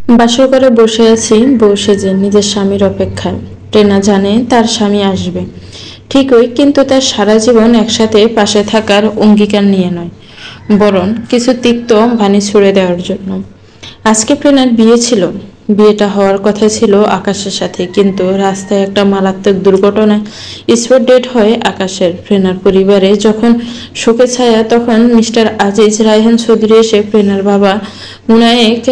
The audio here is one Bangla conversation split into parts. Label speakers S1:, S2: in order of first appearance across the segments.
S1: বাসর ঘরে বসে আছি বউ সেজে নিজের স্বামীর অপেক্ষায়। টেনা জানে তার স্বামী আসবে ঠিকই, কিন্তু তার সারা জীবন একসাথে পাশে থাকার অঙ্গীকার নিয়ে নয়, বরং কিছু তিক্ত বাণী ছুড়ে দেওয়ার জন্য। আজকে প্রেনার বিয়ে ছিল। বিয়েটা হওয়ার কথা ছিল আকাশের সাথে, কিন্তু রাস্তায় একটা মারাত্মক দুর্ঘটনায় স্পট ডেড হয় আকাশের। প্রেনার পরিবারে যখন শোকের ছায়া, তখন মিস্টার আজিজ রায়হান চৌধুরী এসে প্রেনার বাবা মুনায়েক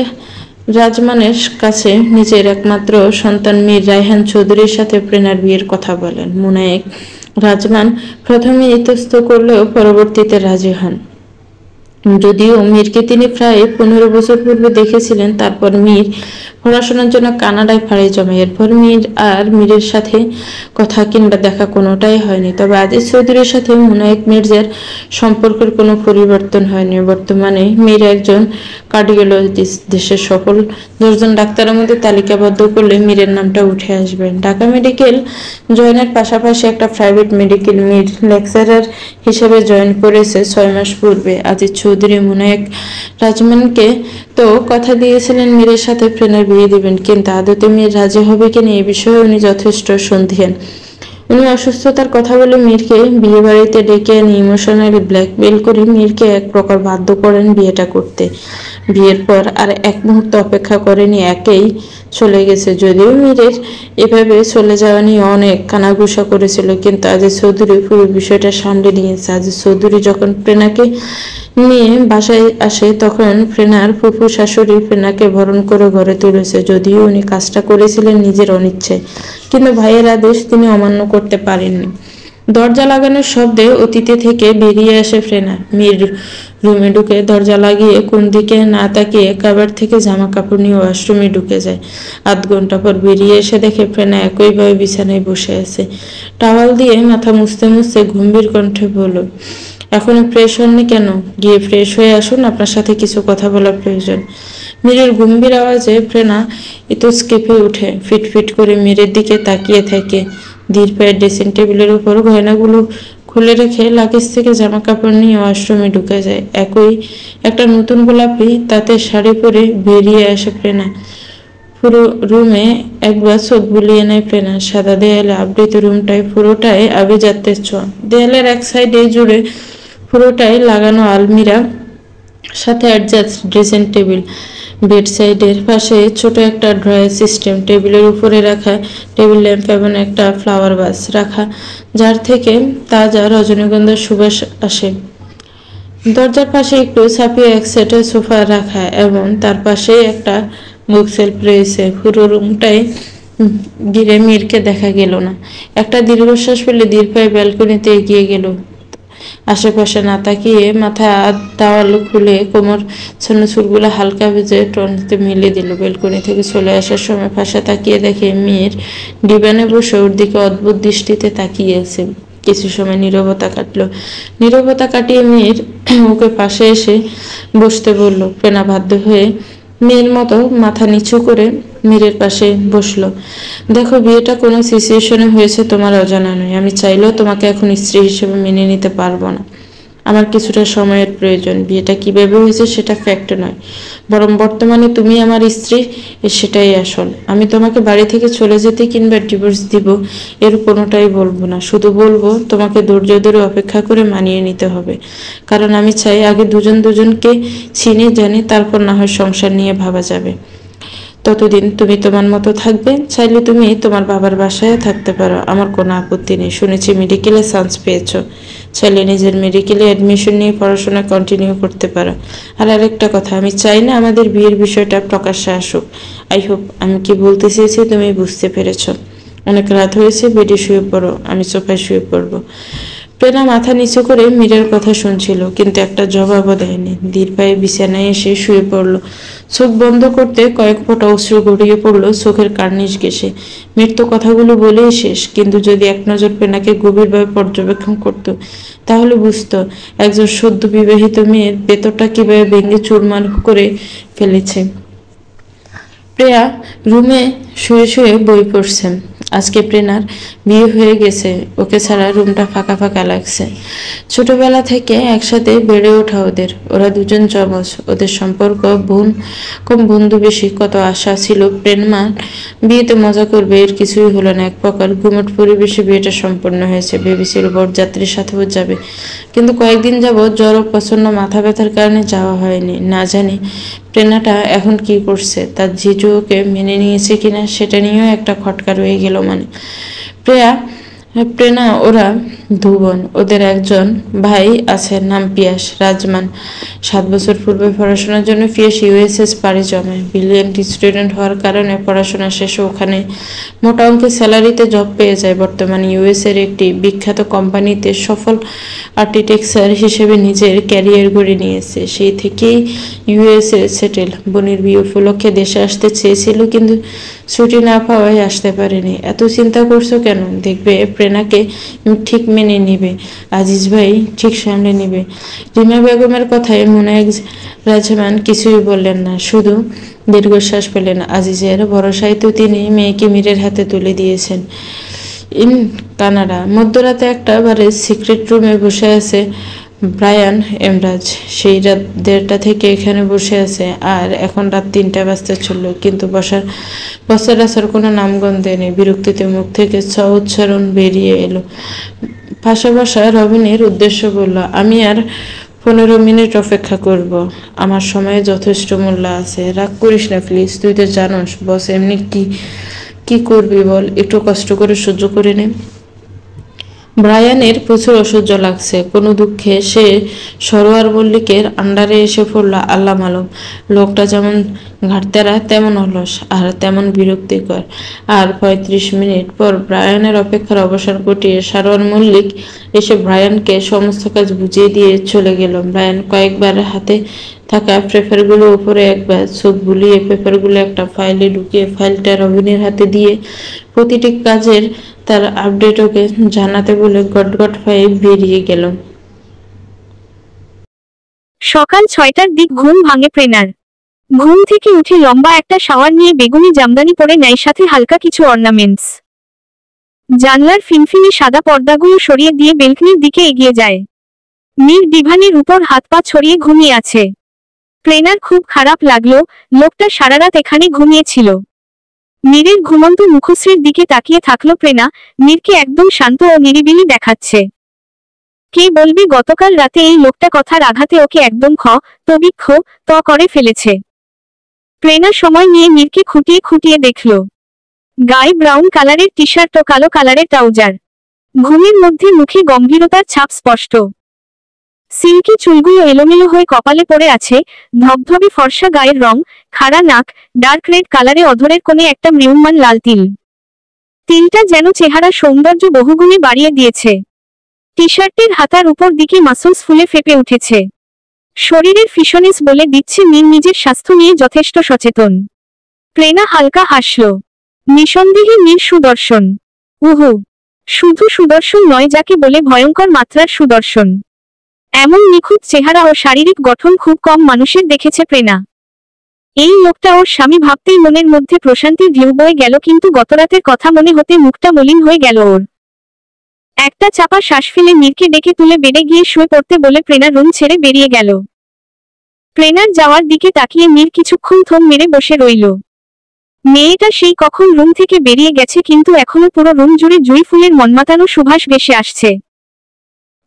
S1: রাজমানের কাছে নিজের একমাত্র সন্তান মীর রায়হান চৌধুরীর সাথে প্রেনার বিয়ের কথা বলেন। মুনায়েক রাজমান প্রথমে ইতস্ত করলেও পরবর্তীতে রাজি হন। যদিও মীরকে তিনি প্রায় 15 বছর পূর্বে দেখেছিলেন। তারপর মীর পড়াশোনার জন্য কানাডায় পাড়ি জমে। এরপর মীরের সাথে কথা কিংবা দেখা কোনোটাই হয়নি। তবে আজিজ চৌধুরীর সাথে মুনায়েক মির্জার সম্পর্কের কোনো পরিবর্তন হয়নি। বর্তমানে মীর একজন কার্ডিওলজিস্ট। দেশের সফল 10 জন ডাক্তারের মধ্যে তালিকাবদ্ধ করলে মীরের নামটা উঠে আসবে। ঢাকা মেডিকেল জয়েনের পাশাপাশি একটা প্রাইভেট মেডিকেল মীর লেকচারার হিসেবে জয়েন করেছে 6 মাস পূর্বে। আজিজ চৌধুরী মুনায়েক রাজমানকে তো কথা দিয়েছিলেন মীরের সাথে প্রেনার বিয়ে দিবেন, কিন্তু আদতে মীর রাজি হবে কিনা এই বিষয়ে উনি যথেষ্ট সন্দিহান। উনি অসুস্থতার কথা বলে মীরকে বিয়ে বাড়িতে ডেকে এনে ইমোশনালি ব্ল্যাকমেইল করে মীরকে এক প্রকার বাধ্য করেন বিয়েটা করতে। বিয়ের পর আর এক মুহূর্ত অপেক্ষা করেনি, একেই চলে গেছে। যদিও মীরের এভাবে চলে যাওয়া নিয়ে অনেক কানাঘুষা করেছিল, কিন্তু আজিজ চৌধুরী পুরো বিষয়টা সামলে নিয়েছে। আজিজ চৌধুরী যখন প্রেনাকে নিয়ে বাসায় আসে, তখন প্রেনার ফুফু শাশুড়ি প্রেনাকে বরণ করে ঘরে তুলেছে। যদিও উনি কাজটা করেছিলেন নিজের অনিচ্ছায়, কিন্তু ভাইয়ের আদেশ তিনি অমান্য করতে পারেননি। দরজা লাগানোর শব্দে অতীতে থেকে বেরিয়ে আসে প্রেনা। মীর রুমে ঢুকে দরজা লাগিয়ে কোন দিকে না তাকিয়ে কাবার থেকে জামা কাপড় নিয়ে ওয়াশরুমে ঢুকে যায়। আধ ঘন্টা পর বেরিয়ে এসে দেখে প্রেনা একইভাবে বিছানায় বসে আছে। টাওয়াল দিয়ে মাথা মুছতে মুছতে গম্ভীর কণ্ঠে বলল, এখনো ফ্রেশ হননি কেন? গিয়ে ফ্রেশ হয়ে আসুন, আপনার সাথে কিছু কথা বলার প্রয়োজন। মীরের গম্ভীর আওয়াজে প্রেনা ইতস কেঁপে উঠে। ফিটফিট করে মীরের দিকে তাকিয়ে থাকে। ধীর পায়ে ড্রেসিং টেবিলের উপর গয়নাগুলো খুলে রেখে লাগেজ থেকে জামা কাপড় নিয়ে ওয়াশরুমে ঢুকে যায়। একই একটা নতুন গোলাপি তাতে শাড়ি পরে বেরিয়ে আসে প্রেনা। পুরো রুমে একবার চোখ বুলিয়ে নেয় প্রেনা। সাদা দেয়ালে আবৃত রুমটায় পুরোটাই আভিজাত্যের ছোঁয়া। দেয়ালের এক সাইডে জুড়ে পুরোটাই লাগানো আলমিরা, সাথে অ্যাডজাস্ট ড্রেসিং টেবিল। বেড সাইডের পাশে ছোট একটা ড্রয়ার সিস্টেম। টেবিলের উপরে রাখা টেবিল ল্যাম্প এবং একটা ফ্লাওয়ার ভাস রাখা, যার থেকে তাজা রজনীগন্ধার সুবাস আসে। দরজার পাশে একটু ছাপিয়ে এক সেটের সোফা রাখা এবং তার পাশে একটা বুক সেলফ রয়েছে। পুরো রুমটাই ঘিরে মীরকে দেখা গেল না। একটা দীর্ঘশ্বাস ফেলে ধীর পায়ে ব্যালকনিতে এগিয়ে গেল। আশেপাশে না তাকিয়ে মাথা টাওয়াল খুলে কোমর ছন্ন চুলগুলো হালকা ভেজে টনিতে মিলে দিল। বেলকনি থেকে চলে আসার সময় পাশে তাকিয়ে দেখে মীর ডিভানে বসে ওর দিকে অদ্ভুত দৃষ্টিতে তাকিয়ে আছে। কিছু সময় নীরবতা কাটলো। নীরবতা কাটিয়ে মীর ওকে পাশে এসে বসতে বলল। প্রেনা বাধ্য হয়ে মেয়ের মতো মাথা নিচু করে মীরের পাশে বসলো। দেখো, বিয়েটা কোনো সিচুয়েশনে হয়েছে তোমার অজানা নয়। আমি চাইলেও তোমাকে এখন স্ত্রী হিসেবে মেনে নিতে পারবো না। আমার কিছুটা সময়ের প্রয়োজন। বিয়েটা কিভাবে হয়েছে সেটা ফ্যাক্ট নয়, বরং বর্তমানে তুমি আমার স্ত্রী, সেটাই আসল। আমি তোমাকে বাড়ি থেকে চলে যেতে কিংবা ডিভোর্স দিব এর কোনোটাই বলবো না। শুধু বলবো তোমাকে ধৈর্য ধরে অপেক্ষা করে মানিয়ে নিতে হবে। কারণ আমি চাই আগে দুজনকে চিনি জানি, তারপর না হয় সংসার নিয়ে ভাবা যাবে। ততদিন তুমি তোমার মতো থাকবে। চাইলে তুমি তোমার বাবার বাসায় থাকতে পারো, আমার কোনো আপত্তি নেই। শুনেছি মেডিকেলে চান্স পেয়েছো, চাইলে নিজের মেডিকেলে অ্যাডমিশন নিয়ে পড়াশোনা কন্টিনিউ করতে পারো। আর আরেকটা কথা, আমি চাই না আমাদের বিয়ের বিষয়টা প্রকাশ্যে আসুক। আই হোপ আমি কি বলতে চেয়েছি তুমি বুঝতে পেরেছ। অনেক রাত হয়েছে, বেডে শুয়ে পড়ো, আমি সোফায় শুয়ে পড়বো। প্রেনা মাথা নিচু করে মীরের কথা শুনছিল, কিন্তু একটা জবাবও দেয়নি। ধীর পায়ে বিছানায় এসে শুয়ে পড়ল। চোখ বন্ধ করতে কয়েক ফোঁটা অশ্রু গড়িয়ে পড়ল চোখের কার্নিশ ঘেঁষে। মীর তো কথাগুলো বলেই শেষ, কিন্তু যদি এক নজর প্রেনাকে গভীরভাবে পর্যবেক্ষণ করত, তাহলে বুঝতো একজন সদ্য বিবাহিত মেয়ের ভেতরটা কিভাবে ভেঙে চুরমার করে ফেলেছে। প্রিয়া রুমে শুয়ে শুয়ে বই পড়ছেন। আজকে প্রেরণার বিয়ে হয়ে গেছে, ওকে ছাড়া রুমটা ফাঁকা ফাঁকা লাগছে। ছোটবেলা থেকে একসাথে বেড়ে ওঠা ওরা দুজন যমজ, ওদের সম্পর্ক বোন কম বন্ধু বেশি। কত আশা ছিল প্রেরণার বিয়েতে মজা করবে, এর কিছুই হলো না। এক প্রকার গুমট পরিবেশে বিয়েটা সম্পন্ন হয়েছে। ভেবেছিল বরযাত্রীর সাথেও যাবে, কিন্তু কয়েকদিন যাবৎ জ্বর ও প্রচন্ড মাথা ব্যথার কারণে যাওয়া হয়নি। না জানি প্রেরণাটা এখন কি করছে, তার জিজু ওকে মেনে নিয়েছে কিনা সেটা নিয়েও একটা খটকা রয়ে গেল। প্রেরণা ওরা দুবোন, ওদের একজন ভাই আছে, নাম পিয়াস রাজমান। 7 বছর পূর্বে পড়াশোনার জন্য পিয়াস ইউএসএস পাড়ি জমে। ব্রিলিয়েন্ট স্টুডেন্ট হওয়ার কারণে পড়াশোনা শেষে ওখানে মোটা অঙ্কের স্যালারিতে জব পেয়ে যায়। বর্তমানে ইউএসের একটি বিখ্যাত কোম্পানিতে সফল আর্কিটেকচার হিসেবে নিজের ক্যারিয়ার গড়ে নিয়েছে। সেই থেকেই ইউএসএ সেটেল। বোনের বিয়ে উপলক্ষে দেশে আসতে চেয়েছিল, কিন্তু ছুটি না পাওয়ায় আসতে পারেনি। এত চিন্তা করছো কেন? দেখবে প্রেরণাকে ঠিক মেনে নিবে, আজিজ ভাই ঠিক সামলে নিবে। রিমা বেগমের কথায় মুনায়েক রাজমান কিছুই বললেন না, শুধু দীর্ঘশ্বাস পেলেন। আজিজের ভরসায় তো তিনি মেয়েকে মীরের হাতে তুলে দিয়েছেন। ইন কানাডা মধ্যরাতে একটা বারের সিক্রেট রুমে বসে আছে ব্রায়ান এমরাজ। সেই রাত 1:30 থেকে এখানে বসে আছে, আর এখন রাত 3টা বাজতে চলল, কিন্তু বসার আসার কোনো নামগন্ধে নেই। বিরক্তিতে মুখ থেকে উচ্চারণ বেরিয়ে এলো। পাশে বসা রবিনের উদ্দেশ্য বলল, আমি আর 15 মিনিট অপেক্ষা করব, আমার সময়ে যথেষ্ট মূল্য আছে। রাগ করিস না প্লিজ, তুই তো জানোস বস এমনি কি করবি বল, একটু কষ্ট করে সহ্য করে নে। ব্রায়ানের প্রচুর অসহ্য লাগছে। কোনো দুঃখে সে সরোয়ার মল্লিকের আন্ডারে এসে পড়ল। আল্লাহ মালুম, লোকটা যেমন ঘাটতেরা তেমন অলস আর তেমন বিরক্তিকর। আর 35 মিনিট পর ব্রায়ানের অপেক্ষার অবসান ঘটিয়ে সরোয়ার মল্লিক এসে ব্রায়ানকে সমস্ত কাজ বুঝিয়ে দিয়ে চলে গেল। ব্রায়ান কয়েকবার হাতে থাকা পেপারগুলো উপরে একবার চোখ বুলিয়ে পেপারগুলো একটা ফাইলে ঢুকিয়ে ফাইলটা রবিনের হাতে দিয়ে প্রতিটি কাজের তার আপডেট ওকে জানাতে বলে গটগট পায়ে বেরিয়ে গেল।
S2: সকাল 6টার দিক ঘুম ভাঙে প্রেরণার। ঘুম থেকে উঠে লম্বা একটা শাওয়ার নিয়ে বেগুনি জামদানি পরে নেয়, সাথে হালকা কিছু অর্নামেন্টস। জানলার ফিনফিনে সাদা পর্দাগুলো সরিয়ে দিয়ে বেলকনির দিকে এগিয়ে যায়। মীর ডিভানের উপর হাত পা ছড়িয়ে ঘুমিয়ে আছে। প্রেরণার খুব খারাপ লাগলো, লোকটা সারারাত এখানে ঘুমিয়েছিল। মীরের ঘুমন্ত মুখশ্রীর দিকে তাকিয়ে থাকলো প্রেরণা। মীরকে একদম শান্ত ও নিরিবিলি দেখাচ্ছে। কে বলবে গতকাল রাতে এই লোকটা কথার আঘাতে ওকে একদম করে ফেলেছে। প্রেরণা সময় নিয়ে মীরকে খুঁটিয়ে খুঁটিয়ে দেখল। গায়ে ব্রাউন কালারের টি শার্ট ও কালো কালারের ট্রাউজার। ঘুমের মধ্যে মুখে গম্ভীরতার ছাপ স্পষ্ট। সিল্কি চুলগুলো এলোমেলো হয়ে কপালে পড়ে আছে। ধবধবে ফর্সা গায়ের রং, খাড়া নাক, ডার্ক রেড কালারে অধরের কোণে একটা মৃয়মান লাল তিল। তিলটা যেন চেহারা সৌন্দর্য বহুগুণে বাড়িয়ে দিয়েছে। টি শার্টের হাতার উপর দিকে মাসলস ফুলে ফেপে উঠেছে। শরীরের ফিটনেস বলে দিচ্ছে মীর নিজের স্বাস্থ্য নিয়ে যথেষ্ট সচেতন। প্রেরণা হালকা হাসল। নিঃসন্দেহে মীর সুদর্শন। উহু, শুধু সুদর্শন নয়, যাকে বলে ভয়ঙ্কর মাত্রার সুদর্শন। এমন নিখুঁত চেহারা ও শারীরিক গঠন খুব কম মানুষের দেখেছে প্রেরণা। এই লোকটা ওর স্বামী ভাবতেই মনের মধ্যে প্রশান্তির ঢেউ বয়ে গেল, কিন্তু গতরাতের কথা মনে হতে মুখটা মলিন হয়ে গেল ওর। একটা চাপা শ্বাস ফেলে মীরকে ডেকে তুলে বেডে গিয়ে শুয়ে পড়তে বলে প্রেরণা রুম ছেড়ে বেরিয়ে গেল। প্রেরণার যাওয়ার দিকে তাকিয়ে মীর কিছুক্ষণ থম মেরে বসে রইল। মেয়েটা সেই কখন রুম থেকে বেরিয়ে গেছে, কিন্তু এখনো পুরো রুম জুড়ে জুঁই ফুলের মনমাতানো সুবাস ভেসে আসছে।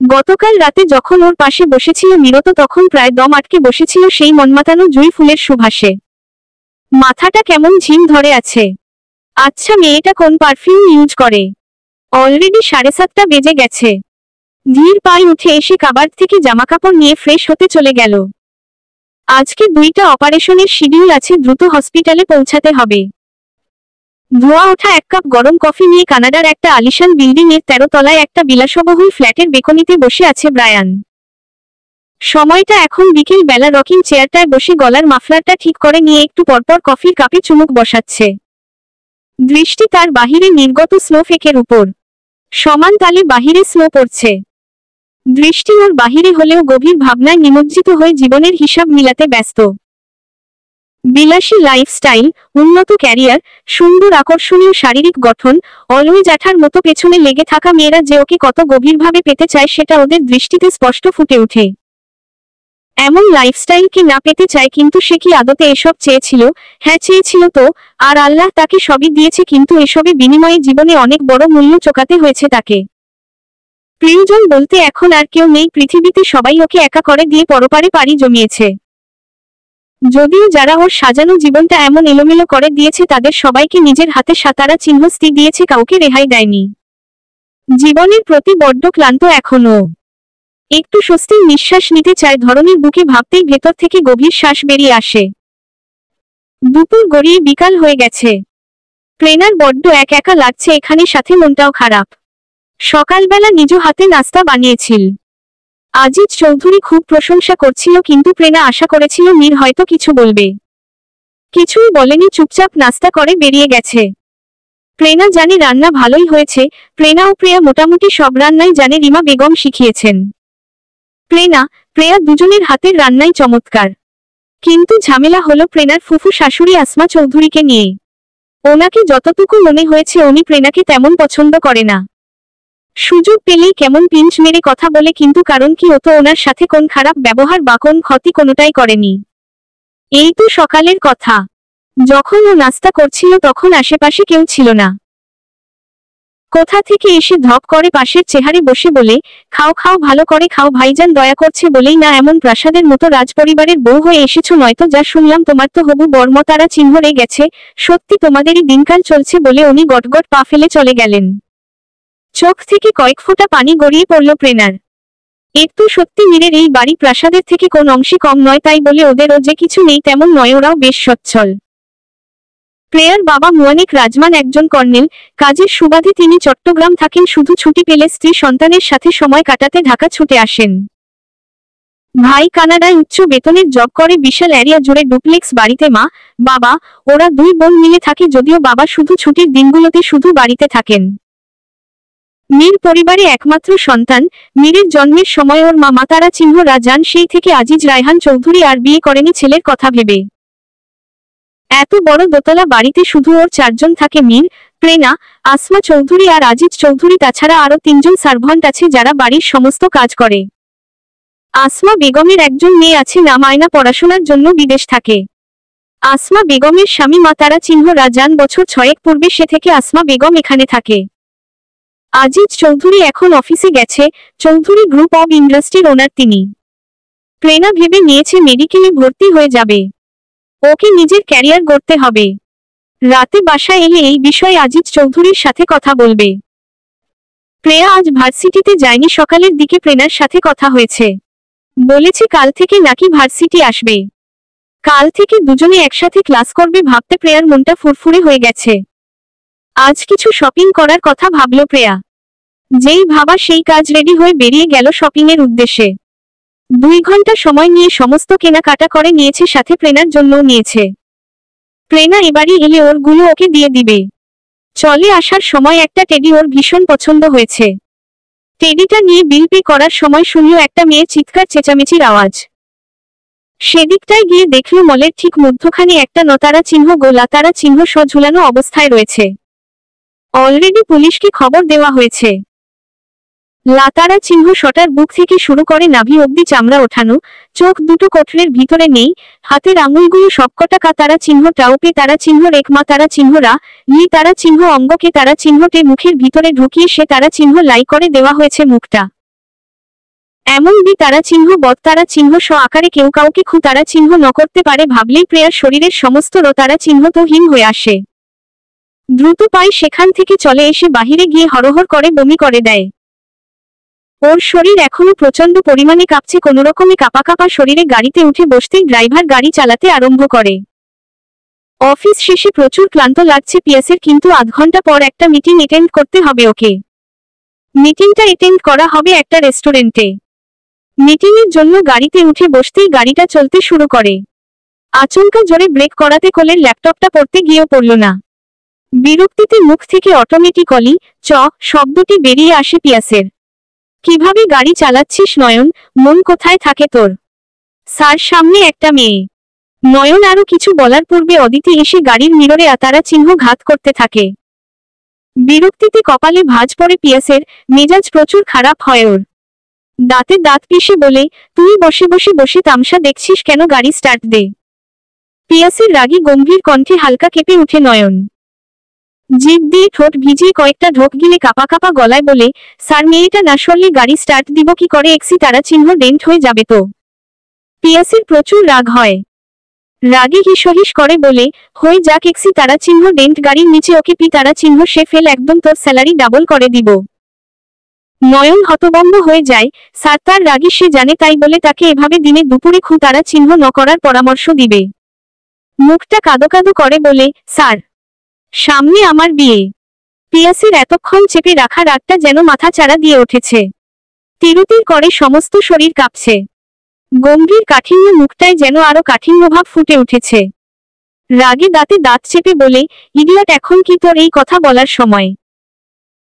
S2: গতকাল রাতে যখন ওর পাশে বসেছিল নিরত, তখন প্রায় দম আটকে বসেছিল সেই মনমাতানো জুঁই ফুলের সুবাসে। মাথাটা কেমন ঝিম ধরে আছে। আচ্ছা, মেয়েটা কোন পারফিউম ইউজ করে? অলরেডি 7:30 বেজে গেছে। ধীর পায়ে উঠে এসে কাবার্ড থেকে জামাকাপড় নিয়ে ফ্রেশ হতে চলে গেল। আজকে 2টা অপারেশনের শিডিউল আছে, দ্রুত হসপিটালে পৌঁছাতে হবে। ধোয়া ওঠা 1 কাপ গরম কফি নিয়ে কানাডার একটা আলিশান বিল্ডিং এর 13 তলায় একটা বিলাসবহুল ফ্ল্যাটের বেকনিতে বসে আছে ব্রায়ান। সময়টা এখন বিকেল বেলা। রকিং চেয়ারটায় বসে গলার মাফলারটা ঠিক করে নিয়ে একটু পরপর কফির কাপে চুমুক বসাচ্ছে। দৃষ্টি তার বাহিরে নির্গত স্নোফেকের উপর। সমান তালে বাহিরে স্নো পড়ছে। দৃষ্টি ওর বাহিরে হলেও গভীর ভাবনায় নিমজ্জিত হয়ে জীবনের হিসাব মিলাতে ব্যস্ত। বিলাসী লাইফস্টাইল, উন্নত ক্যারিয়ার, সুন্দর আকর্ষণীয় শারীরিক গঠন, অলওয়েজ আঠার মতো পেছনে লেগে থাকা মেয়েরা যে ওকে কত গভীরভাবে পেতে চায় সেটা ওদের দৃষ্টিতে স্পষ্ট ফুটে ওঠে। এমন লাইফস্টাইল কি না পেতে চায়, কিন্তু সে কি আদতে এসব চেয়েছিল? হ্যাঁ চেয়েছিল তো, আর আল্লাহ তাকে সবই দিয়েছে, কিন্তু এসবের বিনিময়ে জীবনে অনেক বড় মূল্য চোকাতে হয়েছে তাকে। প্রিয়জন বলতে এখন আর কেউ নেই পৃথিবীতে, সবাই ওকে একা করে দিয়ে পরপারে পাড়ি জমিয়েছে। যদিও যারা ওর সাজানো জীবনটা এমন এলোমেলো করে দিয়েছে তাদের সবাইকে নিজের হাতে সাতারা চিহ্নস্তি দিয়েছে, কাউকে রেহাই দেয়নি। জীবনের প্রতি বড্ড ক্লান্ত এখনো, একটু স্বস্তির নিঃশ্বাস নিতে চায় ধরনের বুকে ভাবতেই ভেতর থেকে গভীর শ্বাস বেরিয়ে আসে। দুপুর গড়িয়ে বিকাল হয়ে গেছে। প্রেনার বড্ড একা লাগছে এখানে, সাথে মনটাও খারাপ। সকালবেলা নিজ হাতে নাস্তা বানিয়েছিল। আজিজ চৌধুরী খুব প্রশংসা করছিল, কিন্তু প্রেনা আশা করেছিল মীর হয়তো কিছু বলবে। কিছুই বলেনি, চুপচাপ নাস্তা করে বেরিয়ে গেছে। প্রেনা জানে রান্না ভালোই হয়েছে। প্রেনা ও প্রিয়া মোটামুটি সব রান্নাই জানে, রিমা বেগম শিখিয়েছেন। প্রেয়া দুজনের হাতের রান্নাই চমৎকার। কিন্তু ঝামেলা হলো প্রেনার ফুফু শাশুড়ি আসমা চৌধুরীকে নিয়ে। ওনাকে যতটুকু মনে হয়েছে উনি প্রেনাকে তেমন পছন্দ করে না। সুযোগ পেলেই কেমন পিঞ্চ মেরে কথা বলে, কিন্তু কারণ কি, ও তো ওনার সাথে কোন খারাপ ব্যবহার বা কোন ক্ষতি কোনোটাই করেনি। এই তো সকালের কথা, যখন ও নাস্তা করছিল তখন আশেপাশে কেউ ছিল না। কোথা থেকে এসে ধপ করে পাশের চেহারে বসে বলে, খাও খাও, ভালো করে খাও ভাইজান, দয়া করছে বলেই না এমন প্রাসাদের মতো রাজপরিবারের বউ হয়ে এসেছো, নয়তো যা শুনলাম তোমার তো হবু বর্মতারা চিহ্নরে গেছে। সত্যি তোমাদেরই দিনকাল চলছে বলে উনি গটগট পা ফেলে চলে গেলেন। চোখ থেকে কয়েক ফোঁটা পানি গড়িয়ে পড়ল প্রেনার। একটু সত্যি মীরের এই বাড়ি প্রাসাদের থেকে কোন অংশে কম নয়, তাই বলে ওদেরও যে কিছু নেই তেমন নয়, ওরাও বেশ সচ্ছল। প্রেয়ার বাবা মুয়ানিক রাজমান একজন কর্নেল, কাজের সুবাদে তিনি চট্টগ্রাম থাকেন, শুধু ছুটি পেলে স্ত্রী সন্তানের সাথে সময় কাটাতে ঢাকা ছুটে আসেন। ভাই কানাডায় উচ্চ বেতনের জব করে, বিশাল এরিয়া জুড়ে ডুপ্লেক্স বাড়িতে মা বাবা, ওরা দুই বোন মিলে থাকে, যদিও বাবা শুধু ছুটির দিনগুলোতে শুধু বাড়িতে থাকেন। মীর পরিবারে একমাত্র সন্তান। মীরের জন্মের সময় ওর মা মাতারা চিহ্নরা যান, সেই থেকে আজিজ রায়হান চৌধুরী আর বিয়ে করেনি ছেলের কথা ভেবে। এত বড় দোতলা বাড়িতে শুধু ওর চারজন থাকে, মীর, প্রেনা, আসমা চৌধুরী আর আজিজ চৌধুরী, তাছাড়া আরো তিনজন সার্ভান্ট আছে যারা বাড়ির সমস্ত কাজ করে। আসমা বেগমের একজন মেয়ে আছে, নাম আয়না, পড়াশোনার জন্য বিদেশ থাকে। আসমা বেগমের স্বামী মাতারা চিহ্নরা যান বছর 6 পূর্বে, সে থেকে আসমা বেগম এখানে থাকে। আজিজ চৌধুরী এখন অফিসে গেছে, চৌধুরী গ্রুপ অব ইন্ডাস্ট্রির ওনার তিনি। প্রেনা ভেবে নিয়েছে মেডিকেলে ভর্তি হয়ে যাবে, ওকে নিজের ক্যারিয়ার গড়তে হবে। রাতে বাসায় এলে এই বিষয়ে আজিজ চৌধুরীর সাথে কথা বলবে। প্রেয়া আজ ভার্সিটিতে যায়নি, সকালের দিকে প্রেনার সাথে কথা হয়েছে। বলেছে কাল থেকে নাকি ভার্সিটি আসবে, কাল থেকে দুজনে একসাথে ক্লাস করবে। ভাবতে প্রেয়ার মনটা ফুরফুরে হয়ে গেছে। আজ কিছু শপিং করার কথা ভাবল প্রেয়া। যেই ভাবা সেই কাজ, রেডি হয়ে বেরিয়ে গেল শপিং এর উদ্দেশ্যে। 2 ঘন্টা সময় নিয়ে সমস্ত কেনাকাটা করে নিয়েছে, সাথে প্রেনার জন্যও নিয়েছে। প্রেনা এবারই এলে ওরগুলো ওকে দিয়ে দিবে। চলে আসার সময় একটা টেডি ওর ভীষণ পছন্দ হয়েছে। টেডিটা নিয়ে বিল পে করার সময় শুনল একটা মেয়ের চিৎকার চেঁচামেচির আওয়াজ। সেদিকটায় গিয়ে দেখল মলের ঠিক মধ্যখানে একটা নতারা চিহ্ন, গোলাতারা চিহ্ন ঝুলানো অবস্থায় রয়েছে। অলরেডি পুলিশকে খবর দেওয়া হয়েছে। লাতারা চিহ্ন শটার বুক থেকে শুরু করে নাভি অব্দি চামড়া ওঠানো, চোখ দুটো কোঠরের ভিতরে নেই, হাতের আঙুলগুলো সবকটা কা তারা চিহ্ন, টাউপে তারা চিহ্ন, রেখমা তারা চিহ্নরা, লি তারা চিহ্ন, অঙ্গকে তারা চিহ্নটে মুখের ভিতরে ঢুকিয়ে সে তারা চিহ্ন লাই করে দেওয়া হয়েছে মুখটা। এমন বি তারা চিহ্ন, বদ তারা চিহ্ন স আকারে কেউ কাউকে খু তারা চিহ্ন ন করতে পারে ভাবলেই প্রেয়ার শরীরের সমস্ত র তারা চিহ্ন তো হীন হয়ে আসে। দ্রুত পায়ে সেখান থেকে চলে এসে বাহিরে গিয়ে হরহর করে বমি করে দেয়। ওর শরীর এখনো প্রচন্ড পরিমাণে কাঁপছে, কোনোরকমে কাঁপা কাঁপা শরীরে গাড়িতে উঠে বসতেই ড্রাইভার গাড়ি চালাতে আরম্ভ করে। অফিস শেষে প্রচুর ক্লান্ত লাগছে পিয়াসের, কিন্তু আধ ঘন্টা পর একটা মিটিং অ্যাটেন্ড করতে হবে ওকে। মিটিংটা অ্যাটেন্ড করা হবে একটা রেস্টুরেন্টে। মিটিংয়ের জন্য গাড়িতে উঠে বসতেই গাড়িটা চলতে শুরু করে। আচমকা জোরে ব্রেক করাতে কোলের ল্যাপটপটা পড়তে গিয়েও পড়ল না। বিরক্তিতে মুখ থেকে অটোমেটিক্যালি চ শব্দটি বেরিয়ে আসে পিয়াসের। কিভাবে গাড়ি চালাচ্ছিস নয়ন, মন কোথায় থাকে তোর? স্যার সামনে একটা মেয়ে। নয়ন আরো কিছু বলার পূর্বে অদিতি এসে গাড়ির মিররে তারা চিহ্ন ঘাত করতে থাকে। বিরক্তিতে কপালে ভাঁজ পড়ে পিয়াসের, মেজাজ প্রচুর খারাপ হয় ওর। দাঁতে দাঁত পিষে বলে, তুই বসে বসে বসে তামসা দেখছিস কেন, গাড়ি স্টার্ট দে। পিয়াসের রাগী গম্ভীর কণ্ঠে হালকা কেঁপে উঠে নয়ন। জিভ দিয়ে ঠোঁট ভিজিয়ে কয়েকটা ঢোক গিলে কাপা কাপা গলায় বলে, স্যার মেয়েটা না সরলে গাড়ি স্টার্ট দিব কি করে, এক্সি তারা চিহ্ন ডেন্ট হয়ে যাবে তো। পিয়াসের প্রচুর রাগ হয়। রাগে হিসহিস করে বলে, হয়ে যাক এক্সি তারা চিহ্ন ডেন্ট, গাড়ির নিচে ওকে পি তারা চিহ্ন সে ফেল, একদম তোর স্যালারি ডাবল করে দিব। নয়ন হতভম্ব হয়ে যায়। স্যার তার রাগী সে জানে, তাই বলে তাকে এভাবে দিনে দুপুরে তারা চিহ্ন ন করার পরামর্শ দিবে। মুখটা কাদো কাদো করে বলে, স্যার সামনে আমার বিয়ে। পিয়াসের এতক্ষণ চেপে রাখা রাগটা যেন মাথা চাড়া দিয়ে উঠেছে। তিরুতির করে সমস্ত শরীর কাঁপছে। গম্ভীর কাঠিন্য মুখটায় যেন আরো কাঠিন্যভাব ফুটে উঠেছে। রাগে দাঁতে দাঁত চেপে বলে, ইডিয়ট, এখন কি তোর এই কথা বলার সময়?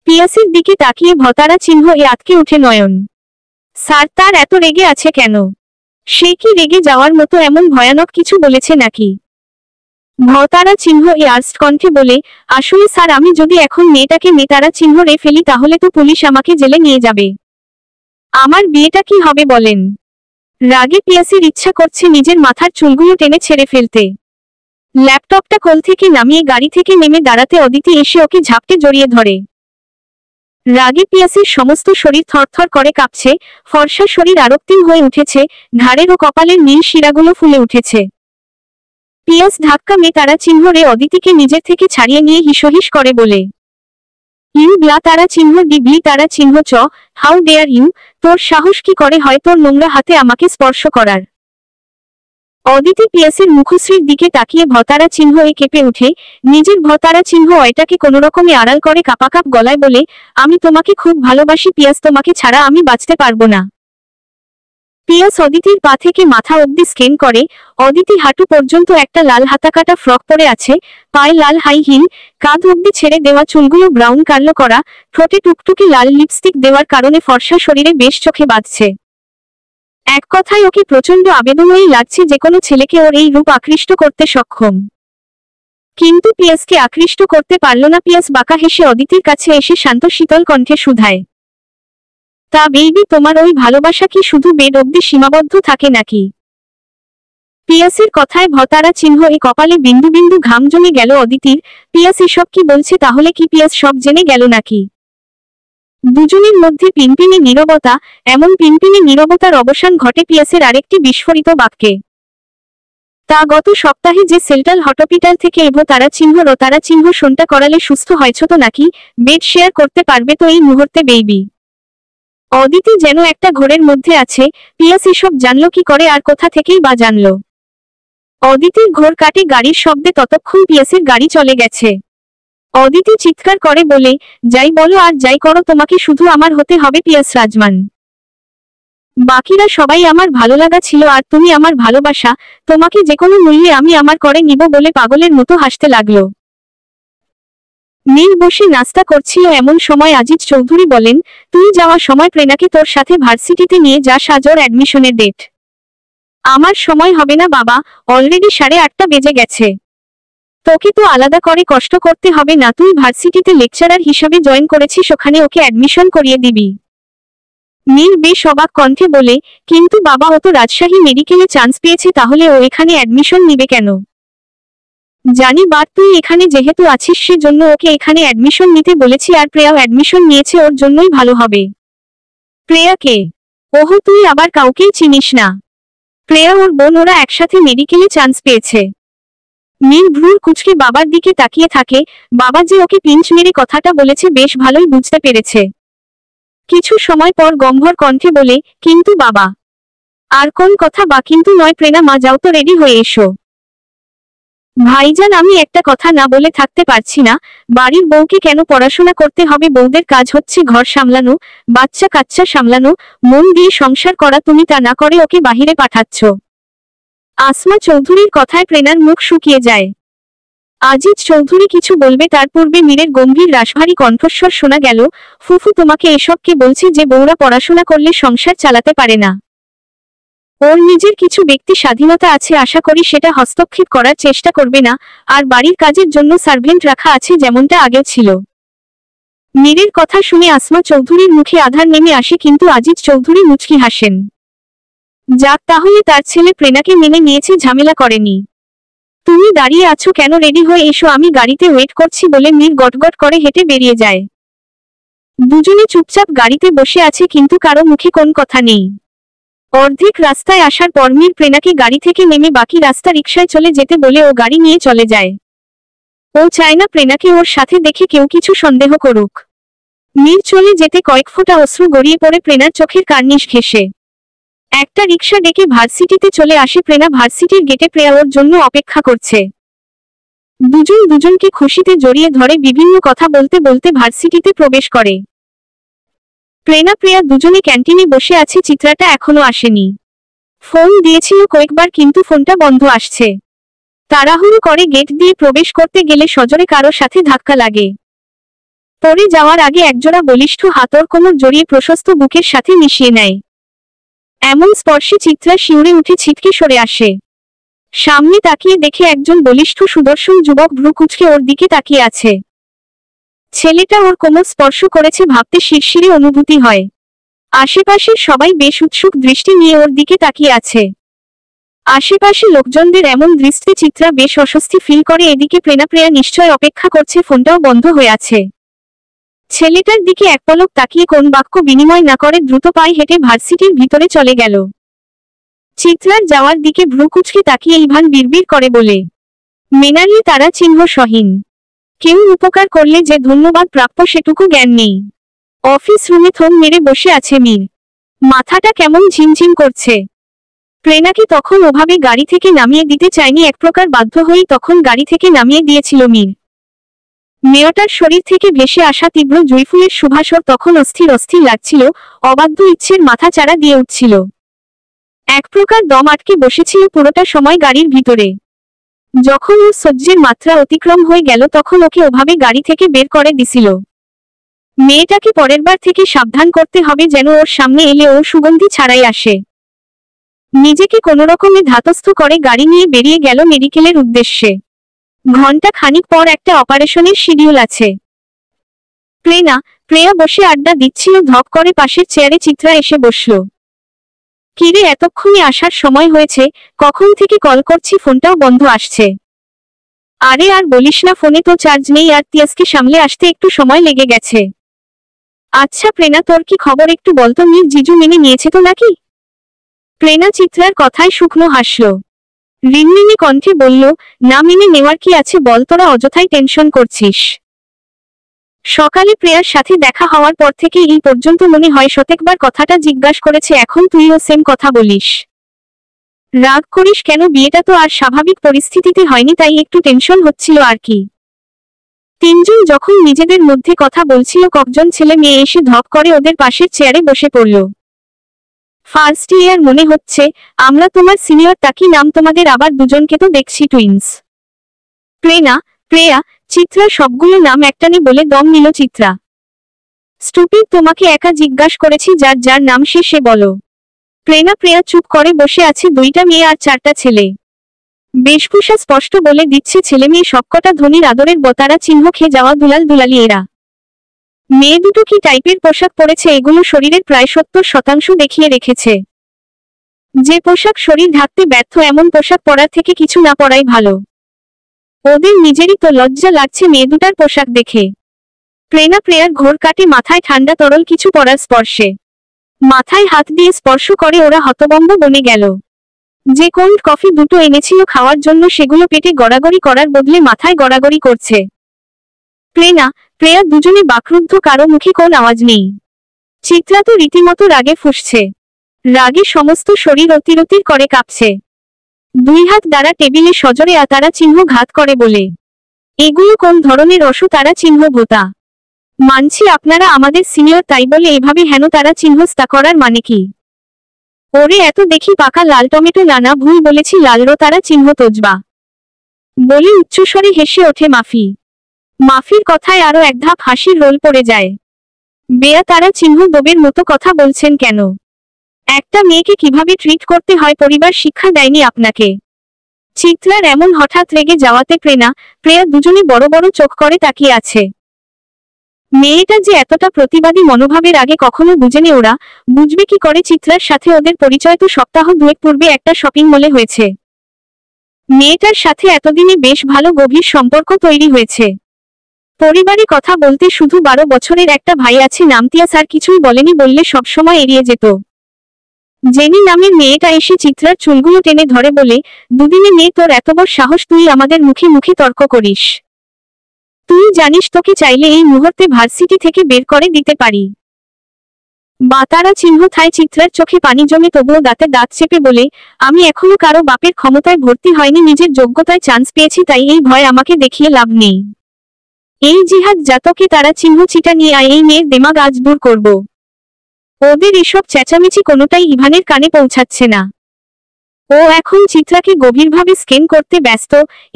S2: পিয়াসের দিকে তাকিয়ে ভতারা চিহ্ন আটকে উঠে নয়ন। স্যার তার এত রেগে আছে কেন? সে কি রেগে যাওয়ার মতো এমন ভয়ানক কিছু বলেছে নাকি? ভতারা চিহ্ন আর্স্ট কণ্ঠে বলে, আসলে স্যার আমি যদি এখন মেয়েটাকে মেতারা চিহ্ন রে ফেলি তাহলে তো পুলিশ আমাকে জেলে নিয়ে যাবে। আমার বিয়েটা কি হবে বলেন? রাগে পিয়াসের ইচ্ছা করছে নিজের মাথার চুলগুলো টেনে ছেড়ে ফেলতে। ল্যাপটপটা কোল থেকে নামিয়ে গাড়ি থেকে নেমে দাঁড়াতে অদিতি এসে ওকে ঝাপটে জড়িয়ে ধরে। রাগে পিয়াসের সমস্ত শরীর থরথর করে কাঁপছে, ফর্সা শরীর আরক্তিম হয়ে উঠেছে, ঘাড়ের ও কপালের নীল শিরাগুলো ফুলে উঠেছে। পিয়াস ধাক্কা তারা চিহ্ন রে অদিতিকে নিজের থেকে ছাড়িয়ে নিয়ে হিসহিস করে বলে, ইউ ব্লা তারা চিহ্ন ডিবলি তারা চিহ্ন চ, হাউ ডেয়ার ইউ, তোর সাহস কি করে হয় তোর নোংরা হাতে আমাকে স্পর্শ করার? অদিতি পিয়াসের মুখশ্রীর দিকে তাকিয়ে ভতারা চিহ্ন কেঁপে উঠে। নিজের ভতারা চিহ্ন এটাকে কোনোরকমে আড়াল করে কাপাকাপ গলায় বলে, আমি তোমাকে খুব ভালোবাসি পিয়াস, তোমাকে ছাড়া আমি বাঁচতে পারবো না। পিয়াস অদিতির পা থেকে মাথা অবধি স্ক্যান করে। অদিতি হাঁটু পর্যন্ত একটা লাল হাতাকাটা ফ্রক পরে আছে, পায়ে লাল হাই হিল, কাঁধ অবধি ছেড়ে দেওয়া চুলগুলো ব্রাউন কালো করা, ঠোঁটে টুকটুকি লাল লিপস্টিক দেওয়ার কারণে ফর্সা শরীরে বেশ চোখে বাঁধছে। এক কথায় ওকে প্রচন্ড আবেদনই লাগছে, যে কোনো ছেলেকে ওর এই রূপ আকৃষ্ট করতে সক্ষম। কিন্তু পিয়াসকে আকৃষ্ট করতে পারল না। পিয়াস বাঁকা হেসে অদিতির কাছে এসে শান্ত শীতল কণ্ঠে শুধায়, তা বেবি তোমার ওই ভালোবাসা কি শুধু বেড অবধি সীমাবদ্ধ থাকে নাকি? পিয়াসের কথায় ভতারা চিহ্ন কপালে বিন্দু বিন্দু ঘাম জমে গেল অদিতির। পিয়াস এসব কি বলছে? তাহলে কি পিয়াস সব জেনে গেল নাকি? দুজনের মধ্যে পিনপিনে নীরবতা। এমন পিনপিনে নীরবতার অবসান ঘটে পিয়াসের আরেকটি বিস্ফোরিত বাক্যে। তা গত সপ্তাহে যে সেন্ট্রাল হসপিটাল থেকে তারা চিহ্ন তারা চিহ্ন শোনটা করালে সুস্থ হয়েছ তো নাকি? বেড শেয়ার করতে পারবে তো এই মুহূর্তে বেবি? অদিতি যেন একটা ঘোরের মধ্যে আছে। পিয়াস এসব জানলো কি করে, আর কোথা থেকেই বা জানলো? অদিতির ঘোর কাটে গাড়ির শব্দে ততক্ষণ পিয়াসের গাড়ি চলে গেছে। অদিতি চিৎকার করে বলে, যাই বলো আর যাই করো তোমাকে শুধু আমার হতে হবে পিয়াস রাজমান। বাকিরা সবাই আমার ভালো লাগা ছিল আর তুমি আমার ভালোবাসা, তোমাকে যে কোনো মূল্যে আমি আমার করে নিব বলে পাগলের মতো হাসতে লাগলো। নীল বসে নাস্তা করছিল এমন সময় আজিজ চৌধুরী বলেন, তুই যাওয়ার সময় প্রেনাকে তোর সাথে ভার্সিটিতে নিয়ে যাস, আজ ওর অ্যাডমিশনের ডেট। আমার সময় হবে না বাবা, অলরেডি 8:30 বেজে গেছে। তোকে তো আলাদা করে কষ্ট করতে হবে না, তুই ভার্সিটিতে লেকচারার হিসাবে জয়েন করেছিস, ওখানে ওকে অ্যাডমিশন করিয়ে দিবি। নীল বেশ অবাক কণ্ঠে বলে, কিন্তু বাবা ও তো রাজশাহী মেডিকেলে চান্স পেয়েছে, তাহলে ও এখানে অ্যাডমিশন নিবে কেন? জানি বাট তুই এখানে যেহেতু আছিস সেজন্য ওকে এখানে অ্যাডমিশন নিতে বলেছি, আর প্রেয়াও অ্যাডমিশন নিয়েছে, ওর জন্যই ভালো হবে। প্রেয়াকে? ওহ, তুই আবার কাউকেই চিনিস না? প্রেয়া ওর বোন, ওরা একসাথে মেডিকেলে চান্স পেয়েছে। নীল ভ্রুর কুচকে বাবার দিকে তাকিয়ে থাকে। বাবা যে ওকে পিঞ্চ মেরে কথাটা বলেছে বেশ ভালোই বুঝতে পেরেছে। কিছু সময় পর গম্ভীর কণ্ঠে বলে, কিন্তু বাবা? আর কোন কথা বা কিন্তু নয়, প্রেনা মা যাও তো, রেডি হয়ে এসো। ভাইজান, আমি একটা কথা না বলে থাকতে পারছি না। বাড়ির বউকে কেন পড়াশোনা করতে হবে? বউদের কাজ হচ্ছে ঘর সামলানো, বাচ্চা কাচ্চা সামলানো, মন দিয়ে সংসার করা। তুমি তা না করে ওকে বাহিরে পাঠাচ্ছ। আসমা চৌধুরীর কথায় প্রেনার মুখ শুকিয়ে যায়। আজিজ চৌধুরী কিছু বলবে তার পূর্বে মীরের গম্ভীর রাশভারী কণ্ঠস্বর শোনা গেল, ফুফু তোমাকে এসব কে বলছে যে বউরা পড়াশোনা করলে সংসার চালাতে পারে না? ওর নিজের কিছু ব্যক্তি স্বাধীনতা আছে, আশা করি সেটা হস্তক্ষেপ করার চেষ্টা করবে না। আর বাড়ির কাজের জন্য সার্ভেন্ট রাখা আছে যেমনটা আগেও ছিল। মীরের কথা শুনে আসমা চৌধুরীর মুখে আধার নেমে আসে, কিন্তু আজিজ চৌধুরী মুচকি হাসেন। যাক, তাহলে তার ছেলে প্রেনাকে মেনে নিয়েছে, ঝামেলা করেনি। তুমি দাঁড়িয়ে আছো কেন? রেডি হয়ে এসো, আমি গাড়িতে ওয়েট করছি বলে মীর গটগট করে হেঁটে বেরিয়ে যায়। দুজনে চুপচাপ গাড়িতে বসে আছে, কিন্তু কারো মুখে কোন কথা নেই। অর্ধেক রাস্তায় আসার পর মীর প্রেনাকে গাড়ি থেকে নেমে বাকি রাস্তা রিকশায় চলে যেতে বলে ও গাড়ি নিয়ে চলে যায়। ও চায় না প্রেনাকে ওর সাথে দেখে কেউ কিছু সন্দেহ করুক। মীর চলে যেতে কয়েক ফোঁটা অশ্রু গড়িয়ে পড়ে প্রেনার চোখের কার্নিশ ঘেঁষে। একটা রিকশা ডেকে ভার্সিটিতে চলে আসে প্রেনা। ভার্সিটির গেটে প্রেয়া ওর জন্য অপেক্ষা করছে। দুজন দুজনকে খুশিতে জড়িয়ে ধরে বিভিন্ন কথা বলতে বলতে ভার্সিটিতে প্রবেশ করে। প্রেয়া দুজনে ক্যান্টিনে বসে আছে, চিত্রাটা এখনো আসেনি। ফোন দিয়েছিল কয়েকবার, কিন্তু ফোনটা বন্ধ আসছে। তাড়াহুড়ো করে গেট দিয়ে প্রবেশ করতে গেলে সজোরে কারো সাথে ধাক্কা লাগে। পড়ে যাওয়ার আগে একজোড়া বলিষ্ঠ হাত ওর কোমর জড়িয়ে প্রশস্ত বুকের সাথে মিশিয়ে নেয়। এমন স্পর্শে চিত্রা শিউরে উঠে ছিটকে সরে আসে। সামনে তাকিয়ে দেখে একজন বলিষ্ঠ সুদর্শন যুবক ভ্রু কুঁচকে ওর দিকে তাকিয়ে আছে। ছেলেটা ওর কোমর স্পর্শ করেছে ভাবতে শিরশিরে অনুভূতি হয়। আশেপাশের সবাই বেশ উৎসুক দৃষ্টি নিয়ে ওর দিকে তাকিয়ে আছে। আশেপাশে লোকজনদের এমন দৃষ্টি চিত্রা বেশ অস্বস্তি ফিল করে। এদিকে প্রেয়া নিশ্চয় অপেক্ষা করছে, ফোনটাও বন্ধ হয়ে আছে। ছেলেটার দিকে এক পলক তাকিয়ে কোন বাক্য বিনিময় না করে দ্রুত পায়ে হেঁটে ভার্সিটির ভিতরে চলে গেল। চিত্রার যাওয়ার দিকে ভ্রু কুঁচকে তাকিয়ে ইভান বিড়বিড় করে বলে, মেনালি তারা চিহ্ন সহীন। কেউ উপকার করলে যে ধন্যবাদ প্রাপ্য সেটুকু জ্ঞান নেই। অফিস রুমে থম মেরে বসে আছে মীর। মাথাটা কেমন ঝিমঝিম করছে। প্রেনাকে তখন ওভাবে গাড়ি থেকে নামিয়ে দিতে চায়নি, এক প্রকার বাধ্য হয়েই তখন গাড়ি থেকে নামিয়ে দিয়েছিল মীর। মেয়েটার শরীর থেকে ভেসে আসা তীব্র জুঁইফুলের সুবাসর তখন অস্থির অস্থির লাগছিল, অবাধ্য ইচ্ছের মাথা চাড়া দিয়ে উঠছিল। এক প্রকার দম আটকে বসেছিল পুরোটা সময় গাড়ির ভিতরে। যখন ওর সহ্যের মাত্রা অতিক্রম হয়ে গেল তখন ওকে ওভাবে গাড়ি থেকে বের করে দিছিল। মেয়েটাকে পরের বার থেকে সাবধান করতে হবে যেন ওর সামনে এলে ও সুগন্ধি ছাড়াই আসে। নিজেকে কোনোরকমে ধাতস্থ করে গাড়ি নিয়ে বেরিয়ে গেল মেডিকেলের উদ্দেশ্যে। ঘন্টা খানিক পর একটা অপারেশনের শিডিউল আছে। প্রেয়া বসে আড্ডা দিচ্ছিল, ধপ করে পাশের চেয়ারে চিত্রা এসে বসল। কিরে, এতক্ষণে আসার সময় হয়েছে? কখন থেকে কল করছি, ফোনটাও বন্ধ আসছে। আরে আর বলিস না, ফোনে তো চার্জ নেই, আর তিয়াসকে সামলে আসতে একটু সময় লেগে গেছে। আচ্ছা প্রেনা, তোর কি খবর একটু বলতো? মীর জিজু মেনে নিয়েছে তো নাকি? প্রেনা চিত্রার কথায় শুকনো হাসল। রিনমিনে কণ্ঠে বলল, না মেনে নেওয়ার কি আছে বল, তোরা অযথাই টেনশন করছিস। সকালে প্রেয়ার সাথে দেখা হওয়ার পর থেকে এই পর্যন্ত মনে হয় শতেকবার কথাটা জিজ্ঞাসা করেছে, এখন তুইও সেম কথা বলিস। রাগ করিস কেন? বিয়েটা তো আর স্বাভাবিক পরিস্থিতিতে হয়নি, তাই একটু টেনশন হচ্ছিল আর কি। তিনজন যখন নিজেদের মধ্যে কথা বলছিল কয়েকজন ছেলে মেয়ে এসে ধপ করে ওদের পাশের চেয়ারে বসে পড়ল। ফার্স্ট ইয়ার মনে হচ্ছে, আমরা তোমার সিনিয়র। তা কি নাম তোমাদের? আবার দুজনকে তো দেখছি টুইন্স। প্রেয়া চিত্রা সবগুলো নাম একটানে বলে দম নিল চিত্রা। স্টুপিড, তোমাকে একা জিজ্ঞাসা করেছি, যার যার নাম সে বলো। প্রেয়া চুপ করে বসে আছে। দুইটা মেয়ে আর চারটা ছেলে। বেশভূষা স্পষ্ট বলে দিচ্ছে ছেলে মেয়ে সবকটা ধনীর আদরের বতারা, চিহ্ন খেয়ে যাওয়া দুলালি এরা। মেয়ে দুটো কি টাইপের পোশাক পরেছে, এগুলো শরীরের প্রায় 70% দেখিয়ে রেখেছে। যে পোশাক শরীর ঢাকতে ব্যর্থ, এমন পোশাক পরার থেকে কিছু না পরাই ভালো। ওদের নিজেরই তো লজ্জা লাগছে মেয়ে দুটার পোশাক দেখে। প্রেয়ার ঘোর কাটে মাথায় ঠান্ডা তরল কিছু পরার স্পর্শে। মাথায় হাত দিয়ে স্পর্শ করে ওরা হতভম্ব বনে গেল। যে কোল্ড কফি দুটো এনেছিল খাওয়ার জন্য সেগুলো পেটে গড়াগড়ি করার বদলে মাথায় গড়াগড়ি করছে। প্রেয়া দুজনে বাকরুদ্ধ, কারো মুখে কোন আওয়াজ নেই। চিত্রা তো রীতিমতো রাগে ফুঁসছে। রাগে সমস্ত শরীর অতিরতির করে কাঁপছে। দুই হাত দ্বারা টেবিলে সজোরে তারা চিহ্ন ঘাত করে বলে, এগুলো কোন ধরনের তারা চিহ্ন ভোতা? মানছি আপনারা আমাদের সিনিয়র, তাই বলে এভাবে হেন তারা চিহ্ন তা করার মানে কি? ওরে এত দেখি পাকা লাল টমেটো। নানা, ভুল বলেছি, লালরো তারা চিহ্ন তোজবা বলে উচ্চস্বরে হেসে ওঠে মাফির কথায় আরো এক ধাপ হাসির রোল পড়ে যায়। বেয়া তারা চিহ্ন দবের মতো কথা বলছেন কেন? একটা মেয়েকে কিভাবে ট্রিট করতে হয় পরিবার শিক্ষা দেয়নি আপনাকে? চিত্রার এমন হঠাৎ রেগে যাওয়াতে প্রেয়া দুজনে বড় বড় চোখ করে তাকিয়ে আছে। মেয়েটা যে এতটা প্রতিবাদী মনোভাবের আগে কখনো বুঝেনি ওরা। বুঝবে কি করে? চিত্রার সাথে ওদের পরিচয় তো সপ্তাহ দুয়েক পূর্বে একটা শপিং মলে হয়েছে। মেয়েটার সাথে এতদিনে বেশ ভালো গভীর সম্পর্ক তৈরি হয়েছে। পরিবারে কথা বলতে শুধু 12 বছরের একটা ভাই আছে নামতিয়াস, আর কিছুই বলেনি, বললে সবসময় এড়িয়ে যেত। জেনি নামের মেয়েটা এসে চিত্রার চুলগুলো টেনে ধরে বলে, দুদিনে মেয়ে তোর এত বড় সাহস, তুই আমাদের মুখে মুখে তর্ক করিস? তুই জানিস তোকে চাইলে এই মুহূর্তে ভার্সিটি থেকে বের করে দিতে পারি। বাতারা চিহ্ন থায় চিত্রার চোখে পানি জমে, তবুও দাঁতে দাঁত চেপে বলে, আমি এখনো কারো বাপের ক্ষমতায় ভর্তি হয়নি, নিজের যোগ্যতায় চান্স পেয়েছি, তাই এই ভয় আমাকে দেখিয়ে লাভ নেই। এই জিহাদ জাতকে তারা চিহ্ন চিটা নিয়ে আয়, এই মেয়ের দেমাগ আজ দূর করব। ওদের এসব চেঁচামেচি কোনোটাই ইভানের কানে পৌঁছাচ্ছে না। ও এখন চিত্রাকে গভীরভাবে স্ক্যান করতে ব্যস্ত।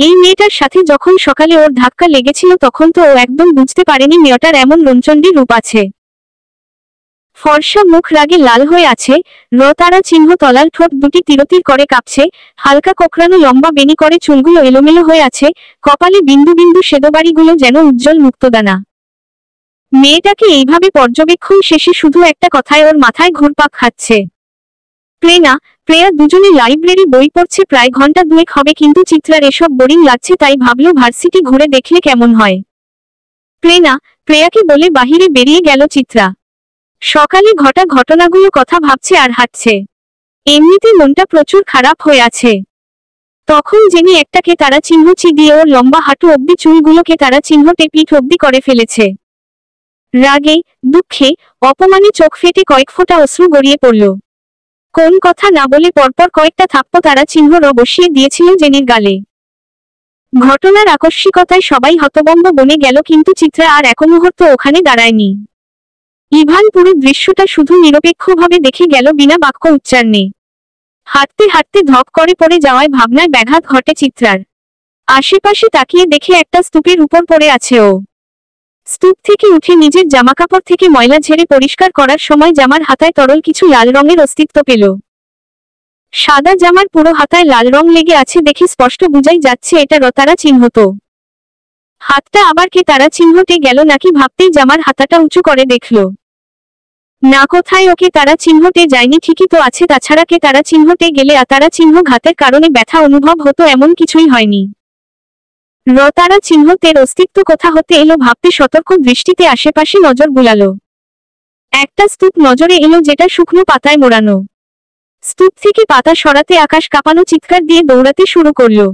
S2: এই মেয়েটার সাথে যখন সকালে ওর ধাক্কা লেগেছিল তখন তো ও একদম বুঝতে পারেনি মেয়েটার এমন রণচণ্ডী রূপ আছে। ফর্সা মুখ রাগে লাল হয়ে আছে, তারা চিহ্ন তলাল ঠোঁট দুটি তিরতির করে কাঁপছে, হালকা কোকড়ানো লম্বা বেনি করে চুলগুলো এলোমেলো হয়ে আছে, কপালে বিন্দু বিন্দু সেদবাড়িগুলো যেন উজ্জ্বল মুক্তদানা। মেয়েটাকে এইভাবে পর্যবেক্ষণ শেষে শুধু একটা কথায় ওর মাথায় ঘুরপাক খাচ্ছে। প্রেয়া দুজনে লাইব্রেরি বই পড়ছে, প্রায় ঘন্টা দুয়েক হবে, কিন্তু চিত্রার এসব বোরিং লাগছে, তাই ভাবলো ভার্সিটি ঘুরে দেখলে কেমন হয়। প্রেয়াকে বলে বাহিরে বেরিয়ে গেল চিত্রা। সকালে ঘটা ঘটনাগুলো কথা ভাবছে আর হাঁটছে। এমনিতে মনটা প্রচুর খারাপ হয়ে আছে। তখন জেনি একটাকে তারা চিহ্ন দিয়ে ওর লম্বা হাঁটু অব্দি চুলগুলোকে তারা চিহ্নটে পিঠ অব্দি করে ফেলেছে। রাগে, দুঃখে, অপমানে চোখ ফেটে কয়েক ফোঁটা অশ্রু গড়িয়ে পড়ল। কোন কথা না বলে পরপর কয়েকটা থাপ্পড় তারা চিহ্ন বসিয়ে দিয়েছিল জেনির গালে। ঘটনার আকস্মিকতায় সবাই হতভম্ব বনে গেল, কিন্তু চিত্রা আর এক মুহূর্ত ওখানে দাঁড়ায়নি। ইভান পুরো দৃশ্যটা শুধু নিরপেক্ষভাবে দেখে গেল, বিনা বাক্য উচ্চারণে। হাঁটতে হাঁটতে ধপ করে পড়ে যাওয়ায় ভাবনায় ব্যাঘাত ঘটে চিত্রার। আশেপাশে তাকিয়ে দেখে একটা স্তূপের উপর পড়ে আছে ও। স্তূপ থেকে উঠে নিজের জামাকাপড় থেকে ময়লা ঝেড়ে পরিষ্কার করার সময় জামার হাতায় তরল কিছু লাল রঙের অস্তিত্ব পেল। সাদা জামার পুরো হাতায় লাল রং লেগে আছে দেখে স্পষ্ট বুঝাই যাচ্ছে এটা তারা চিহ্নত। হাতটা আবার কে তারা চিহ্নটে গেল নাকি ভাবতেই জামার হাতাটা উঁচু করে দেখল। না, কোথায় ওকে তারা চিহ্নটে যায়নি, ঠিকই তো আছে, তাছাড়া কে তারা চিহ্নটে গেলে তারা চিহ্ন ঘাতের কারণে ব্যথা অনুভব হতো এমন কিছুই হয়নি। তারা চিহ্নতের অস্তিত্ব কোথা হতে এলো ভাবতে সতর্ক দৃষ্টিতে আশেপাশে নজর বুলালো। একটা স্তূপ নজরে এলো যেটা শুকনো পাতায় মোড়ানো। স্তূপ থেকে পাতা সরাতে আকাশ কাঁপানো চিৎকার দিয়ে দৌড়াতে শুরু করলো।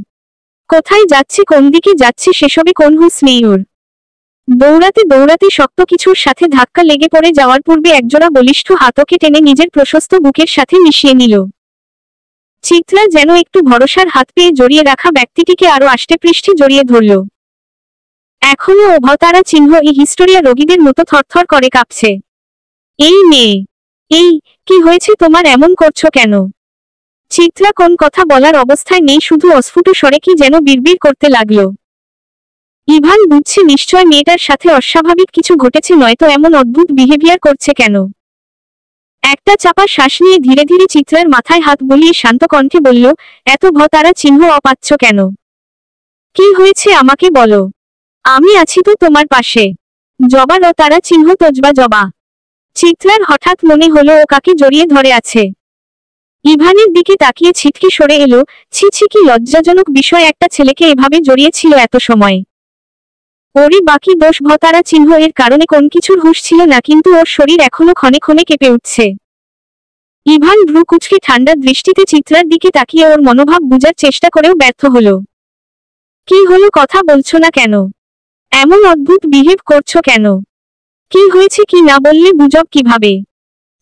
S2: কোথায় যাচ্ছে, কোন দিকে যাচ্ছে সেসবে কোন হুঁশ নেই ওর। দৌড়াতে দৌড়াতে শক্ত কিছুর সাথে ধাক্কা লেগে পড়ে যাওয়ার পূর্বে একজোড়া বলিষ্ঠ হাতকে টেনে নিজের প্রশস্ত বুকের সাথে মিশিয়ে নিল। চিত্রা যেন একটু ভরসার হাত পেয়ে জড়িয়ে রাখা ব্যক্তিটিকে আরো আষ্টেপৃষ্ঠে জড়িয়ে ধরল। এখনো তারা চিহ্ন এই হিস্টোরিয়া রোগীদের মতো থরথর করে কাঁপছে। এই মেয়ে, কি হয়েছে তোমার, এমন করছো কেন? চিত্রা কোন কথা বলার অবস্থায় নেই, শুধু অস্ফুট স্বরে কি যেন বিড়বিড় করতে লাগলো। ইভান বুঝছে নিশ্চয় মেয়েটার সাথে অস্বাভাবিক কিছু ঘটেছে, নয়তো এমন অদ্ভুত বিহেভিয়ার করছে কেন। একটা চাপা শ্বাস নিয়ে ধীরে ধীরে চিত্রার মাথায় হাত বুলিয়ে শান্ত কণ্ঠে বলল, এত তারা চিহ্ন পাচ্ছ কেন? কি হয়েছে আমাকে বলো, আমি আছি তো তোমার পাশে। জবা তারা চিহ্ন তোজবা জবা। চিত্রার হঠাৎ মনে হলো ও কাকে জড়িয়ে ধরে আছে। ইভানের দিকে তাকিয়ে ছিটকে সরে এলো। ছি কি লজ্জাজনক বিষয়, একটা ছেলেকে এভাবে জড়িয়েছিল এত সময়। ওরই বাকি দোষ, তারা চিহ্ন এর কারণে কোন কিছুর হুঁশ ছিল না, কিন্তু ওর শরীর এখনো ক্ষণে ক্ষণে কেঁপে উঠছে। ইভান ভ্রু কুচকে ঠান্ডা দৃষ্টিতে চিত্রার দিকে তাকিয়ে ওর মনোভাব বুঝার চেষ্টা করেও ব্যর্থ হলো। কি হলো, কথা বলছো না কেন? এমন অদ্ভুত বিহেভ করছো কেন? কি হয়েছে কি না বললে বুঝব কিভাবে?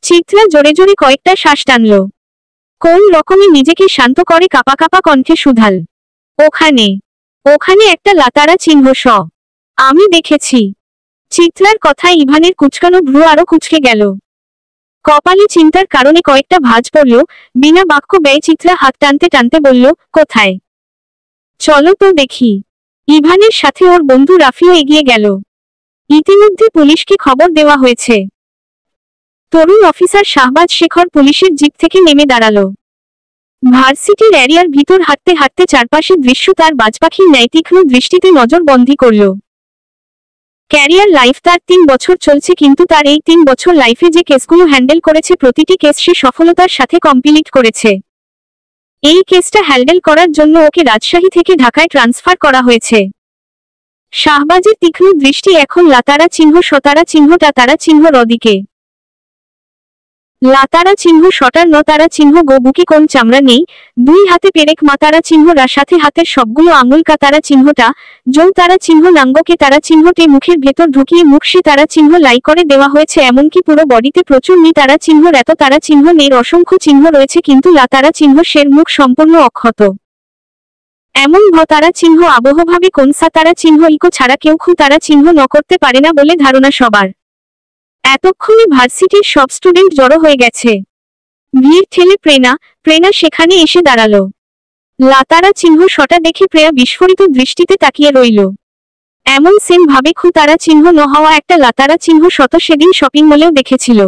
S2: চিত্রা জোরে জোরে কয়েকটা শ্বাস টানল। কোন রকমে নিজেকে শান্ত করে কাপা কাপা কণ্ঠে শুধাল, ওখানে একটা লাতারা চিহ্ন আমি দেখেছি। চিত্রার কথায় ইভানের কুচকানো ভ্রু আরো কুচকে গেল। কপালে চিন্তার কারণে কয়েকটা ভাঁজ পড়ল। বিনা বাক্য ব্যয় চিত্রা হাত টানতে টানতে বলল, কোথায়? চলো তো দেখি। ইভানের সাথে ওর বন্ধু রাফিও এগিয়ে গেল। ইতিমধ্যে পুলিশকে খবর দেওয়া হয়েছে। তরুণ অফিসার শাহবাজ শেখর পুলিশের জিপ থেকে নেমে দাঁড়ালো। ভার্সিটির এরিয়ার ভিতর হাঁটতে হাঁটতে চারপাশের দৃশ্য তার বাজপাখির ন্যায় তীক্ষ্ণ দৃষ্টিতে নজরবন্দি করল। ক্যারিয়ার লাইফ তার 3 বছর চলছে, কিন্তু তার এই 3 বছর লাইফে যে কেসগুলো হ্যান্ডেল করেছে প্রতিটি কেস সে সফলতার সাথে কমপ্লিট করেছে। এই কেসটা হ্যান্ডেল করার জন্য ওকে রাজশাহী থেকে ঢাকায় ট্রান্সফার করা হয়েছে। শাহবাজের তীক্ষ্ণ দৃষ্টি এখন লাতারা চিহ্ন সতারা চিহ্ন টাতারা চিহ্ন রদিকে। লাতারা চিহ্ন সটার নতারা চিহ্ন গো বুকে কোন চামড়া নেই, 2 হাতে পেরেক মাতারা চিহ্ন রা সাথে হাতের সবগুলো আঙুল কাতারা চিহ্নটা যৌ তারা চিহ্ন নাঙ্গকে তারা চিহ্নটে মুখের ভেতর ঢুকিয়ে মুখ সে তারা চিহ্ন লাই করে দেওয়া হয়েছে, এমনকি পুরো বডিতে প্রচুর নি তারা চিহ্ন এত তারা চিহ্ন নেই, অসংখ্য চিহ্ন রয়েছে, কিন্তু লাতারা চিহ্ন সের মুখ সম্পূর্ণ অক্ষত। এমন ভ তারা চিহ্ন আবহভাবে কোন সা তারা চিহ্ন ইকো ছাড়া কেউ খু তারা চিহ্ন ন করতে পারে না বলে ধারণা সবার। এতক্ষণে ভার্সিটির সব স্টুডেন্ট জড়ো হয়ে গেছে। ভিড় ঠেলে প্রেনা সেখানে এসে দাঁড়ালো। লাতারা চিহ্ন সটা দেখে প্রেয়া বিস্ফোরিত দৃষ্টিতে তাকিয়ে রইল। এমন সেম ভাবে খু তারা চিহ্ন ন হওয়া একটা লাতারা চিহ্ন শত সেদিন শপিং মলেও দেখেছিল।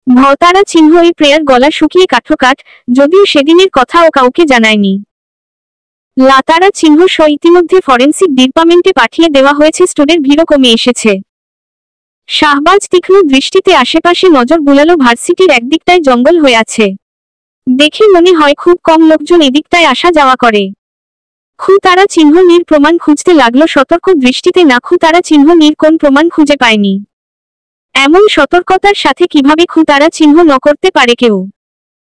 S2: ভতারা চিহ্ন এই প্রেয়ার গলা শুকিয়ে কাঠোকাঠ, যদিও সেদিনের কথা ও কাউকে জানায়নি। লাতারা চিহ্ন ইতিমধ্যে ফরেন্সিক ডিপার্টমেন্টে পাঠিয়ে দেওয়া হয়েছে, স্টুডেন্ট ভিড়ও কমে এসেছে। শাহবাজ তীক্ষ্ণ দৃষ্টিতে আশেপাশে নজর বুলালো। ভার্সিটির একদিকটায় জঙ্গল হয়ে আছে, দেখে মনে হয় খুব কম লোকজন এদিকটায় আসা যাওয়া করে। খু তারা চিহ্ন নির প্রমাণ খুঁজতে লাগলো সতর্ক দৃষ্টিতে, না খু তারা চিহ্ন নির কোন প্রমাণ খুঁজে পায়নি। এমন সতর্কতার সাথে কিভাবে খু তারা চিহ্ন ন করতে পারে কেউ?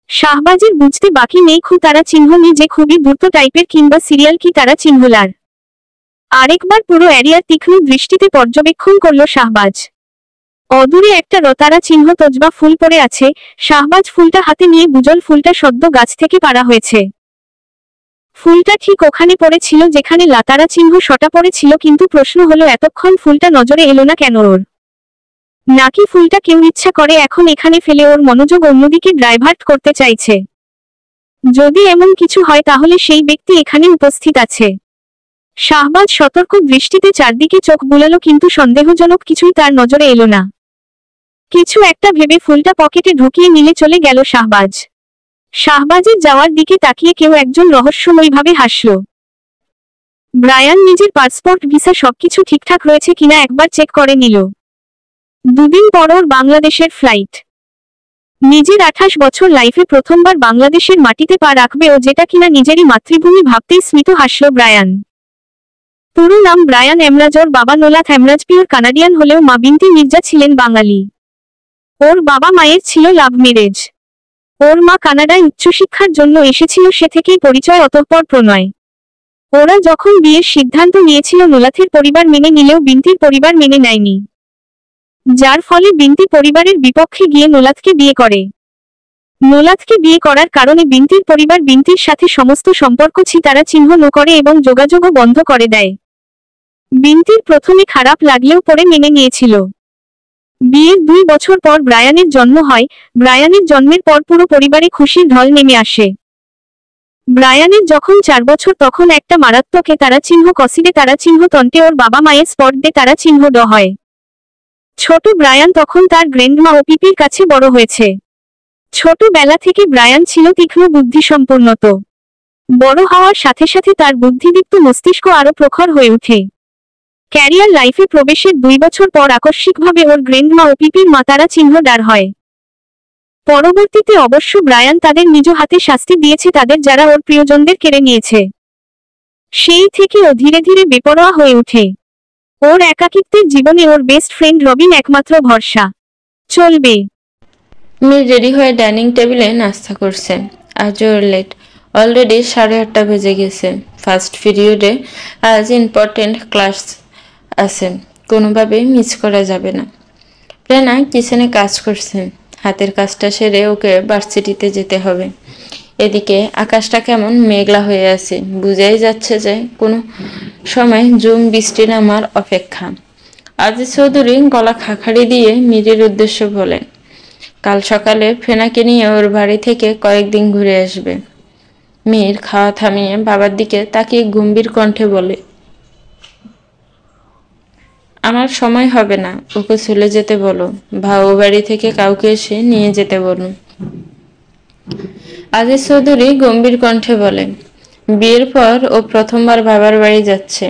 S2: শাহবাজের বুঝতে বাকি নেই খু তারা চিহ্ন নি যে খুবই দ্রুত টাইপের কিংবা সিরিয়াল কি তারা চিহ্নলার। আরেকবার পুরো এরিয়ার তীক্ষ্ণ দৃষ্টিতে পর্যবেক্ষণ করল শাহবাজ। অদূরে একটা রতারা চিহ্ন তজবা ফুল পড়ে আছে। শাহবাজ ফুলটা হাতে নিয়ে বুঝল ফুলটা সদ্য গাছ থেকে পাড়া হয়েছে। ফুলটা ঠিক ওখানে পড়েছিল যেখানে লাতারা চিহ্ন সটা পড়েছিল, কিন্তু প্রশ্ন হলো এতক্ষণ ফুলটা নজরে এলো না কেন ওর? নাকি ফুলটা কেউ ইচ্ছা করে এখন এখানে ফেলে ওর মনোযোগ অন্যদিকে ডাইভার্ট করতে চাইছে? যদি এমন কিছু হয় তাহলে সেই ব্যক্তি এখানে উপস্থিত আছে। শাহবাজ সতর্ক দৃষ্টিতে চারদিকে চোখ বুলালো, কিন্তু সন্দেহজনক কিছুই তার নজরে এলো না। কিছু একটা ভেবে ফুলটা পকেটে ঢুকিয়ে নিলে চলে গেল শাহবাজ। শাহবাজের যাওয়ার দিকে তাকিয়ে কেউ একজন রহস্যময়ভাবে হাসল। ব্রায়ান নিজের পাসপোর্ট ভিসা সবকিছু ঠিকঠাক রয়েছে কিনা একবার চেক করে নিল। 2 দিন পর ওর বাংলাদেশের ফ্লাইট। নিজের 28 বছর লাইফে প্রথমবার বাংলাদেশের মাটিতে পা রাখবে ও, যেটা কিনা নিজেরই মাতৃভূমি ভাবতেই স্মিত হাসল ব্রায়ান। পুরো নাম ব্রায়ান এমরাজ। ওর বাবা নোলাথ এমরাজ পিওর কানাডিয়ান হলেও মা বিনতি মির্জা ছিলেন বাঙালি। ওর বাবা মায়ের ছিল লাভ ম্যারেজ। ওর মা কানাডায় উচ্চশিক্ষার জন্য এসেছিল, সে থেকেই পরিচয়, অতঃপর প্রণয়। ওরা যখন বিয়ের সিদ্ধান্ত নিয়েছিল নোলাথের পরিবার মেনে নিলেও বিনতির পরিবার মেনে নেয়নি, যার ফলে বিনতি পরিবারের বিপক্ষে গিয়ে নোলাথকে বিয়ে করে। নোলাথকে বিয়ে করার কারণে বিনতির পরিবার বিনতির সাথে সমস্ত সম্পর্ক তারা চিহ্ন ন করে এবং যোগাযোগও বন্ধ করে দেয়। বিনতির প্রথমে খারাপ লাগলেও পরে মেনে নিয়েছিল। বিয়ের 2 বছর পর ব্রায়ানের জন্ম হয়। ব্রায়ানের জন্মের পর পুরো পরিবারে খুশির ঢল নেমে আসে। ব্রায়ানের যখন 4 বছর তখন একটা মারাত্মক তারা চিহ্ন কসিডে তারা চিহ্ন তন্টে ওর বাবা মায়ের স্পট ডে তারা চিহ্ন ড হয়। ছোট ব্রায়ান তখন তার গ্র্যান্ডমা ও পিপির কাছে বড় হয়েছে। ছোটবেলা থেকে ব্রায়ান ছিল তীক্ষ্ণ বুদ্ধিসম্পন্নত। বড় হওয়ার সাথে সাথে তার বুদ্ধিদীপ্ত মস্তিষ্ক আরো প্রখর হয়ে ওঠে। ক্যারিয়ার লাইফে প্রবেশের 2 বছর পর আকস্মিকভাবে ওর গ্র্যান্ডমা ও পিপির মা তারা চিহ্ন ডার হয়। পরবর্তীতে অবশ্য ব্রায়ান তাদের নিজ হাতে শাস্তি দিয়েছে তাদের, যারা ওর প্রিয়জনদের কেড়ে নিয়েছে। সেই থেকে ও ধীরে ধীরে বেপরোয়া হয়ে ওঠে। ওর একাকিত্বের জীবনে ওর বেস্ট ফ্রেন্ড রবিন একমাত্র ভরসা। চলবে।
S1: মীর রেডি হয়ে ডাইনিং টেবিলে নাস্তা করছে। আজ ওর লেট, অলরেডি 8:30 বেজে গেছে। ফার্স্ট পিরিয়ডে আজ ইম্পর্টেন্ট ক্লাস আছে, কোনোভাবে মিস করা যাবে না। প্রেরণা কিচেনে কাজ করছে, হাতের কাজটা সেরে ওকে ভার্সিটিতে যেতে হবে। এদিকে আকাশটা কেমন মেঘলা হয়ে আছে, বুঝাই যাচ্ছে যে কোনো সময় ঝুম বৃষ্টি নামার অপেক্ষা। আজিজ চৌধুরী গলা খাখাড়ি দিয়ে মীরের উদ্দেশ্যে বলেন, কাল সকালে ফেনাকে নিয়ে ওর বাড়ি থেকে কয়েকদিন ঘুরে আসবে। মীর খাওয়া থামিয়ে বাবার দিকে তাকিয়ে গম্ভীর কণ্ঠে বলে, আমার সময় হবে না, ওকে চলে যেতে বলো, বা ও বাড়ি থেকে কাউকে এসে নিয়ে যেতে বলুন। আজিজ চৌধুরী গম্ভীর কণ্ঠে বলে, বিয়ের পর ও প্রথমবার বাবার বাড়ি যাচ্ছে,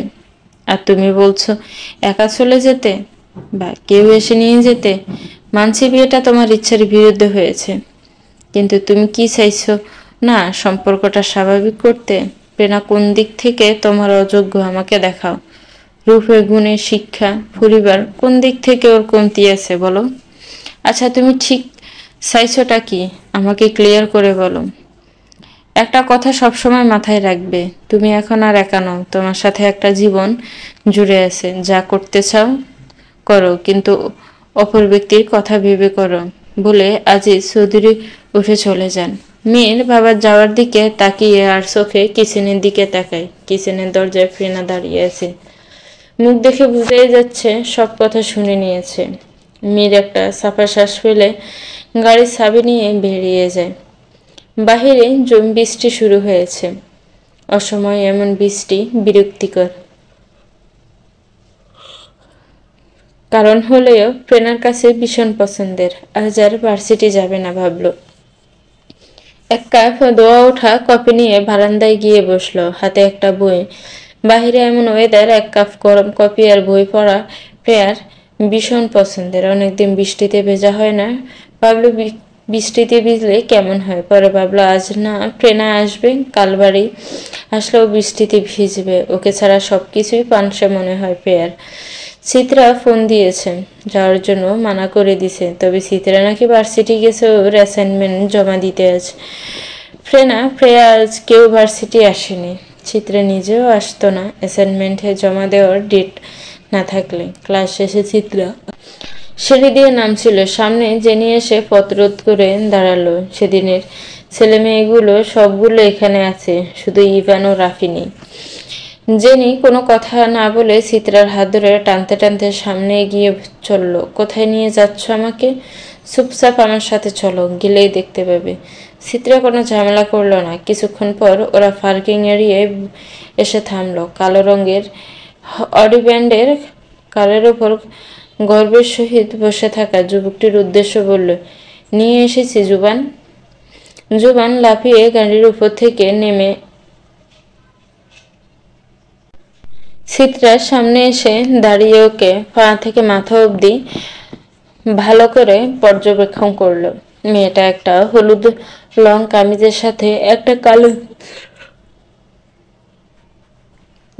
S1: আর তুমি বলছো একা চলে যেতে বা কেউ এসে নিয়ে যেতে। মানছি বিয়েটা তোমার ইচ্ছার বিরুদ্ধে হয়েছে, কিন্তু তুমি কি চাইছো না সম্পর্কটা স্বাভাবিক করতে? প্রেরণা কোন দিক থেকে তোমার অযোগ্য আমাকে দেখাও। রূপে, গুণে, শিক্ষা, পরিবার কোন দিক থেকে ওর কমতি আছে বলো। আচ্ছা তুমি ঠিক চাইছোটা কি আমাকে ক্লিয়ার করে বলো। একটা কথা সবসময় মাথায় রাখবে, তুমি এখন আর একা নও, তোমার সাথে একটা জীবন জুড়ে আছে। যা করতে চাও করো, কিন্তু অপর ব্যক্তির কথা ভেবে করো, বলে আজিজ চৌধুরী উঠে চলে যান। মেয়ের বাবার যাওয়ার দিকে তাকিয়ে আর চোখে কিচেনের দিকে তাকায়। কিচেনের দরজায় ফ্রেনা দাঁড়িয়ে আছে, মুখ দেখে বুঝাই যাচ্ছে সব কথা শুনে নিয়েছে। মেয়ের একটা চাপা শ্বাস ফেলে গাড়ির চাবি নিয়ে বেরিয়ে যায়। বাহিরে বৃষ্টি শুরু হয়েছে। অসময়ে এমন বৃষ্টি বিরক্তিকর। কারণ হলেও প্রেরণার কাছে ভীষণ পছন্দের। আজ আর ভার্সিটি যাবে না ভাবলো। এক কাপ দোয়া ওঠা কফি নিয়ে বারান্দায় গিয়ে বসলো, হাতে একটা বই। বাহিরে এমন ওয়েদার, এক কাপ গরম কফি আর বই পড়া প্রেয়ার ভীষণ পছন্দের। অনেকদিন বৃষ্টিতে ভেজা হয় না, ভাবলো বৃষ্টিতে ভিজলে কেমন হয়। পরে ভাবলো আজ না প্রেরণা আসবে, কাল বাড়ি আসলেও বৃষ্টিতে ভিজবে, ওকে ছাড়া সবকিছুই পানসে মনে হয় প্রেয়ার। চিত্রা ফোন দিয়েছে, যাওয়ার জন্য মানা করে দিছে, তবে চিত্রা নাকি ভার্সিটি গেছে ওর অ্যাসাইনমেন্ট জমা দিতে আজ। প্রেয়া আজ কেউ ভার্সিটি আসেনি, চিত্রা নিজেও আসতো না অ্যাসাইনমেন্টে জমা দেওয়ার ডেট না থাকলে। ক্লাস শেষে চিত্রা সিঁড়ি দিয়ে নামছিল, সামনে জেনি এসে পথরোধ করে দাঁড়ালো। সেদিনের ছেলে মেয়েগুলো সবগুলো এখানে আছে, শুধু ইভান ও রাফি নেই। জেনি কোনো কথা না বলে চিত্রার হাত ধরে টানতে টানতে সামনে এগিয়ে চলল। কোথায় নিয়ে যাচ্ছ আমাকে? চুপচাপ আমার সাথে চলো, গেলেই দেখতে পাবে। চিত্রা কোনো ঝামেলা করলো না। কিছুক্ষণ পর ওরা পার্কিং এরিয়ায় এসে থামলো। কালো রঙের অডি ব্যান্ডের কারের ওপর গর্বের সহিত বসে থাকা যুবকটির উদ্দেশ্য বলল, নিয়ে এসেছি জুবান। জুবান লাফিয়ে গাড়ির উপর থেকে নেমে চিত্রার সামনে এসে দাঁড়িয়ে ওকে পা থেকে মাথা অবধি ভালো করে পর্যবেক্ষণ করলো। মেয়েটা একটা হলুদ লং কামিজের সাথে একটা কালো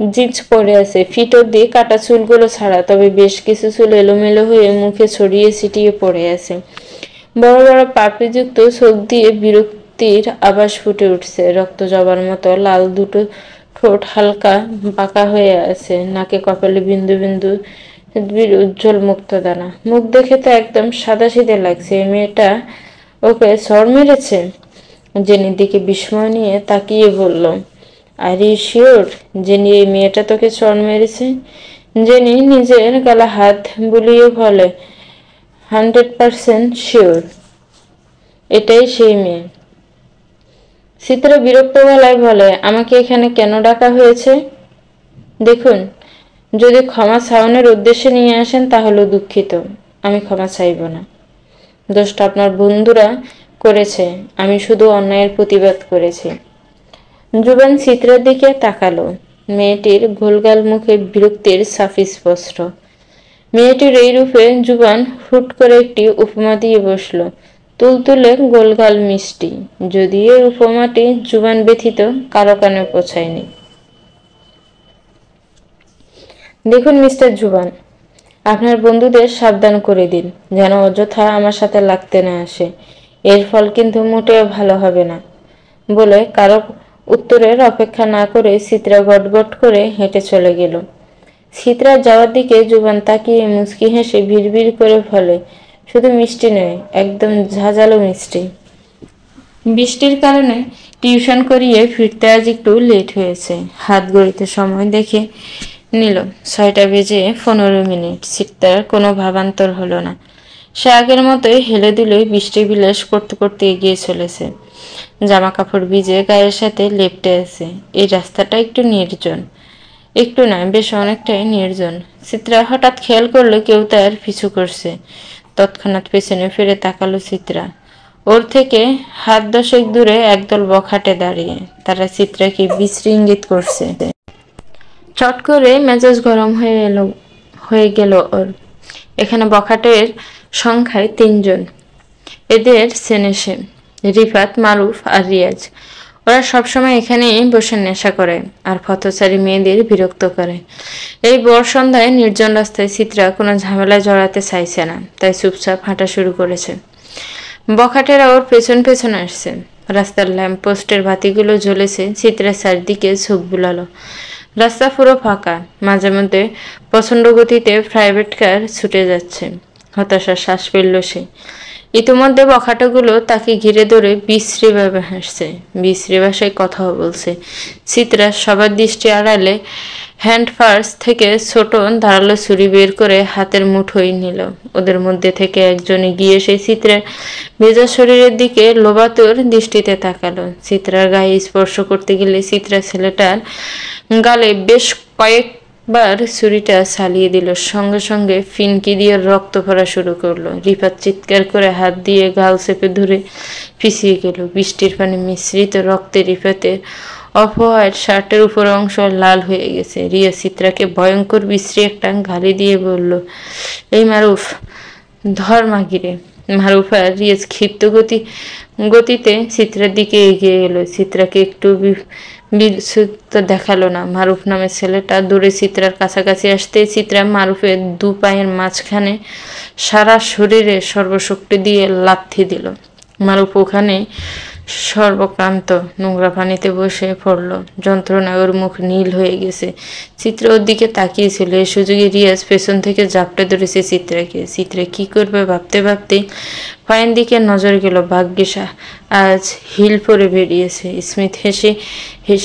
S1: জিন্স পরে আছে, ফিট অবধি কাটা চুলগুলো ছাড়া, তবে বেশ কিছু চুল এলোমেলো হয়ে মুখে ছড়িয়ে ছিটিয়ে পড়ে আছে। বড় বড় পাপড়িযুক্ত চোখ দিয়ে বিরক্তির আভাস ফুটে উঠছে। রক্ত জবার মতো লাল দুটো ঠোঁট হালকা বাঁকা হয়ে আছে, নাকে কপালে বিন্দু বিন্দু উজ্জ্বল মুক্তদানা। মুখ দেখে তো একদম সাদাসিধে লাগছে। মেয়েটা ওকে চড় মেরেছে? জেনির দিকে বিস্ময় নিয়ে তাকিয়ে বলল, আর ইউ শিওর জেনি এই মেয়েটা তোকে চড় মেরেছে? জেনি নিজের গালে হাত বুলিয়ে বলে, 100% শিওর এটাই সেই মেয়ে। চিত্রা বিরক্ত গলায় বলে, আমাকে এখানে কেন ডাকা হয়েছে? দেখুন, যদি ক্ষমা চাওয়ানোর উদ্দেশ্যে নিয়ে আসেন তাহলে দুঃখিত, আমি ক্ষমা চাইব না। দোষটা আপনার বন্ধুরা করেছে, আমি শুধু অন্যায়ের প্রতিবাদ করেছি। জুবান চিত্রার দিকে তাকালো। মেয়েটির গোলগাল মুখে বিরক্তির ছাপ স্পষ্ট। মেয়েটির এই রূপে জুবান হুট করে একটি উপমা দিয়ে বসল, তুলতুলে গোলগাল মিষ্টি। যদিও এই উপমাটি জুবান ব্যথিত কারো কানে পৌঁছায়নি। দেখুন মিস্টার জুবান, আপনার বন্ধুদের সাবধান করে দিন যেন অযথা আমার সাথে লাগতে না আসে, এর ফল কিন্তু মোটেও ভালো হবে না। বলে কারো উত্তরের অপেক্ষা না করে চিত্রা গটগট করে হেঁটে চলে গেল। চিত্রা যাওয়ার দিকে জুবান তাকিয়ে মুচকি হেসে ভিড় করে বলে, শুধু মিষ্টি নয়, একদম ঝাঁঝালো মিষ্টি। বৃষ্টির কারণে টিউশন করিয়ে ফিরতে আজ একটু লেট হয়েছে। হাত ঘড়িতে সময় দেখে নিল 6:15। চিত্রার কোনো ভাবান্তর হলো না। সে আগের মতোই হেলে দুলে বৃষ্টি বিলাস করতে করতে এগিয়ে চলেছে। জামা কাপড় ভিজে গায়ের সাথে লেপ্টে আছে। এই রাস্তাটা একটু নির্জন। একটু নয়, বেশ অনেকটাই নির্জন। চিত্রা হঠাৎ খেয়াল করলো কেউ তার পিছু করছে। তৎক্ষণাৎ পেছনে ফিরে তাকালো চিত্রা। ওর থেকে হাত 10 দূরে একদল বখাটে দাঁড়িয়ে, তারা চিত্রাকে বিশ্রী ইঙ্গিত করছে। চট করে মেজাজ গরম হয়ে গেল ওর। এখানে বখাটের সংখ্যায় 3 জন। এদের চেনে সে, রিফাত, মারুফ আর রিয়াজ। ওরা সবসময় এখানেই বসে নেশা করে আর পথচারী মেয়েদের বিরক্ত করে। এই ভোর সন্ধ্যায় নির্জন রাস্তায় চিত্রা কোনো ঝামেলায় জড়াতে চাইছে না, তাই চুপচাপ হাঁটা শুরু করেছে। বখাটেরা ওর পেছন পেছন আসছে। রাস্তার ল্যাম্প পোস্টের বাতিগুলো জ্বলেছে। চিত্রা চারদিকে চোখ বুলালো। রাস্তা পুরো ফাঁকা, মাঝে মধ্যে প্রচণ্ড গতিতে প্রাইভেট কার ছুটে যাচ্ছে। হতাশার শ্বাস ফেলল সে। ইতিমধ্যে বখাটেগুলো তাকে ঘিরে ধরে বিশ্রীভাবে হাসছে, বিশ্রী ভাষায় কথাও বলছে। চিত্রা সবার দৃষ্টি আড়ালে হ্যান্ড পার্স থেকে ছোট ধারালো ছুরি বের করে হাতের মুঠোয় নিল। ওদের মধ্যে থেকে একজন এগিয়ে এসে চিত্রার ভেজা শরীরের দিকে লোভাতুর দৃষ্টিতে তাকালো। চিত্রার গায়ে স্পর্শ করতে গেলে চিত্রা ছেলেটার গালে বেশ কয়েকবার ছুরিটা চালিয়ে দিল। সঙ্গে সঙ্গে ফিনকি দিয়ে রক্ত পড়া শুরু করলো। রিফাত চিৎকার করে হাত দিয়ে গাল চেপে ধরে পিছিয়ে গেল। বৃষ্টির পানি মিশ্রিত রক্তে রিফাতের অফ হোয়াইট শার্টের উপর অংশ লাল হয়ে গেছে। রিয়া চিত্রাকে ভয়ঙ্কর বিশ্রী একটা গালি দিয়ে বলল, এই মারুফ, ধর মাগিরে। মারুফ আর রিয়াজ ক্ষিপ্ত গতিতে চিত্রার দিকে এগিয়ে এলো। চিত্রাকে একটু বিস্মিত দেখালো না। মারুফ নামের ছেলেটা দূরে চিত্রার কাছাকাছি আসতে চিত্রা মারুফের 2 পায়ের মাঝখানে সারা শরীরে সর্বশক্তি দিয়ে লাথি দিল। মারুফ ওখানে সর্বক্রান্ত নোংরা পানিতে বসে পড়ল। যন্ত্রণায় ওর মুখ নীল হয়ে গেছে। চিত্রা ওর দিকে তাকিয়েছিল। এই সুযোগে রিয়াজ পেছন থেকে জাপটে ধরেছে চিত্রাকে। চিত্রা কি করবে ভাবতে ভাবতেই পায়ের দিকে নজর গেল। ভাগ্যিস আজ হিল পরে বেরিয়েছে। স্মিথ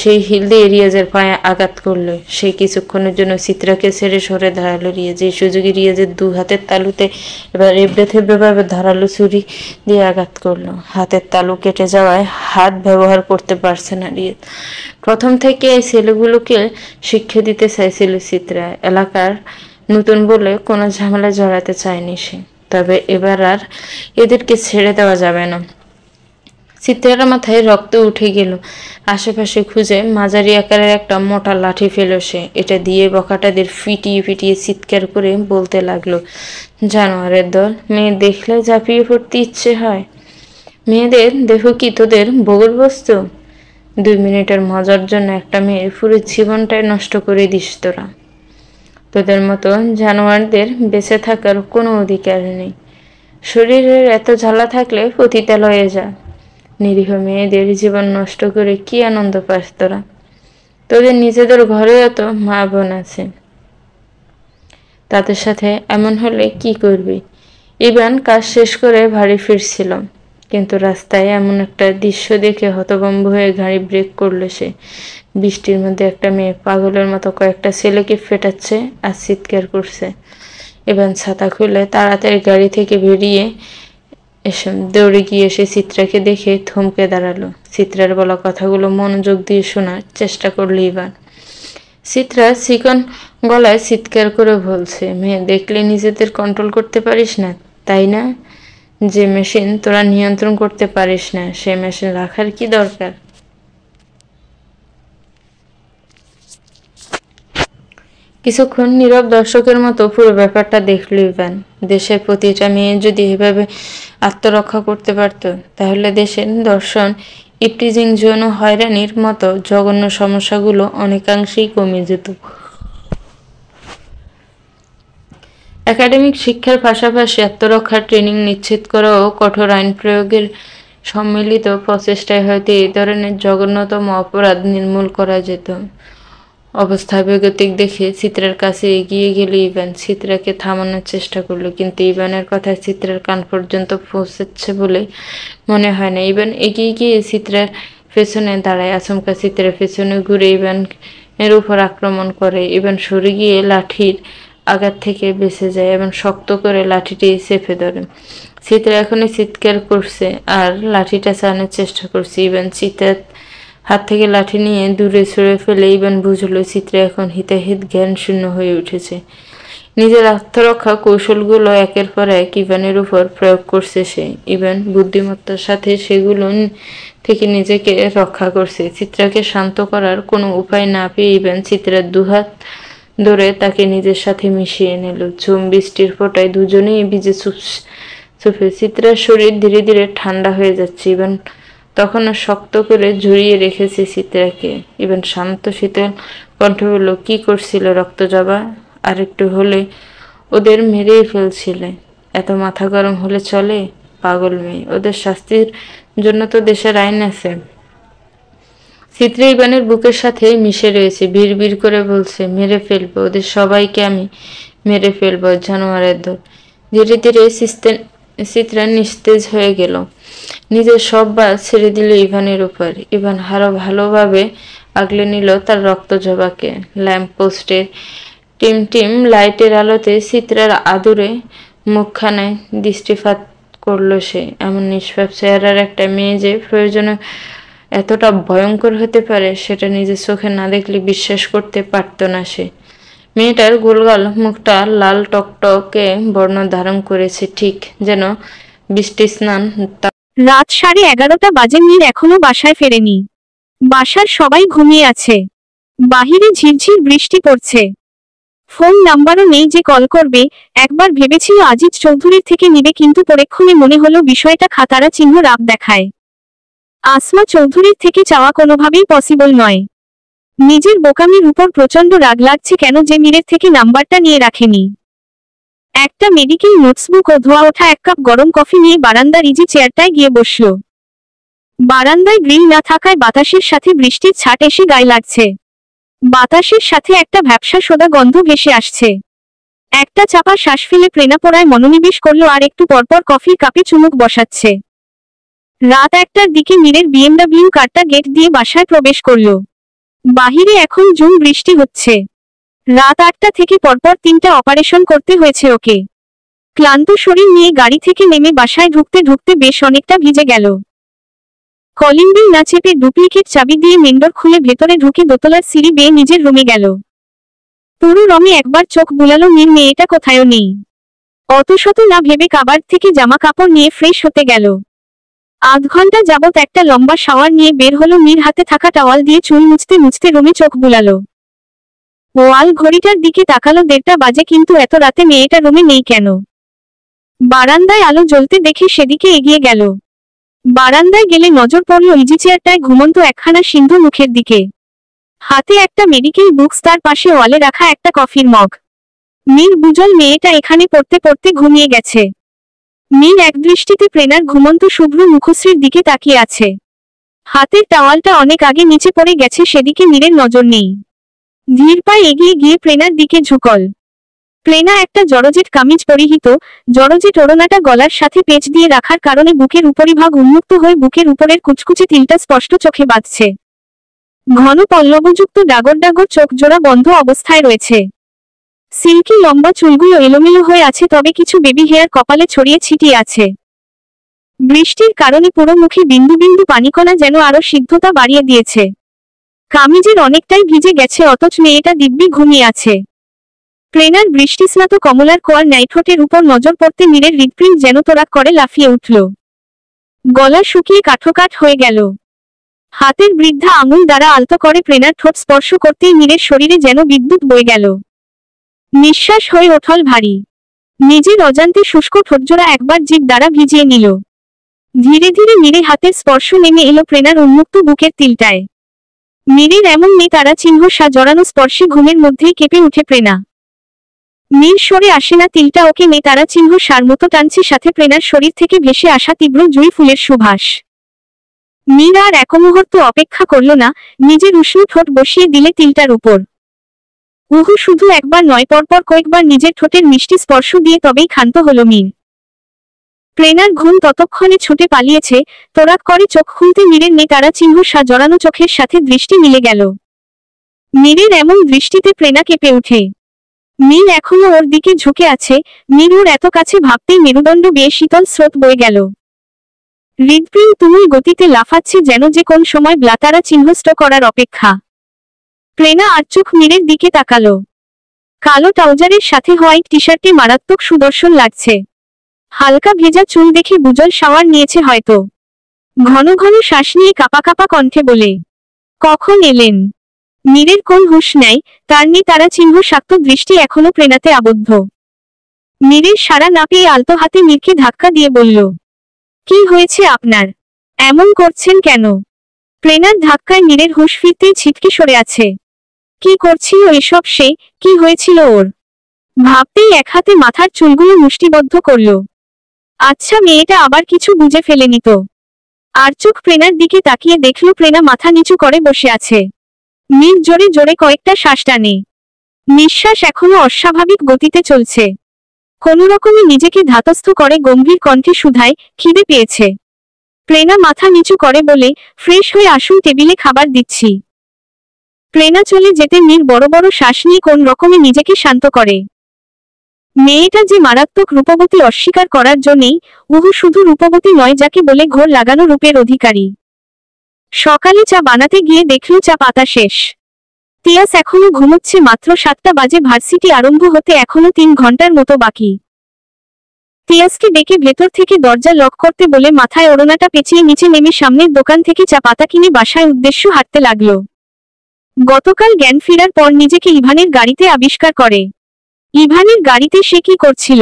S1: সেই হিল দিয়ে রিয়াজের পায়ে আঘাত করলো। সে কিছুক্ষণের জন্য চিত্রাকে ছেড়ে সরে দাঁড়ালো। রিয়াজ এই সুযোগে রিয়াজের 2 হাতের তালুতে এবার এবড়ে থেবড়ে ভাবে ধারালো ছুরি দিয়ে আঘাত করলো। হাতের তালু কেটে যাওয়ায় হাত ব্যবহার করতে পারছে না রিয়াজ। প্রথম থেকে এই ছেলেগুলোকে শিক্ষা দিতে চাইছিল চিত্রা। এলাকার নতুন বলে কোনো ঝামেলা জড়াতে চায়নি সে। তবে এবার আর এদেরকে ছেড়ে দেওয়া যাবে না। চিত্রার মাথায় রক্ত উঠে গেল। আশেপাশে খুঁজে মাঝারি আকারের একটা মোটা লাঠি ফেল সে। এটা দিয়ে বখাটাদের ফিটিয়ে ফিটিয়ে চিৎকার করে বলতে লাগলো, জানোয়ারের দল, মেয়ে দেখলে ঝাঁপিয়ে পড়তে ইচ্ছে হয়। মেয়েদের দেহ কি তোদের ভোগের বস্তু? 2 মিনিটের মজার জন্য একটা মেয়ের পুরো জীবনটাই নষ্ট করে দিস তোরা। তোদের মতো জানোয়ারদের বেঁচে থাকার কোনো অধিকার নেই। শরীরের এত জ্বালা থাকলে পতিতালয়ে যা। নিরীহ মেয়েদের জীবন নষ্ট করে কি আনন্দ পাস তোরা? তোদের নিজেদের ঘরেও তো মা বোন আছে, তাদের সাথে এমন হলে কি করবি? ইভান কাজ শেষ করে বাড়ি ফিরছিল, কিন্তু রাস্তায় এমন একটা দৃশ্য দেখে হতভম্ব হয়ে গাড়ি ব্রেক করলো সে। বৃষ্টির মধ্যে একটা মেয়ে পাগলের মতো কয়েকটা ছেলেকে ফেটাচ্ছে আর চিৎকার করছে। ইভান ছাতা খুলে তাড়াতাড়ি গাড়ি থেকে বেরিয়ে দৌড়ে গিয়ে এসে চিত্রাকে দেখে থমকে দাঁড়ালো। চিত্রার বলা কথাগুলো মনোযোগ দিয়ে শোনার চেষ্টা করলো ইভান। চিত্রা চিকন গলায় চিৎকার করে বলছে, মেয়ে দেখলে নিজেদের কন্ট্রোল করতে পারিস না, তাই না? যে মেশিন তোরা নিয়ন্ত্রণ করতে পারিস না, সে মেশিন রাখার কি দরকার? কিছুক্ষণ নীরব দর্শকের মতো পুরো ব্যাপারটা দেখল ইভান। দেশের প্রতিটা মেয়ে যদি এভাবে আত্মরক্ষা করতে পারত, তাহলে দেশের ধর্ষণ, ইপটিজিং, যৌন হয়রানির মতো জঘন্য সমস্যাগুলো অনেকাংশেই কমে যেত। একাডেমিক শিক্ষার পাশাপাশি আত্মরক্ষার ট্রেনিং নিশ্চিত করা ও কঠোর আইন প্রয়োগের সম্মিলিত প্রচেষ্টায় হয়তো এই ধরনের জঘন্যতম অপরাধ নির্মূল করা যেত। অবস্থা বেগতিক দেখে চিত্রার কাছে এগিয়ে গেলে ইভান চিত্রাকে থামানোর চেষ্টা করলো, কিন্তু ইভানের কথা চিত্রার কান পর্যন্ত পৌঁছাচ্ছে বলে মনে হয় না। ইভান এগিয়ে গিয়ে চিত্রার পেছনে দাঁড়ায়। আচমকা চিত্রার পেছনে ঘুরে ইভানের উপর আক্রমণ করে। ইভান সরে গিয়ে লাঠির আঘাত থেকে বেঁচে যায় এবং শক্ত করে লাঠিটি চেপে ধরে। চিত্রা এখনই চিৎকার করছে আর লাঠিটা চালানোর চেষ্টা করছে। ইভান চিত্রার হাত থেকে লাঠি নিয়ে দূরে ছুঁড়ে ফেলে ইভান বুঝলো চিত্রা এখন হিতাহিত জ্ঞান শূন্য হয়ে উঠেছে। নিজের আত্মরক্ষা কৌশলগুলো একের পর এক ইভানের উপর প্রয়োগ করছে সে। ইভান বুদ্ধিমত্তার সাথে সেগুলো থেকে নিজেকে রক্ষা করছে। চিত্রাকে শান্ত করার কোনো উপায় না পেয়ে ইভান চিত্রার দুহাত ধরে তাকে নিজের সাথে মিশিয়ে নিল। ঝুম বৃষ্টির ফোঁটায় দুজনেই ভিজে চুপে। চিত্রার শরীর ধীরে ধীরে ঠান্ডা হয়ে যাচ্ছে। ইভান তখনও শক্ত করে জড়িয়ে রেখেছে চিত্রাকে। ইভান শান্ত শীতল কণ্ঠে বলল, কি করছিল রক্তজবা? আর একটু হলে ওদের মেরেই ফেলছিলে। এত মাথা গরম হলে চলে? পাগল মেয়ে, ওদের শাস্তির জন্য তো দেশের আইন আছে। চিত্রা ইভানের বুকের সাথে মিশে রয়েছে, বিড় করে বলছে, মেরে ফেলবো ওদের সবাইকে, আমি মেরে ফেলবো জানোয়ারের দল। ধীরে ধীরে চিত্রা নিস্তেজ হয়ে গেল। নিজের সব বাস ছেড়ে দিল ইভানের উপর। ইভান আরো ভালোভাবে আগলে নিল তার রক্তজবাকে। ল্যাম্প পোস্টের টিম লাইটের আলোতে চিত্রার আদুরে মুখখানায় দৃষ্টিপাত করলো সে। এমন নিষ্পাপ চেহারার একটা মেয়ে যে প্রয়োজনে এতটা ভয়ঙ্কর হতে পারে সেটা নিজের চোখে না দেখলে বিশ্বাস করতে পারত না সে। মেয়েটার গোলগাল মুখটা লাল টকটকে বর্ণ ধারণ করেছে, ঠিক যেন বৃষ্টি স্নান।
S2: রাত 11:30 বাজে। মীর এখনো বাসায় ফেরেনি। বাসার সবাই ঘুমিয়ে আছে। বাহিরে ঝিরঝির বৃষ্টি পড়ছে। ফোন নাম্বারও নেই যে কল করবে। একবার ভেবেছিল আজিজ চৌধুরীর থেকে নিবে, কিন্তু পরক্ষণে মনে হলো বিষয়টা খাতারা চিহ্ন রাগ দেখায়। আসমা চৌধুরীর থেকে চাওয়া কোনোভাবেই পসিবল নয়। নিজের বোকামির উপর প্রচন্ড রাগ লাগছে কেন যে মীরের থেকে নাম্বারটা নিয়ে রাখেনি। একটা মেডিকেল নোটসবুক ও ধোয়া ওঠা এক কাপ গরম কফি নিয়ে বারান্দার ইজি চেয়ারটায় গিয়ে বসল। বারান্দায় গ্রিল না থাকায় বাতাসের সাথে বৃষ্টির ছাট এসে গায়ে লাগছে। বাতাসের সাথে একটা ভ্যাপসা সোদা গন্ধ ভেসে আসছে। একটা চাপা শ্বাস ফেলে প্রেরণা পড়ায় মনোনিবেশ করলো আর একটু পরপর কফির কাপে চুমুক বসাচ্ছে। রাত 1টার দিকে মীরের বিএমডব্লিউ কারটা গেট দিয়ে বাসায় প্রবেশ করলো। বাহিরে এখন ঝুম বৃষ্টি হচ্ছে। রাত 8টা থেকে পরপর 3টা অপারেশন করতে হয়েছে ওকে। ক্লান্ত শরীর নিয়ে গাড়ি থেকে নেমে বাসায় ঢুকতে ঢুকতে বেশ অনেকটা ভিজে গেল। কলিং বেল না চেপে ডুপ্লিকেট চাবি দিয়ে মেন্ডর খুলে ভেতরে ঢুকে দোতলার সিঁড়ি বেয়ে নিজের রুমে গেল। পুরো রমে একবার চোখ বুলালো, মীর মেয়েটা কোথায়ও নেই। অতশত না ভেবে কাবার থেকে জামা কাপড় নিয়ে ফ্রেশ হতে গেল। আধ ঘন্টা যাবত একটা লম্বা শাওয়ার নিয়ে বের হলো মীর। হাতে থাকা টাওয়াল দিয়ে চুল মুছতে মুছতে রুমে চোখ বুলালো। ওয়াল ঘড়িটার দিকে তাকালো, 1:30 বাজে, কিন্তু এত রাতে মেয়েটা রুমে নেই কেন? বারান্দায় আলো জ্বলতে দেখে সেদিকে এগিয়ে গেল। বারান্দায় গেলে নজর পড়ল ইজি চেয়ারটায় ঘুমন্ত একখানা সিন্ধু মুখের দিকে। হাতে একটা মেডিকেল বুকস, তার পাশে ওয়ালে রাখা একটা কফির মগ। মীর বুঝল মেয়েটা এখানে পড়তে পড়তে ঘুমিয়ে গেছে। মীর একদৃষ্টিতে প্রেরণার ঘুমন্ত শুভ্র মুখশ্রীর দিকে তাকিয়ে আছে। হাতের টাওয়ালটা অনেক আগে নিচে পড়ে গেছে, সেদিকে মীরের নজর নেই। ধীর পায়ে এগিয়ে গিয়ে প্রেরণার দিকে ঝুঁকল। প্রেরণা একটা জর্জেট কামিজ পরিহিত। জর্জেট ওড়নাটা গলার সাথে পেঁচ দিয়ে রাখার কারণে বুকের উপরিভাগ উন্মুক্ত হয়ে বুকের উপরের কুচকুচে তিলটা স্পষ্ট চোখে বাজছে। ঘন পল্লবযুক্ত ডাগর ডাগর চোখ জোড়া বন্ধ অবস্থায় রয়েছে। সিল্কি লম্বা চুলগুলো এলোমেলো হয়ে আছে, তবে কিছু বেবি হেয়ার কপালে ছড়িয়ে ছিটিয়ে আছে। বৃষ্টির কারণে পুরো মুখে বিন্দু বিন্দু পানিকণা যেন আরো সিদ্ধতা বাড়িয়ে দিয়েছে। কামিজের অনেকটাই ভিজে গেছে, অথচ মেয়েটা দিব্যি ঘুমিয়ে আছে। প্রেরণার বৃষ্টিস্নাত কমলার কোয়ার ন্যায়ঠোঁটের উপর নজর পড়তে মীরের হৃৎপিণ্ড যেন তোড়াক করে লাফিয়ে উঠল। গলা শুকিয়ে কাঠোকাঠ হয়ে গেল। হাতের বৃদ্ধা আঙুল দ্বারা আলতো করে প্রেরণার ঠোঁট স্পর্শ করতেই মীরের শরীরে যেন বিদ্যুৎ বয়ে গেল। নিঃশ্বাস হয়ে ওঠল ভারী। নিজের অজান্তে শুষ্ক ঠোঁটজোড়া একবার জিভ দ্বারা ভিজিয়ে নিল। ধীরে ধীরে মীরে হাতের স্পর্শ নেমে এলো প্রেরণার উন্মুক্ত বুকের তিলটায়। মীরের এমন নেতারা চিহ্ন সা জড়ানো স্পর্শে ঘুমের মধ্যেই কেঁপে উঠে প্রেরণা। মীর সরে আসে না, তিলটা ওকে নেতারা চিহ্ন সার মতো টানছে, সাথে প্রেরণার শরীর থেকে ভেসে আসা তীব্র জুঁই ফুলের সুবাস। মীর আর এক মুহূর্ত অপেক্ষা করল না, নিজের উষ্ণ ঠোঁট বসিয়ে দিলে তিলটার উপর। উহু শুধু একবার নয়, পরপর কয়েকবার নিজের ঠোঁটের মিষ্টি স্পর্শ দিয়ে তবেই ক্ষান্ত হল মীর। প্রেরণার ঘুম ততক্ষণে ছুটে পালিয়েছে। তোড়াক করে চোখ খুলতে মীরের নেতারা চিহ্ন সা জড়ানো চোখের সাথে দৃষ্টি মিলে গেল। মীরের এমন দৃষ্টিতে প্রেরণা কেঁপে ওঠে। মীর এখনো ওর দিকে ঝুঁকে আছে। মীর ওর এত কাছে ভাবতেই মেরুদণ্ড বেয়ে শীতল স্রোত বয়ে গেল। হৃদপিণ্ড তুমুল গতিতে লাফাচ্ছে, যেন যে কোন সময় ব্লাতারা চিহ্নষ্ট করার অপেক্ষা। প্রেনা আর চোখ মীরের দিকে তাকালো। কালো ট্রাউজারের সাথে হোয়াইট টি শার্টে মারাত্মক সুদর্শন লাগছে। হালকা ভেজা চুল দেখে বুজল শাওয়ার নিয়েছে হয়তো। ঘন ঘন শ্বাস নিয়ে কাপা কাপা কণ্ঠে বলে, কখন এলেন? মীরের কোন হুঁশ নেই, তার নেই তারা চিহ্ন শাক্ত দৃষ্টি এখনো প্রেনাতে আবদ্ধ। মীরের সাড়া না পেয়ে আলতো হাতে মীরকে ধাক্কা দিয়ে বলল, কি হয়েছে আপনার? এমন করছেন কেন? প্রেনার ধাক্কায় মীরের হুঁশ ফিরতেই ছিটকে সরে আছে। কি করছিল এসব সে? কি হয়েছিল ওর? ভাবতেই এক হাতে মাথার চুলগুলো মুষ্টিবদ্ধ করল। আচ্ছা, মেয়েটা আবার কিছু বুঝে ফেলেনি তো? আর চোখ প্রেনার দিকে তাকিয়ে দেখল প্রেনা মাথা নিচু করে বসে আছে। মীর জোরে জোরে কয়েকটা শ্বাস টানে। নিঃশ্বাস এখনো অস্বাভাবিক গতিতে চলছে। কোনো রকমে নিজেকে ধাতস্থ করে গম্ভীর কণ্ঠে শুধায়, খিদে পেয়েছে। প্রেনা মাথা নিচু করে বলে, ফ্রেশ হয়ে আসুন, টেবিলে খাবার দিচ্ছি। প্রেনা চলে যেতে মীর বড় বড় শ্বাস নিয়ে কোন রকমে নিজেকে শান্ত করে। মেয়েটা যে মারাত্মক রূপবতী অস্বীকার করার জন্যেই, উহু শুধু রূপবতী নয়, যাকে বলে ঘোর লাগানো রূপের অধিকারী। সকালে চা বানাতে গিয়ে দেখল চা পাতা শেষ। তিয়াস এখনো ঘুমোচ্ছে, মাত্র 7টা বাজে, ভার্সিটি আরম্ভ হতে এখনো 3 ঘন্টার মতো বাকি। তিয়াসকে ডেকে ভেতর থেকে দরজা লক করতে বলে মাথায় ওড়নাটা পেঁচিয়ে নিচে নেমে সামনের দোকান থেকে চা পাতা কিনে বাসায় উদ্দেশ্য হাঁটতে লাগলো। গতকাল জ্ঞান ফেরার পর নিজেকে ইভানের গাড়িতে আবিষ্কার করে। ইভানের গাড়িতে সে কি করছিল?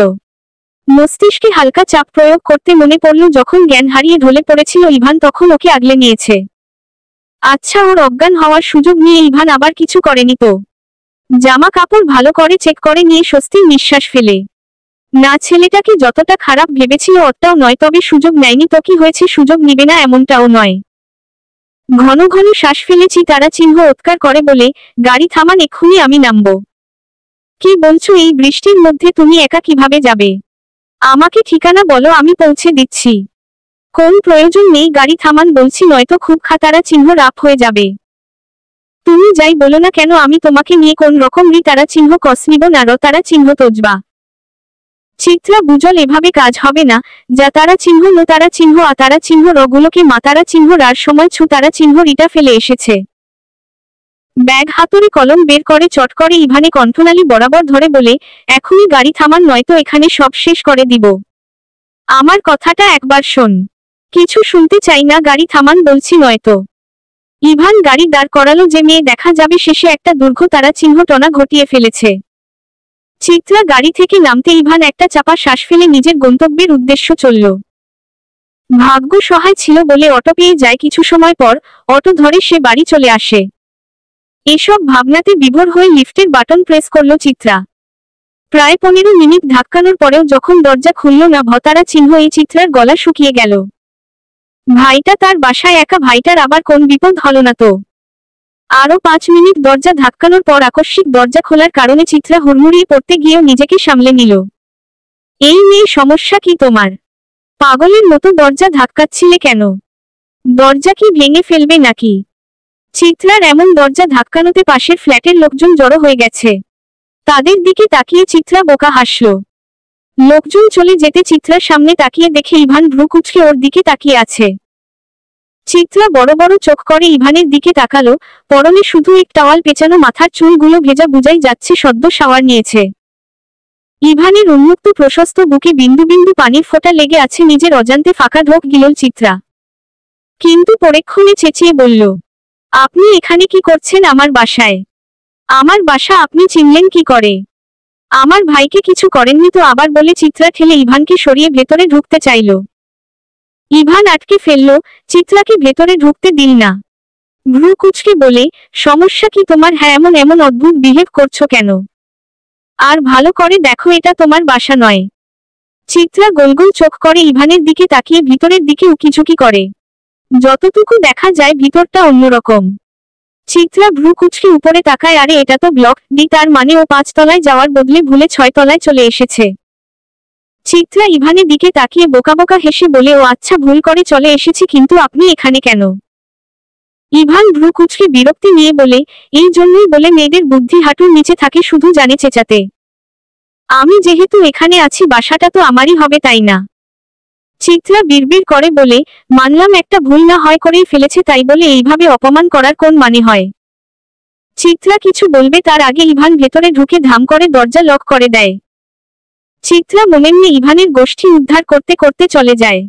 S2: মস্তিষ্কে হালকা চাপ প্রয়োগ করতে মনে পড়ল যখন জ্ঞান হারিয়ে ঢলে পড়েছিল ইভান তখন ওকে আগলে নিয়েছে। আচ্ছা, ওর অজ্ঞান হওয়ার সুযোগ নিয়ে ইভান আবার কিছু করেনি তো? জামা কাপড় ভালো করে চেক করে নিয়ে স্বস্তির নিঃশ্বাস ফেলে। না, ছেলেটাকে যতটা খারাপ ভেবেছিল অতটাও নয়, তবে সুযোগ নেয়নি তো কি হয়েছে, সুযোগ নিবে না এমনটাও নয়। ঘন ঘন শ্বাস ফেলেছি, তারা চিহ্ন উৎকার করে বলে, গাড়ি থামান, এক্ষুনি আমি নামবো। কি বলছো? এই বৃষ্টির মধ্যে তুমি একা কিভাবে যাবে? আমাকে ঠিকানা বলো, আমি পৌঁছে দিচ্ছি। কোন প্রয়োজন নেই, গাড়ি থামান বলছি, নয়তো খুব খাতারা চিহ্ন রাপ হয়ে যাবে। তুমি যাই বলো না কেন, আমি তোমাকে নিয়ে কোন রকম তারা চিহ্ন কস নিব না, তারা চিহ্ন তোজবা। চিত্রা, বুজল, এভাবে কাজ হবে না। যা তারা চিহ্ন নো তারা চিহ্ন আ তারা চিহ্ন রগুলোকে মা তারা চিহ্ন রার সময় ছু তারা চিহ্ন রিটা ফেলে এসেছে। ব্যাগ হাতুড়ে কলম বের করে চট করে ইভানে কণ্ঠনালী বরাবর ধরে বলে, এখনই গাড়ি থামান, নয়তো এখানে সব শেষ করে দিব। আমার কথাটা একবার শোন। কিছু শুনতে চাই না, গাড়ি থামান বলছি, নয়তো। ইভান গাড়ি দাঁড় করালো যে মেয়ে দেখা যাবে শেষে একটা দুর্ঘ তারা চিহ্ন টনা ঘটিয়ে ফেলেছে। চিত্রা গাড়ি থেকে নামতে ইভান একটা চাপা শ্বাস ফেলে নিজের গন্তব্যের উদ্দেশ্য চলল। ভাগ্য সহায় ছিল বলে অটো পেয়ে যায় কিছু সময় পর। অটো ধরে সে বাড়ি চলে আসে। এসব ভাবনাতে বিভোর হয়ে লিফটের বাটন প্রেস করল চিত্রা। প্রায় 15 মিনিট ধাক্কানোর পরেও যখন দরজা খুলল না ভতারা চিহ্ন, এই চিত্রার গলা শুকিয়ে গেল। ভাইটা তার বাসায় একা, ভাইটার আবার কোন বিপদ হলো না তো? আরো 5 মিনিট দরজা ধাক্কানোর পর আকস্মিক দরজা খোলার কারণে চিত্রা হুড়মুড়িয়ে পড়তে গিয়েও নিজেকে সামলে নিল। এই মেয়ে, সমস্যা কি তোমার? পাগলের মতো দরজা ধাক্কাচ্ছিলে কেন? দরজা কি ভেঙে ফেলবে নাকি? চিত্রার এমন দরজা ধাক্কানোতে পাশের ফ্ল্যাটের লোকজন জড়ো হয়ে গেছে। তাদের দিকে তাকিয়ে চিত্রা বোকা হাসল। লোকজন চলে যেতে চিত্রার সামনে তাকিয়ে দেখে ইভান ভ্রু কুঁচকে ওর দিকে তাকিয়ে আছে। চিত্রা বড় বড় চোখ করে ইভানের দিকে তাকালো। পরনে শুধু এক টাওয়াল পেঁচানো, মাথার চুলগুলো ভেজা, বুঝাই যাচ্ছে সদ্য শাওয়ার নিয়েছে। ইভানের উন্মুক্ত প্রশস্ত বুকে বিন্দু বিন্দু পানির ফোঁটা লেগে আছে। নিজের অজান্তে ফাঁকা ঢোক গিলল চিত্রা, কিন্তু পরেক্ষণে চেঁচিয়ে বলল, আপনি এখানে কি করছেন আমার বাসায়? আমার বাসা আপনি চিনলেন কি করে? আমার ভাইকে কিছু করেননি তো আবার? বলে চিত্রা ঠেলে ইভানকে সরিয়ে ভেতরে ঢুকতে চাইল। ইভান আটকে ফেলল, চিত্রাকে ভেতরে ঢুকতে দিল না। ভ্রু কুঁচকে বলে, সমস্যা কি তোমার? হ্যাঁ, এমন এমন অদ্ভুত বিহেভ করছো কেন? আর ভালো করে দেখো, এটা তোমার বাসা নয়। চিত্রা গোল গোল চোখ করে ইভানের দিকে তাকিয়ে ভিতরের দিকে উকিঝুঁকি করে। যতটুকু দেখা যায় ভিতরটা অন্যরকম। চিত্রা ভ্রু কুঁচকে উপরে তাকায়, আরে এটা তো ব্লক ডি, তার মানে ও 5 তলায় যাওয়ার বদলে ভুলে 6 তলায় চলে এসেছে। চিত্রা ইভানের দিকে তাকিয়ে বোকা বোকা হেসে বলে, ও আচ্ছা, ভুল করে চলে এসেছি, কিন্তু আপনি এখানে কেন? ইভান ভ্রু কুঁচকে বিরক্তি নিয়ে বলে, এই জন্যই বলে মেয়েদের বুদ্ধি হাঁটুর নিচে থাকে, শুধু জানে চেঁচাতে। আমি যেহেতু এখানে আছি, বাসাটা তো আমারই হবে, তাই না? চিত্রা বিড়বিড় করে বলে, মানলাম একটা ভুল না হয় করেই ফেলেছে, তাই বলে এইভাবে অপমান করার কোন মানে হয়? চিত্রা কিছু বলবে তার আগে ইভান ভেতরে ঢুকে ধাম করে দরজা লক করে দেয়। চিত্রা মনেমনে ইভানের গোষ্ঠী উদ্ধার করতে করতে চলে যায়।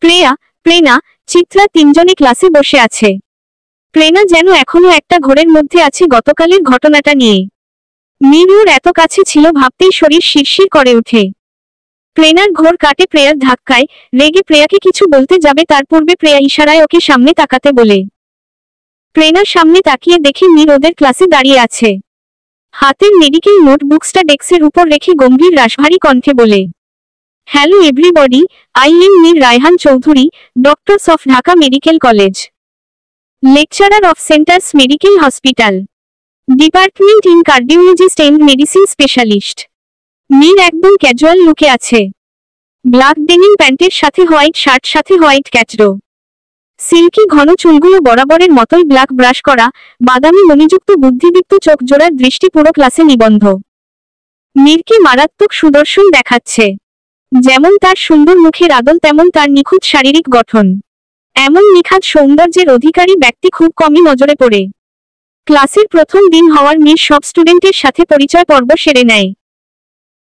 S2: প্রেয়া, প্রেনা, চিত্রা তিনজনে ক্লাসে বসে আছে। প্রেনা যেন এখনো একটা ঘোরের মধ্যে আছে গতকালের ঘটনাটা নিয়ে। মিনুর এত কাছে ছিল ভাবতেই শরীর শিরশির করে ওঠে। প্রেনার ঘোর কাটে প্রেয়ার ধাক্কায়। রেগে প্রেয়াকে কিছু বলতে যাবে তার পূর্বে প্রেয়া ইশারায় ওকে সামনে তাকাতে বলে। প্রেনার সামনে তাকিয়ে দেখে মীর ওদের ক্লাসে দাঁড়িয়ে আছে। হাতের মেডিকেল নোটবুকসটা ডেস্কের উপর রেখে গম্ভীর রাশভারী কণ্ঠে বলে, hello everybody, I am Mir Raihan Chowdhury, doctors of Dhaka medical college, lecturer of centres medical hospital, department in cardiologist and medicine specialist. Mir একদম ক্যাজুয়াল লুকে আছে। ব্ল্যাক ডেনিম প্যান্টের সাথে হোয়াইট শার্ট, সাথে হোয়াইট ক্যাচরো। সিল্কি ঘন চুলগুলো বরাবরের মতোই ব্ল্যাক ব্রাশ করা, বাদামি মণিযুক্ত বুদ্ধিদীপ্ত চোখ জোড়ার দৃষ্টি পুরো ক্লাসে নিবন্ধ। মীরকে মারাত্মক সুদর্শন দেখাচ্ছে। যেমন তার সুন্দর মুখের আদল, তেমন তার নিখুঁত শারীরিক গঠন। এমন নিখাত সৌন্দর্যের অধিকারী ব্যক্তি খুব কমই নজরে পড়ে। ক্লাসের প্রথম দিন হওয়ার মীর সব স্টুডেন্টের সাথে পরিচয় পর্ব সেরে নেয়।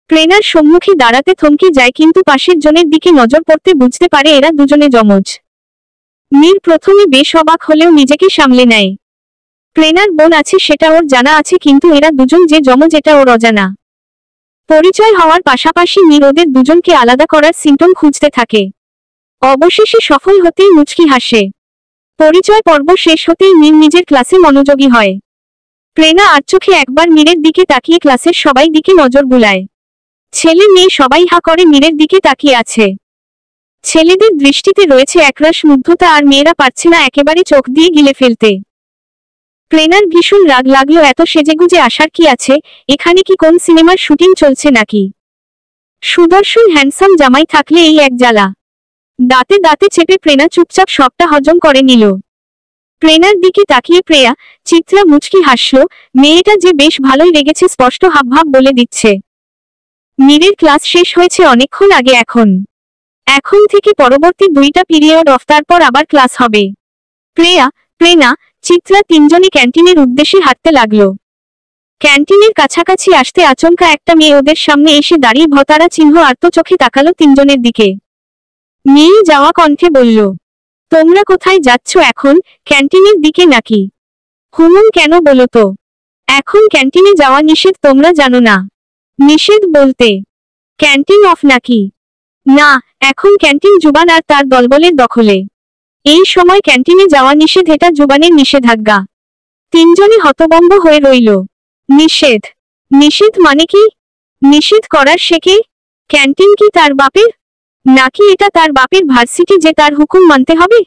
S2: প্রেনার সম্মুখে দাঁড়াতে থমকে যায়, কিন্তু পাশের জনের দিকে নজর পড়তে বুঝতে পারে এরা দুজনে যমজ। মীর প্রথমে বেশ অবাক হলেও নিজেকে সামলে নেয়। প্রেনার বোন আছে সেটা ওর জানা আছে, কিন্তু এরা দুজন যে যমজ এটা ওর অজানা। পরিচয় হওয়ার পাশাপাশি মীর ওদের দুজনকে আলাদা করার সিম্পটম খুঁজতে থাকে। অবশেষে সফল হতেই মুচকি হাসে। পরিচয় পর্ব শেষ হতেই মীর নিজের ক্লাসে মনোযোগী হয়। প্রেনা আর চোখে একবার মীরের দিকে তাকিয়ে ক্লাসের সবাই দিকে নজর বুলায়। ছেলে মেয়ে সবাই হা করে মীরের দিকে তাকিয়ে আছে। ছেলেদের দৃষ্টিতে রয়েছে একরাশ মুগ্ধতা, আর মেয়েরা পারছে না একেবারে চোখ দিয়ে গিলে ফেলতে। প্রেনার ভীষণ রাগ লাগলো, এত সেজেগুজে আসার কি আছে? এখানে কি কোন সিনেমার শুটিং চলছে নাকি? সুদর্শন হ্যান্ডসাম জামাই থাকলে এই এক জ্বালা। দাঁতে দাঁতে চেপে প্রেনা চুপচাপ সবটা হজম করে নিল। প্রেনার দিকে তাকিয়ে প্রেয়া, চিত্রা মুচকি হাসল। মেয়েটা যে বেশ ভালোই রেগেছে, স্পষ্ট হাবভাব বলে দিচ্ছে। মীরের ক্লাস শেষ হয়েছে অনেকক্ষণ আগে। এখন থেকে পরবর্তী 2টা পিরিয়ড অফ, তারপর আবার ক্লাস হবে। প্রেয়া, প্রেনা, চিত্রা তিনজনই ক্যান্টিনের উদ্দেশ্যে হাঁটতে লাগলো। ক্যান্টিনের কাছাকাছি আসতে আচমকা একটা মেয়ে ওদের সামনে এসে দাঁড়িয়ে ভতারা চিহ্ন আর্ত চোখে তাকালো তিনজনের দিকে। মেয়ে যাওয়া কণ্ঠে বলল, তোমরা কোথায় যাচ্ছ এখন? ক্যান্টিনের দিকে নাকি? হুমুম কেন বলো তো? এখন ক্যান্টিনে যাওয়া নিষেধ, তোমরা জানো না? নিষেধ বলতে ক্যান্টিন অফ নাকি? না, এখন ক্যান্টিন জুবান আর তার দলবলের দখলে। এই সময় ক্যান্টিনে যাওয়া নিষেধ, এটা জুবানের নিষেধাজ্ঞা। তিনজনই হতভম্ব হয়ে রইল। নিষেধ? নিষেধ মানে কি? নিষেধ করার সে কে? ক্যান্টিন কি তার বাপের? নাকি এটা তার বাপের ভার্সিটি যে তার হুকুম মানতে হবে?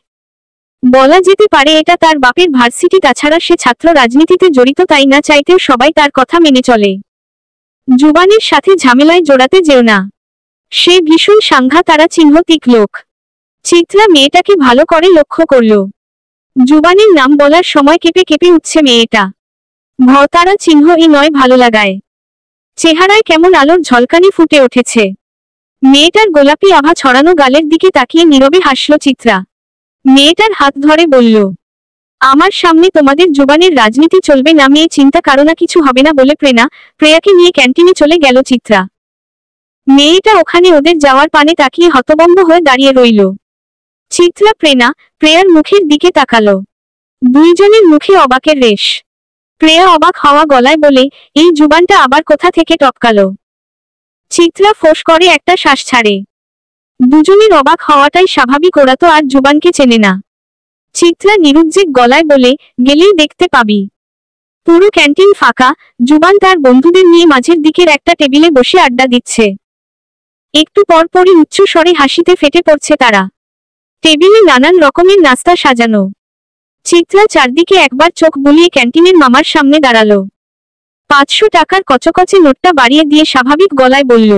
S2: বলা যেতে পারে এটা তার বাপের ভার্সিটি। তাছাড়া সে ছাত্র রাজনীতিতে জড়িত, তাই না চাইতেও সবাই তার কথা মেনে চলে। জুবানের সাথে ঝামেলায় জড়াতে যেও না। সে ভীষণ সাংঘা, তারা চিহ্নতিক লোক। চিত্রা মেয়েটাকে ভালো করে লক্ষ্য করল। জুবানের নাম বলার সময় কেঁপে কেঁপে উঠছে মেয়েটা। ভতারা চিহ্ন এই নয় ভালো লাগায়। চেহারায় কেমন আলোর ঝলকানি ফুটে উঠেছে। মেয়েটার গোলাপি আভা ছড়ানো গালের দিকে তাকিয়ে নীরবে হাসল চিত্রা। মেয়েটার হাত ধরে বলল, আমার সামনে তোমাদের জুবানের রাজনীতি চলবে না। মেয়ে, চিন্তা কারো না, কিছু হবে না বলে প্রেয়াকে নিয়ে ক্যান্টিনে চলে গেল চিত্রা। মেয়েটা ওখানে ওদের যাওয়ার পানে তাকিয়ে হতভম্ব হয়ে দাঁড়িয়ে রইল। চিত্রা প্রেয়ার মুখের দিকে তাকালো। দুইজনের মুখে অবাকের রেশ। প্রেয়া অবাক হওয়া গলায় বলে, এই জুবানটা আবার কোথা থেকে টপকালো? চিত্রা ফোঁস করে একটা শ্বাস ছাড়ে। দুজনের অবাক হওয়াটাই স্বাভাবিক, ওরা তো আর জুবানকে চেনে না। চিত্রা নিরুদ্বেগ গলায় বলে, গেলেই দেখতে পাবি। পুরো ক্যান্টিন ফাঁকা। জুবান তার বন্ধুদের নিয়ে মাঝের দিকের একটা টেবিলে বসে আড্ডা দিচ্ছে। একটু পর পরই উচ্চ স্বরে হাসিতে ফেটে পড়ছে তারা। টেবিলে নানান রকমের নাস্তা সাজানো। চিত্রা চারদিকে একবার চোখ বুলিয়ে ক্যান্টিনের মামার সামনে দাঁড়ালো। 500 টাকার কচকচে নোটটা বাড়িয়ে দিয়ে স্বাভাবিক গলায় বলল,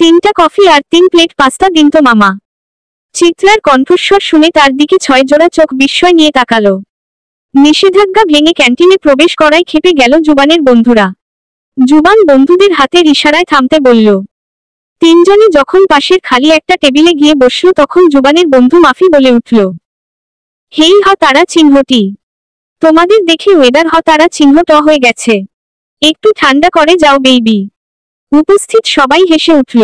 S2: 3টা কফি আর 3 প্লেট পাস্তা দিন তো মামা। চিত্রার কণ্ঠস্বর শুনে তার দিকে 6 জোড়া চোখ বিস্ময় নিয়ে তাকালো। নিষেধাজ্ঞা ভেঙে ক্যান্টিনে প্রবেশ করায় ক্ষেপে গেল জুবানের বন্ধুরা। জুবান বন্ধুদের হাতের ইশারায় থামতে বলল। তিনজনে যখন পাশের খালি একটা টেবিলে গিয়ে বসল তখন জুবানের বন্ধু মাফি বলে উঠল, হেই হ তারা চিহ্নটি, তোমাদের দেখে ওয়েদার হ তারা চিহ্নট হয়ে গেছে, একটু ঠান্ডা করে যাও বেবি। উপস্থিত সবাই হেসে উঠল।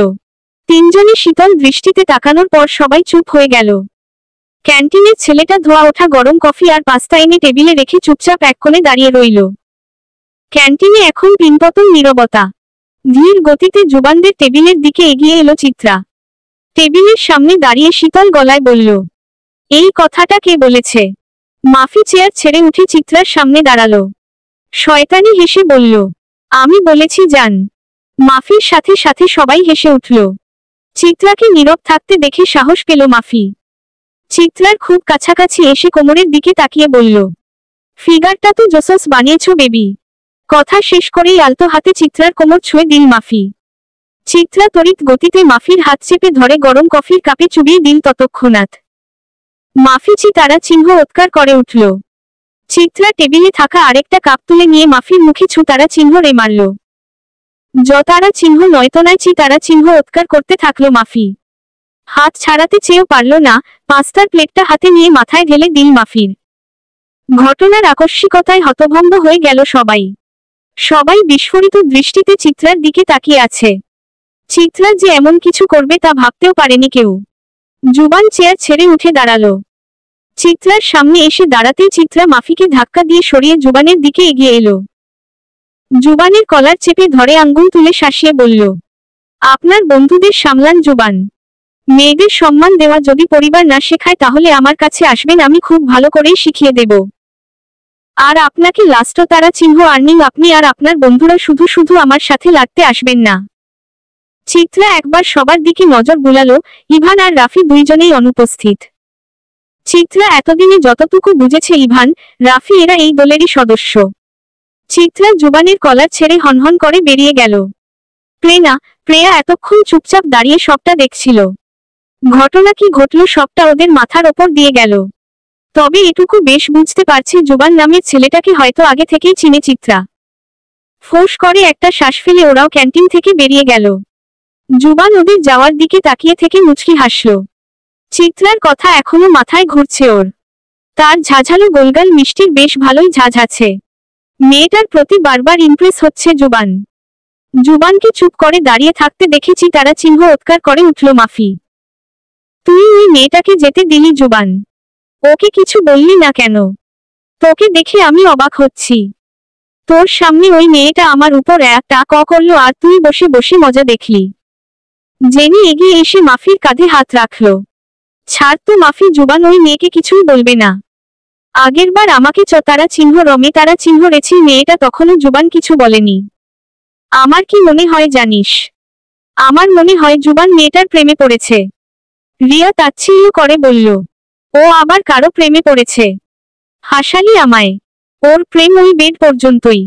S2: তিনজনে শীতল দৃষ্টিতে তাকানোর পর সবাই চুপ হয়ে গেল। ক্যান্টিনের ছেলেটা ধোয়া ওঠা গরম কফি আর পাস্তা এনে টেবিলে রেখে চুপচাপ এক কোণে দাঁড়িয়ে রইল। ক্যান্টিনে এখন পিনপতন নীরবতা। ধীর গতিতে জুবানদের টেবিলের দিকে এগিয়ে এলো চিত্রা। টেবিলের সামনে দাঁড়িয়ে শীতল গলায় বলল, এই কথাটা কে বলেছে? মাফি চেয়ার ছেড়ে উঠে চিত্রার সামনে দাঁড়ালো। শয়তানি হেসে বলল, আমি বলেছি জান। মাফির সাথে সাথে সবাই হেসে উঠল। চিত্রাকে নীরব থাকতে দেখে সাহস পেল মাফি। চিত্রার খুব কাছাকাছি এসে কোমরের দিকে তাকিয়ে বলল, ফিগারটা তো জোসস বানিয়েছো বেবি। কথা শেষ করেই আলতো হাতে চিত্রার কোমর ছুঁয়ে দিল মাফি। চিত্রা তড়িৎ গতিতে মাফির হাত চেপে ধরে গরম কফির কাপে চুবিয়ে দিল ততক্ষণাৎ। মাফি তারা চিহ্ন উৎকার করে উঠল। চিত্রা টেবিলে থাকা আরেকটা কাপ তুলে নিয়ে মাফির মুখে তারা চিহ্ন রে মারল। তারা চিহ্ন নয়তনায় তারা চিহ্ন উৎকার করতে থাকলো মাফি। হাত ছাড়াতে চেয়েও পারল না, পাস্তার প্লেটটা হাতে নিয়ে মাথায় ঢেলে দিল মাফির। ঘটনার আকস্মিকতায় হতভম্ব হয়ে গেল সবাই। সবাই বিস্ফোরিত দৃষ্টিতে চিত্রার দিকে তাকিয়ে আছে। চিত্রা যে এমন কিছু করবে তা ভাবতেও পারেনি কেউ। জুবান চেয়ার ছেড়ে উঠে দাঁড়ালো। চিত্রার সামনে এসে দাঁড়াতেই চিত্রা মাফিকে ধাক্কা দিয়ে সরিয়ে জুবানের দিকে এগিয়ে এলো। জুবানের কলার চেপে ধরে আঙ্গুল তুলে শাসিয়ে বলল, আপনার বন্ধুদের সামলান জুবান। মেয়েদের সম্মান দেওয়া যদি পরিবার না শেখায় তাহলে আমার কাছে আসবেন, আমি খুব ভালো করেই শিখিয়ে দেব। আর আপনাকে লাস্ট তারা চিহ্ন আর্নিং আপনি আর আপনার বন্ধুরা শুধু শুধু আমার সাথে লাগতে আসবেন না। চিত্রা একবার সবার দিকে নজর বুলালো। ইভান আর রাফি দুইজনেই অনুপস্থিত। চিত্রা এতদিনে যতটুকু বুঝেছে ইভান, রাফি এরা এই দলেরই সদস্য। চিত্রা জুবানের কলার ছেড়ে হনহন করে বেরিয়ে গেল। প্রেয়া এতক্ষণ চুপচাপ দাঁড়িয়ে সবটা দেখছিল। ঘটনা কি ঘটল সবটা ওদের মাথার ওপর দিয়ে গেল। তবে এটুকু বেশ বুঝতে পারছে জুবান নামের ছেলেটাকে হয়তো আগে থেকেই চিনে চিত্রা। ফোঁস করে একটা শ্বাস ফেলে ওরাও ক্যান্টিন থেকে বেরিয়ে গেল। জুবান ওদের যাওয়ার দিকে তাকিয়ে থেকে মুচকি হাসল। চিত্রার কথা এখনো মাথায় ঘুরছে ওর। তার ঝাঝালো গোলগাল মিষ্টির বেশ ভালোই ঝাঁঝ আছে। মেয়েটার প্রতি বারবার ইমপ্রেস হচ্ছে জুবান। জুবানকে চুপ করে দাঁড়িয়ে থাকতে দেখেছি তারা চিহ্ন উৎকার করে উঠল মাফি। তুই ওই মেয়েটাকে যেতে দিলি জুবান? ওকে কিছু বললি না কেন? তোকে দেখে আমি অবাক হচ্ছি। তোর সামনে ওই মেয়েটা আমার উপর একটা করলো আর তুই বসে বসে মজা দেখলি। জেনি এগিয়ে এসে মাফির কাঁধে হাত রাখল। ছাড় তো মাফি, জুবান ওই মেয়েকে কিছুই বলবে না। আগেরবার আমাকে তারা চিহ্ন রমে তারা চিহ্ন রেছি মেয়েটা তখনও জুবান কিছু বলেনি। আমার কি মনে হয় জানিস? আমার মনে হয় জুবান মেয়েটার প্রেমে পড়েছে। রিয়া তাচ্ছিল্য করে বলল, ও আবার কারো প্রেমে পড়েছে? হাসালি আমায়। ওর প্রেম ওই বেড পর্যন্তই।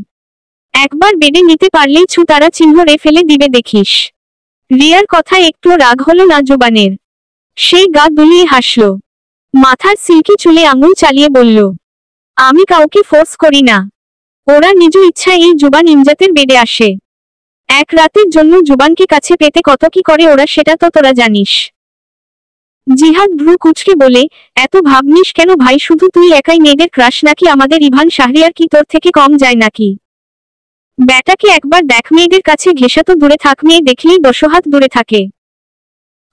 S2: একবার বেডে নিতে পারলেই তারা চিহ্ন রে ফেলে দিবে দেখিস। রিয়ার কথা একটু রাগ হলো না জুবানের। সেই গা দুলিয়ে হাসল। মাথার সিল্কি চুলে আঙুল চালিয়ে বলল, আমি কাউকে ফোর্স করি না। ওরা নিজ ইচ্ছায় এই জুবান ইমজাতের বেডে আসে। এক রাতের জন্য জুবানকে কাছে পেতে কত কি করে ওরা সেটা তো তোরা জানিস। জিহাদ ভ্রু কুচকে বলে, এত ভাবনিস কেন ভাই? শুধু তুই একাই মেয়েদের ক্রাশ নাকি আমাদের ইভান শাহরিয়ার কি তোর থেকে কম যায় নাকি? ব্যাটাকে একবার দেখ, মেয়েদের কাছে ঘেঁষা তো দূরে থাক, মেয়ে দেখলেই 10 হাত দূরে থাকে।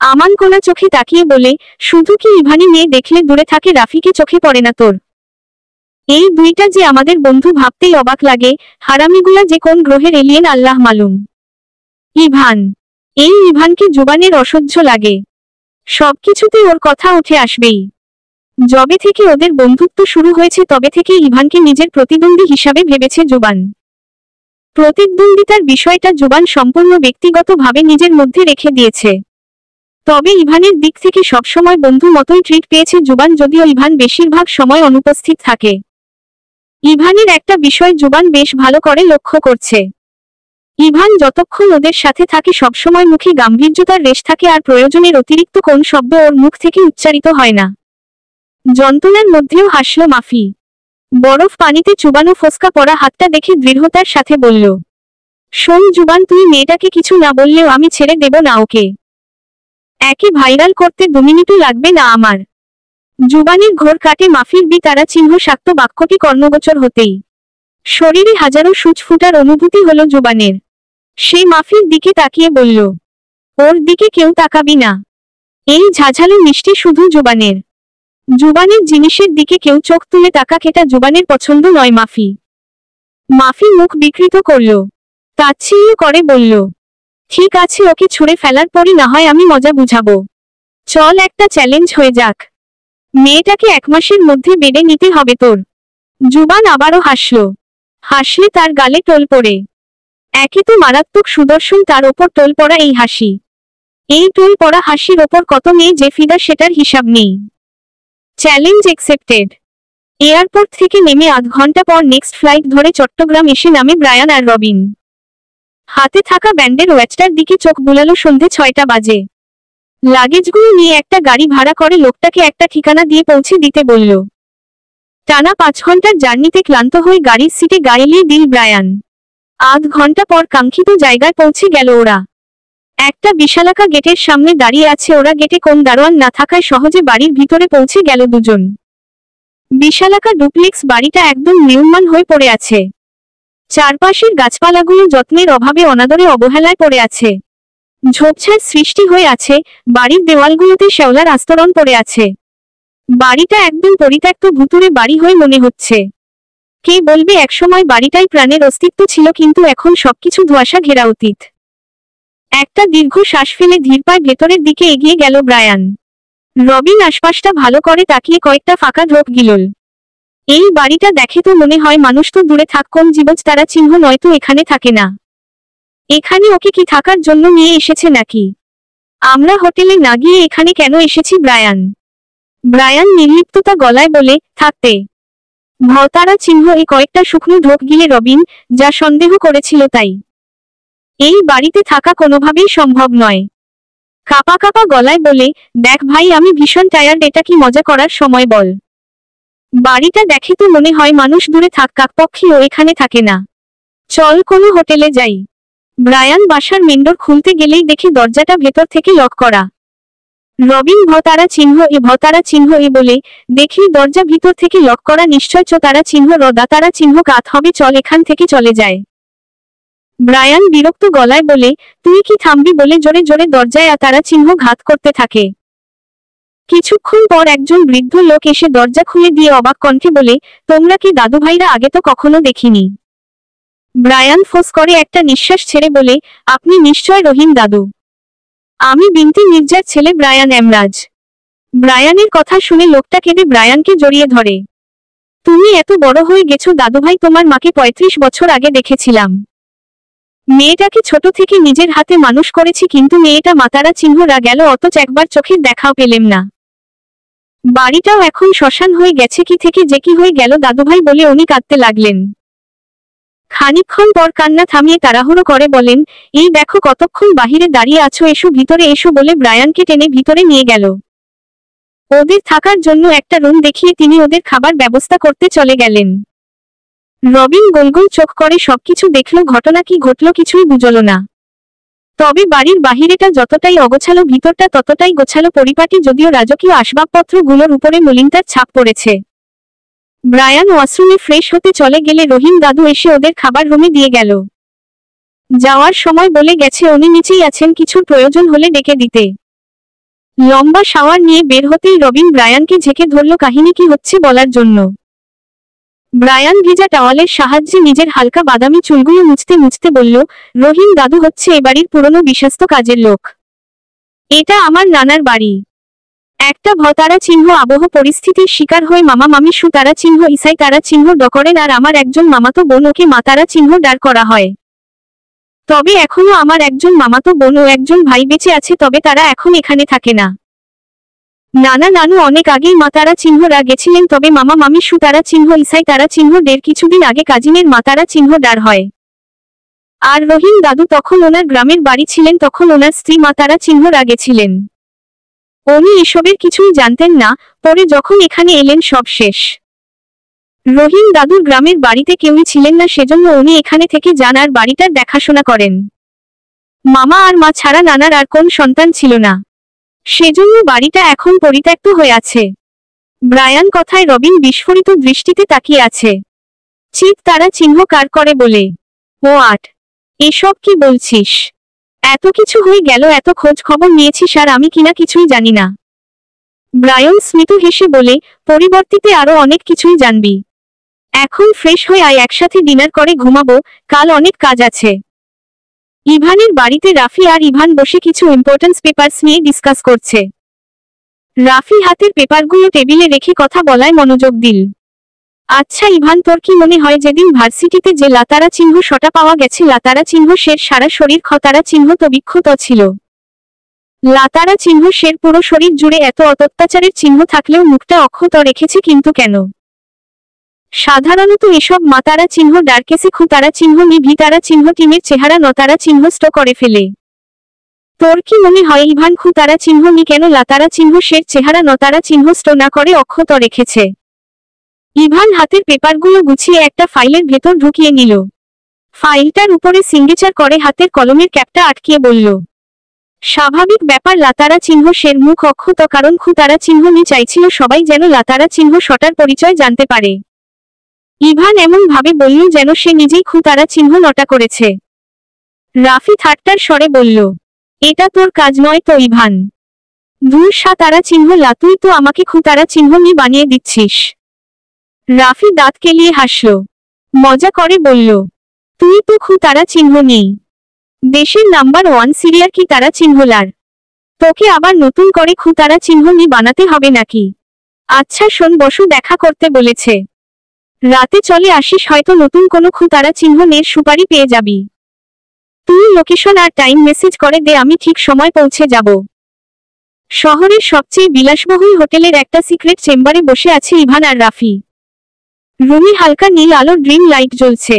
S2: আমান কোনা চোখে তাকিয়ে বলে, শুধু কি ইভানি মেয়ে দেখলে দূরে থাকে, রাফিকে চোখে পড়ে না তোর? এই দুইটা যে আমাদের বন্ধু ভাবতেই অবাক লাগে। হারামিগুলা যে কোন গ্রহের এলিয়েন আল্লাহ মালুম। ইভান, এই ইভানকে জুবানের অসহ্য লাগে। সবকিছুতে ওর কথা উঠে আসবেই। যবে থেকে ওদের বন্ধুত্ব শুরু হয়েছে তবে থেকে ইভানকে নিজের প্রতিদ্বন্দ্বী হিসাবে ভেবেছে জুবান। প্রতিদ্বন্দ্বিতার বিষয়টা জুবান সম্পূর্ণ ব্যক্তিগতভাবে নিজের মধ্যে রেখে দিয়েছে। তবে ইভানের দিক থেকে সবসময় বন্ধু মতোই ট্রিট পেয়েছে জুবান, যদিও ইভান বেশিরভাগ সময় অনুপস্থিত থাকে। ইভানের একটা বিষয় জুবান বেশ ভালো করে লক্ষ্য করছে। ইভান যতক্ষণ ওদের সাথে থাকে সবসময় মুখে গাম্ভীর্যতার রেশ থাকে আর প্রয়োজনের অতিরিক্ত কোন শব্দ ওর মুখ থেকে উচ্চারিত হয় না। যন্ত্রণার মধ্যেও হাসল মাফি। বরফ পানিতে চুবানো ফোসকা পড়া হাতটা দেখে দৃঢ়তার সাথে বলল, শোন জুবান, তুই মেয়েটাকে কিছু না বললেও আমি ছেড়ে দেব না ওকে। একে ভাইরাল করতে 2 মিনিটও লাগবে না আমার। জুবানের ঘোর কাটে মাফির তারা চিহ্ন শাক্ত বাক্যটি কর্ণগোচর হতেই শরীরে হাজারো সূচ ফুটার অনুভূতি হলো জুবানের। সে মাফির দিকে তাকিয়ে বলল, ওর দিকে কেউ তাকাবি না। এই ঝাঝালো মিষ্টি শুধু জুবানের। জুবানের জিনিসের দিকে কেউ চোখ তুলে তাকাক, এটা জুবানের পছন্দ নয়। মাফি মাফি মুখ বিকৃত করল, তাচ্ছিল্য করে বলল, ঠিক আছে, ওকে ছুঁড়ে ফেলার পরই না হয় আমি মজা বুঝাবো। চল, একটা চ্যালেঞ্জ হয়ে যাক। মেয়েটাকে 1 মাসের মধ্যে বেডে নিতে হবে তোর। জুবান আবারও হাসল, হাসলে তার গালে টোল পড়ে। একে তো মারাত্মক সুদর্শন, তার ওপর টোল পড়া এই হাসি। এই টোল পড়া হাসির ওপর কত মেয়ে যে ফিদা সেটার হিসাব নেই। Challenge accepted. এয়ারপোর্ট থেকে নেমে আধ ঘন্টা পর নেক্সট ফ্লাইট ধরে চট্টগ্রাম এসে নামে ব্রায়ান আর রবিন। হাতে থাকা ব্যান্ডের ওয়াচটার দিকে চোখ বুলালো। সন্ধে 6টা বাজে। লাগেজগুলো নিয়ে একটা গাড়ি ভাড়া করে লোকটাকে একটা ঠিকানা দিয়ে পৌঁছে দিতে বলল। টানা 5 ঘন্টার জার্নিতে ক্লান্ত হয়ে গাড়ির সিটে গা এলিয়ে দিল ব্রায়ান। আধ ঘন্টা পর কাঙ্ক্ষিত জায়গায় পৌঁছে গেল ওরা। একটা বিশালাকা গেটের সামনে দাঁড়িয়ে আছে ওরা। গেটে কোন দারোয়ান না থাকায় সহজে বাড়ির ভিতরে পৌঁছে গেল দুজন। বিশালাকা ডুপ্লেক্স বাড়িটা একদম নির্মাণ হয়ে পড়ে আছে। চারপাশের গাছপালাগুলো যত্নের অভাবে অনাদরে অবহেলায় পড়ে আছে। ঝোপঝাড় সৃষ্টি হয়ে আছে। বাড়ির দেওয়ালগুলোতে শ্যাওলার আস্তরণ পড়ে আছে। বাড়িটা একদম পরিত্যক্ত ভুতুড়ে বাড়ি হয়ে মনে হচ্ছে। কে বলবে একসময় বাড়িটাই প্রাণের অস্তিত্ব ছিল, কিন্তু এখন সবকিছু ধোঁয়াশা ঘেরা অতীত। একটা দীর্ঘ শ্বাস ফেলে ধীর পায়ে ভেতরের দিকে এগিয়ে গেল ব্রায়ান। রবিন আশপাশটা ভালো করে তাকিয়ে কয়েকটা ফাঁকা ঢোক গিলল। এই বাড়িটা দেখে তো মনে হয় মানুষ তো দূরে থাক, কোন জীবজ তারা চিহ্ন নয়তো এখানে থাকে না। এখানে ওকে কি থাকার জন্য নিয়ে এসেছে নাকি? আমরা হোটেলে না গিয়ে এখানে কেন এসেছি ব্রায়ান? ব্রায়ান নির্লিপ্ততা গলায় বলে, থাকতে। ভতারা চিহ্ন এই কয়েকটা শুকনো ঢোক গিলে রবিন যা সন্দেহ করেছিল তাই। এই বাড়িতে থাকা কোনোভাবেই সম্ভব নয়। কাপা কাপা গলায় বলে, দেখ ভাই, আমি ভীষণ টায়ার্ড, এটা কি মজা করার সময় বল? বাড়িটা দেখে তো মনে হয় মানুষ দূরে থাক, কাকপক্ষীও এখানে থাকে না। চল কোনো হোটেলে যাই। ব্রায়ান বাসার মেন্ডোর খুলতে গেলেই দেখি দরজাটা ভেতর থেকে লক করা। রবিন ভতারা চিহ্ন এ বলে, দেখি দরজা ভিতর থেকে লক করা, নিশ্চয় তারা চিহ্ন রদা তারা চিহ্ন কাত হবে, চল এখান থেকে চলে যায়। ব্রায়ান বিরক্ত গলায় বলে, তুই কি থামবি বলে জোরে জোরে দরজায় তারা চিহ্ন ঘাত করতে থাকে। কিছুক্ষণ পর একজন বৃদ্ধ লোক এসে দরজা খুলে দিয়ে অবাক কণ্ঠে বলে, তোমরা কি দাদু ভাইরা? আগে তো কখনো দেখিনি। ব্রায়ান ফোঁস করে একটা নিঃশ্বাস ছেড়ে বলে, আপনি নিশ্চয় রহিম দাদু। আমি বিনতি মির্জার ছেলে ব্রায়ান এমরাজ। ব্রায়ানের কথা শুনে লোকটা কেঁদে ব্রায়ানকে জড়িয়ে ধরে। তুমি এত বড় হয়ে গেছো দাদুভাই, তোমার মাকে 35 বছর আগে দেখেছিলাম। মেয়েটাকে ছোট থেকে নিজের হাতে মানুষ করেছি, কিন্তু মেয়েটা মাতারা চিহ্নরা গেল, অথচ একবার চোখের দেখাও পেলেম না। বাড়িটাও এখন শ্মশান হয়ে গেছে, কি থেকে যে কি হয়ে গেল দাদুভাই বলে উনি কাঁদতে লাগলেন। খানিকক্ষণ পর কান্না থামিয়ে তাড়াহুড়ো করে বলেন, এই দেখো কতক্ষণ বাহিরে দাঁড়িয়ে আছো, এসো ভিতরে এসো বলে ব্রায়ানকে টেনে ভিতরে নিয়ে গেল। ওদের থাকার জন্য একটা রুম দেখিয়ে তিনি ওদের খাবার ব্যবস্থা করতে চলে গেলেন। রবিন গোল গোল চোখ করে সবকিছু দেখল, ঘটনা কি ঘটল কিছুই বুঝল না। তবে বাড়ির বাহিরেটা যতটাই অগোছালো, ভিতরটা ততটাই গোছালো পরিপাটি, যদিও রাজকীয় আসবাবপত্রগুলোর উপরে মলিনতার ছাপ পড়েছে। ব্রায়ান ওয়াশরুমে ফ্রেশ হতে চলে গেলে রহিম দাদু এসে ওদের খাবার রুমে দিয়ে গেল। যাওয়ার সময় বলে গেছে উনি নিচেই আছেন, কিছুর প্রয়োজন হলে ডেকে দিতে। লম্বা শাওয়ার নিয়ে বের হতেই রবিন ব্রায়ানকে ঝেঁকে ধরল কাহিনী কি হচ্ছে বলার জন্য। ব্রায়ান ভিজা টাওয়ালের সাহায্যে নিজের হালকা বাদামি চুলগুলো মুছতে মুছতে বলল, রহিম দাদু হচ্ছে এ বাড়ির পুরনো বিশ্বস্ত কাজের লোক। এটা আমার নানার বাড়ি। একটা ভতারা চিহ্ন আবহ পরিস্থিতির শিকার হয়ে মামা মামি সুতারা চিহ্ন ইসাই তারা চিহ্ন ডকরেন, আর আমার একজন মামাতো বোন, ওকে মাতারা চিহ্ন ডার করা হয়। তবে এখনো আমার একজন মামাতো বোন ও একজন ভাই বেঁচে আছে, তবে তারা এখন এখানে থাকে না। নানা নানু অনেক আগেই মাতারা চিহ্নরা গেছিলেন, তবে মামা মামি সুতারা চিহ্ন ইসাই তারা চিহ্ন ডের কিছুদিন আগে কাজিনের মাতারা চিহ্ন ডার হয়। আর রহিম দাদু তখন ওনার গ্রামের বাড়ি ছিলেন, তখন ওনার স্ত্রী মাতারা চিহ্নরা গেছিলেন। উনি এসবের কিছুই জানতেন না, পরে যখন এখানে এলেন সব শেষ। রহিম দাদুর গ্রামের বাড়িতে কেউই ছিলেন না, সেজন্য উনি এখানে থেকে যান আর বাড়িটার দেখাশোনা করেন। মামা আর মা ছাড়া নানার আর কোন সন্তান ছিল না, সেজন্য বাড়িটা এখন পরিত্যক্ত হয়ে আছে। ব্রায়ান কথায় রবিন বিস্ফোরিত দৃষ্টিতে তাকিয়ে আছে। চিত তারা চিহ্ন কার করে বলে? ও 8। এসব কি বলছিস? এত কিছু হয়ে গেল, এত খোঁজ খবর নিয়েছিস আর আমি কিনা কিছুই জানি না। ব্রায়ান স্মিত হেসে বলে, পরিবর্তিতে আরো অনেক কিছুই জানবি। এখন ফ্রেশ হয়ে আয়, একসাথে ডিনার করে ঘুমাবো, কাল অনেক কাজ আছে। ইভানের বাড়িতে রাফি আর ইভান বসে কিছু ইম্পর্টেন্স পেপারস নিয়ে ডিসকাস করছে। রাফি হাতের পেপারগুলো টেবিলে রেখে কথা বলায় মনোযোগ দিল। আচ্ছা ইভান, তোর কি মনে হয় যেদিন ভার্সিটিতে যে লাতারা চিহ্ন শটা পাওয়া গেছে, লাতারা চিহ্ন শের সারা শরীর খতারা চিহ্ন তো বিক্ষত ছিল? লাতারা চিহ্ন শের পুরো শরীর জুড়ে এত অত্যাচারের চিহ্ন থাকলেও মুখটা অক্ষত রেখেছে কিন্তু কেন? সাধারণত এসব মাতারা চিহ্ন ডার্কেসে খুতারা চিহ্ন নিভি তারা চিহ্ন টিমের চেহারা নতারা চিহ্ন স্ট করে ফেলে। তোর কি মনে হয় ইভান খুতারা চিহ্ন নি কেন লাতারা চিহ্ন শের চেহারা নতারা চিহ্ন স্ট না করে অক্ষত রেখেছে? ইভান হাতের পেপারগুলো গুছিয়ে একটা ফাইলের ভেতর ঢুকিয়ে নিল। ফাইলটার উপরে সিগনেচার করে হাতের কলমের ক্যাপটা আটকিয়ে বলল, স্বাভাবিক ব্যাপার, লাতারা চিহ্ন শের মুখ অক্ষত, কারণ খুতারা চিহ্ন নি চাইছিল সবাই যেন লাতারা চিহ্ন শটার পরিচয় জানতে পারে। ইভান এমন ভাবে বলল যেন সে নিজেই খুতারা চিহ্ন নটা করেছে। রাফি ঠাট্টার স্বরে বলল, এটা তোর কাজ নয় তো ইভান। দূর তারা চিহ্ন লা, তুই তো আমাকে খুতারা চিহ্ন নি বানিয়ে দিচ্ছিস। রাফি দাঁত কেলিয়ে হাসল, মজা করে বলল, তুই তো খুতারা চিহ্ন নেই, দেশের নাম্বার 1 সিরিয়ার কি তারা চিহ্নলার। তোকে আবার নতুন করে খুতারা চিহ্ন নি বানাতে হবে নাকি? আচ্ছা শোন, বসু দেখা করতে বলেছে, রাতে চলে আসিস, হয়তো নতুন কোনো খুতারা চিহ্ন নের সুপারি পেয়ে যাবি। তুই লোকেশন আর টাইম মেসেজ করে দে, আমি ঠিক সময় পৌঁছে যাব। শহরের সবচেয়ে বিলাসবহুল হোটেলের একটা সিক্রেট চেম্বারে বসে আছে ইভান আর রাফি। রুমে হালকা নীল আলোর ড্রিম লাইট জ্বলছে।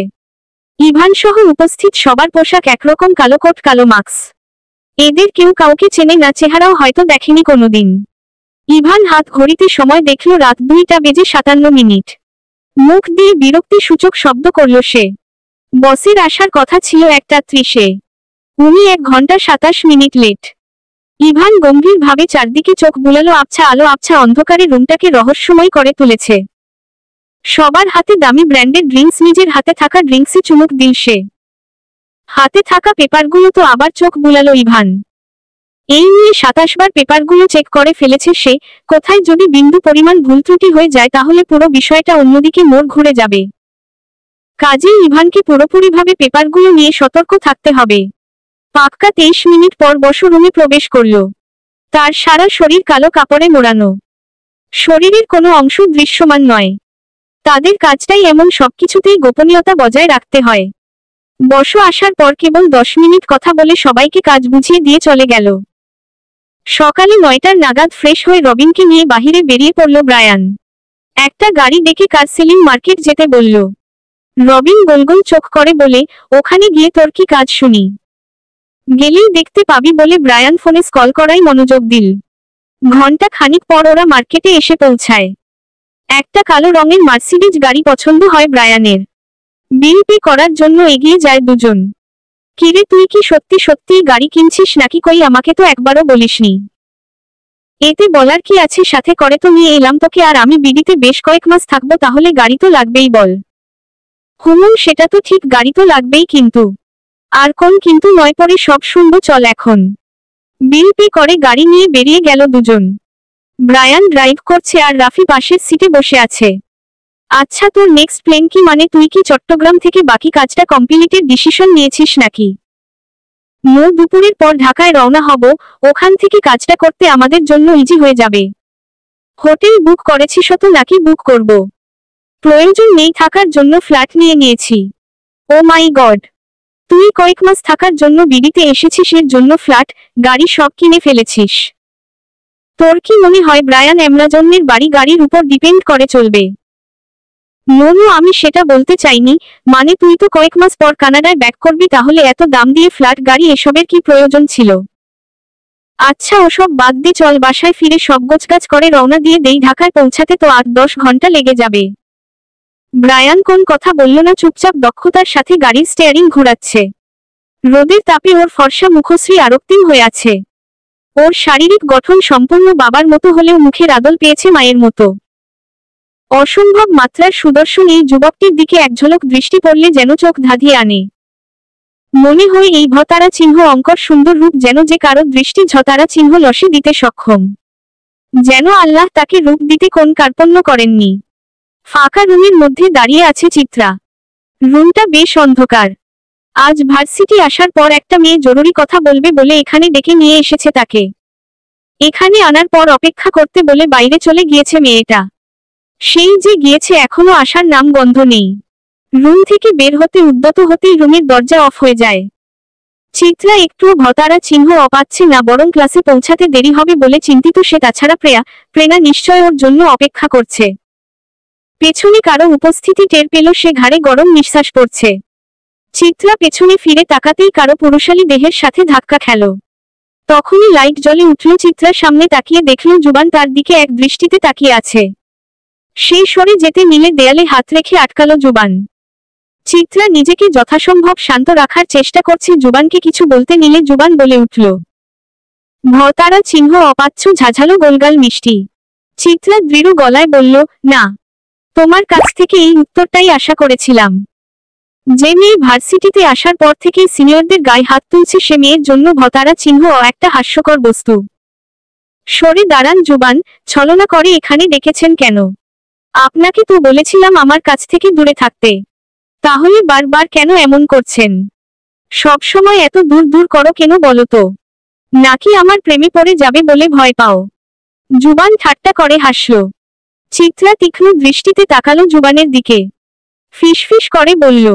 S2: ইভান সহ উপস্থিত সবার পোশাক একরকম, কালো কোট কালো মাস্ক। এদের কেউ কাউকে চেনে না, চেহারাও হয়তো দেখেনি কোনোদিন। ইভান হাত ঘড়িতে সময় দেখল, রাত 2:57। মুখ দিয়ে বিরক্তি সূচক শব্দ করল সে। বসের আসার কথা ছিল 1:30, উনি 1 ঘন্টা 27 মিনিট লেট। ইভান গম্ভীরভাবে চারদিকে চোখ বুলালো। আবছা আলো আবছা অন্ধকারে রুমটাকে রহস্যময় করে তুলেছে। সবার হাতে দামি ব্র্যান্ডের ড্রিঙ্কস, নিজের হাতে থাকা ড্রিঙ্কসে চুমুক দিল সে। হাতে থাকা পেপারগুলো তো আবার চোখ বুলালো ইভান। এই নিয়ে 27 বার পেপারগুলো চেক করে ফেলেছে সে, কোথায় যদি বিন্দু পরিমাণ ভুল ত্রুটি হয়ে যায় তাহলে পুরো বিষয়টা অন্যদিকে মোড় ঘুরে যাবে। কাজেই ইভানকে পুরোপুরিভাবে পেপারগুলো নিয়ে সতর্ক থাকতে হবে। পাক্কা 23 মিনিট পর বসু রুমে প্রবেশ করল। তার সারা শরীর কালো কাপড়ে মোড়ানো, শরীরের কোনো অংশ দৃশ্যমান নয়। তাদের কাজটাই এমন, সবকিছুতেই গোপনীয়তা বজায় রাখতে হয়। বসু আসার পর কেবল 10 মিনিট কথা বলে সবাইকে কাজ বুঝিয়ে দিয়ে চলে গেল। সকালে 9টার নাগাদ ফ্রেশ হয়ে রবিনকে নিয়ে বাহিরে বেরিয়ে পড়ল ব্রায়ান। একটা গাড়ি ডেকে কার সেলিং মার্কেট যেতে বলল। রবিন গোলগোল চোখ করে বলে, ওখানে গিয়ে তোর কি কাজ শুনি? গেলেই দেখতে পাবি বলে ব্রায়ান ফোনে কল করাই মনোযোগ দিল। ঘন্টা খানিক পর ওরা মার্কেটে এসে পৌঁছায়। একটা কালো রঙের মার্সিডিজ গাড়ি পছন্দ হয় ব্রায়ানের। বিল পে করার জন্য এগিয়ে যায় দুজন। কিরে, তুই কি সত্যি সত্যি গাড়ি কিনছিস নাকি? কই, আমাকে তো একবারও বলিসনি। এতে বলার কি আছে, সাথে করে তো নিয়ে এলাম তোকে, আর আমি বিডিতে বেশ কয়েক মাস থাকবো, তাহলে গাড়ি তো লাগবেই বল। হুমুম, সেটা তো ঠিক, গাড়ি তো লাগবেই, কিন্তু আর কোন কিন্তু নয়, পরে সব শুনবো, চল এখন। বিল পে করে গাড়ি নিয়ে বেরিয়ে গেল দুজন। ব্রায়ান ড্রাইভ করছে আর রাফি পাশের সিটে বসে আছে। আচ্ছা, তোর নেক্সট প্ল্যান কি? মানে তুই কি চট্টগ্রাম থেকে বাকি কাজটা কমপ্লিটের ডিসিশন নিয়েছিস নাকি? দুপুরের পর ঢাকায় রওনা হব, ওখান থেকে কাজটা করতে আমাদের জন্য ইজি হয়ে যাবে। হোটেল বুক করেছিস তো নাকি বুক করব? প্রয়োজন নেই, থাকার জন্য ফ্ল্যাট নিয়ে নিয়েছি। ও মাই গড, তুই কয়েক মাস থাকার জন্য বিডিতে এসেছিস, এর জন্য ফ্ল্যাট গাড়ি সব কিনে ফেলেছিস? তোর কি মনে হয় ব্রায়ান অ্যামাজনের বাড়ি গাড়ির উপর ডিপেন্ড করে চলবে? নো, আমি সেটা বলতে চাইনি। মানে তুই তো কয়েক মাস পর কানাডায় ব্যাক করবি, তাহলে এত দাম দিয়ে ফ্ল্যাট গাড়ি এসবের কি প্রয়োজন ছিল? আচ্ছা ওসব বাদ দিয়ে চল, বাসায় ফিরে সব গোছগাছ করে রওনা দিয়ে দেই। ঢাকায় পৌঁছাতে তো 8-10 ঘন্টা লেগে যাবে। ব্রায়ান কোন কথা বলল না, চুপচাপ দক্ষতার সাথে গাড়ির স্টিয়ারিং ঘোরাচ্ছে। রোদের তাপে ওর ফর্সা মুখশ্রী আরক্তিম হয়ে আছে। ওর শারীরিক গঠন সম্পূর্ণ বাবার মতো হলেও মুখের আদল পেয়েছে মায়ের মতো। অসম্ভব মাত্রার সুদর্শন এই যুবকটির দিকে এক ঝলক দৃষ্টি পড়লে যেন চোখ ধাঁধিয়ে আনে। মনে হয় এই ভতারা চিহ্ন অঙ্কর সুন্দর রূপ যেন যে কারো দৃষ্টি ঝতারা চিহ্ন লসে দিতে সক্ষম। যেন আল্লাহ তাকে রূপ দিতে কোন কার্পণ্য করেননি। ফাঁকা রুমের মধ্যে দাঁড়িয়ে আছে চিত্রা। রুমটা বেশ অন্ধকার। আজ ভার্সিটি আসার পর একটা মেয়ে জরুরি কথা বলবে বলে এখানে ডেকে নিয়ে এসেছে তাকে। এখানে আনার পর অপেক্ষা করতে বলে বাইরে চলে গিয়েছে মেয়েটা। সেই যে গিয়েছে এখনো আসার নাম গন্ধ নেই। রুম থেকে বের হতে উদ্যত হতেই রুমের দরজা অফ হয়ে যায়। চিত্রা একটুও ভতারা চিহ্ন পাচ্ছে না, বরং ক্লাসে পৌঁছাতে দেরি হবে বলে চিন্তিত সে। তাছাড়া প্রেরণা নিশ্চয় ওর জন্য অপেক্ষা করছে। পেছনে কারো উপস্থিতি টের পেল সে, ঘাড়ে গরম নিঃশ্বাস পড়ছে। চিত্রা পেছনে ফিরে তাকাতেই কারো পুরুষালী দেহের সাথে ধাক্কা খেল। তখনই লাইট জ্বলে উঠল। চিত্রার সামনে তাকিয়ে দেখল জুবান তার দিকে এক দৃষ্টিতে তাকিয়ে আছে। সেই সরে যেতে নিলে দেয়ালে হাত রেখে আটকালো জুবান। চিত্রা নিজেকে যথাসম্ভব শান্ত রাখার চেষ্টা করছে। জুবানকে কিছু বলতে নিলে জুবান বলে উঠল, ভতারা চিহ্ন অপাচ্ছ। ঝাঝালো গোলগাল মিষ্টি। চিত্রা দৃঢ় গলায় বলল, না, তোমার কাছ থেকে এই উত্তরটাই আশা করেছিলাম। যে মেয়ে ভার্সিটিতে আসার পর থেকে সিনিয়রদের গায়ে হাত তুলছে সে মেয়ের জন্য ভতারা চিহ্ন একটা হাস্যকর বস্তু। সরে দাঁড়ান জুবান, ছলনা করে এখানে ডেকেছেন কেন? আপনাকে তো বলেছিলাম আমার কাছ থেকে দূরে থাকতে। তাহলে বারবার কেন এমন করছেন? সব সময় এত দূর দূর করো কেন বলো তো? নাকি আমার প্রেমে পড়ে যাবে বলে ভয় পাও? জুবান ঠাট্টা করে হাসল। চিত্রা তীক্ষ্ণ দৃষ্টিতে তাকালো জুবানের দিকে। ফিসফিস করে বলল,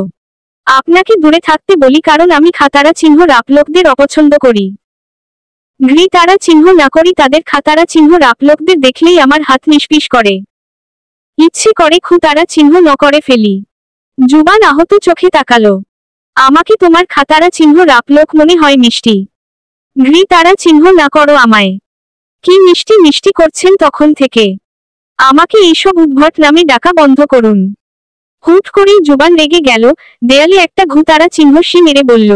S2: আপনাকে দূরে থাকতে বলি কারণ আমি খাতারা চিহ্ন রাপ লোকদের অপছন্দ করি। ঘৃ তারা চিহ্ন না করি, তাদের খাতারা চিহ্ন রাপ লোকদের দেখলেই আমার হাত নিষ্পিস করে। ইচ্ছে করে খু তারা চিহ্ন ন করে ফেলি। জুবান আহত চোখে তাকালো। আমাকে তোমার খাতারা চিহ্ন রাপ লোক মনে হয় মিষ্টি। ঘৃ তারা চিহ্ন না করো আমায়। কি মিষ্টি মিষ্টি করছেন তখন থেকে? আমাকে এইসব উদ্ভট নামে ডাকা বন্ধ করুন। হুট করেই জুবান রেগে গেল। দেয়ালে একটা ঘুতারা চিহ্ন সে মেরে বলল,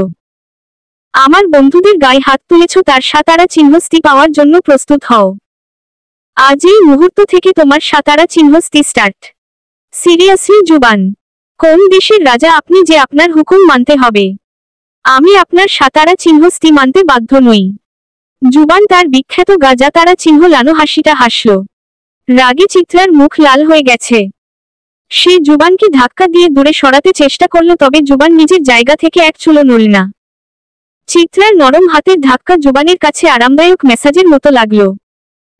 S2: আমার বন্ধুদের গায়ে হাত তুলেছ, তার সাতারা চিহ্নস্তি পাওয়ার জন্য প্রস্তুত হও। আজ এই মুহূর্ত থেকে তোমার সাতারা চিহ্নস্তি স্টার্ট। সিরিয়াসলি জুবান, কোন দেশের রাজা আপনি যে আপনার হুকুম মানতে হবে? আমি আপনার সাতারা চিহ্নস্তি মানতে বাধ্য নই। জুবান তার বিখ্যাত গাজা তারা চিহ্ন লানো হাসিটা হাসল। রাগে চিত্রার মুখ লাল হয়ে গেছে। সে জুবানকে ধাক্কা দিয়ে দূরে সরাতে চেষ্টা করল, তবে জুবান নিজের জায়গা থেকে এক চুলো নড়ল না। চিত্রার নরম হাতের ধাক্কা জুবানের কাছে আরামদায়ক মেসাজের মতো লাগলো।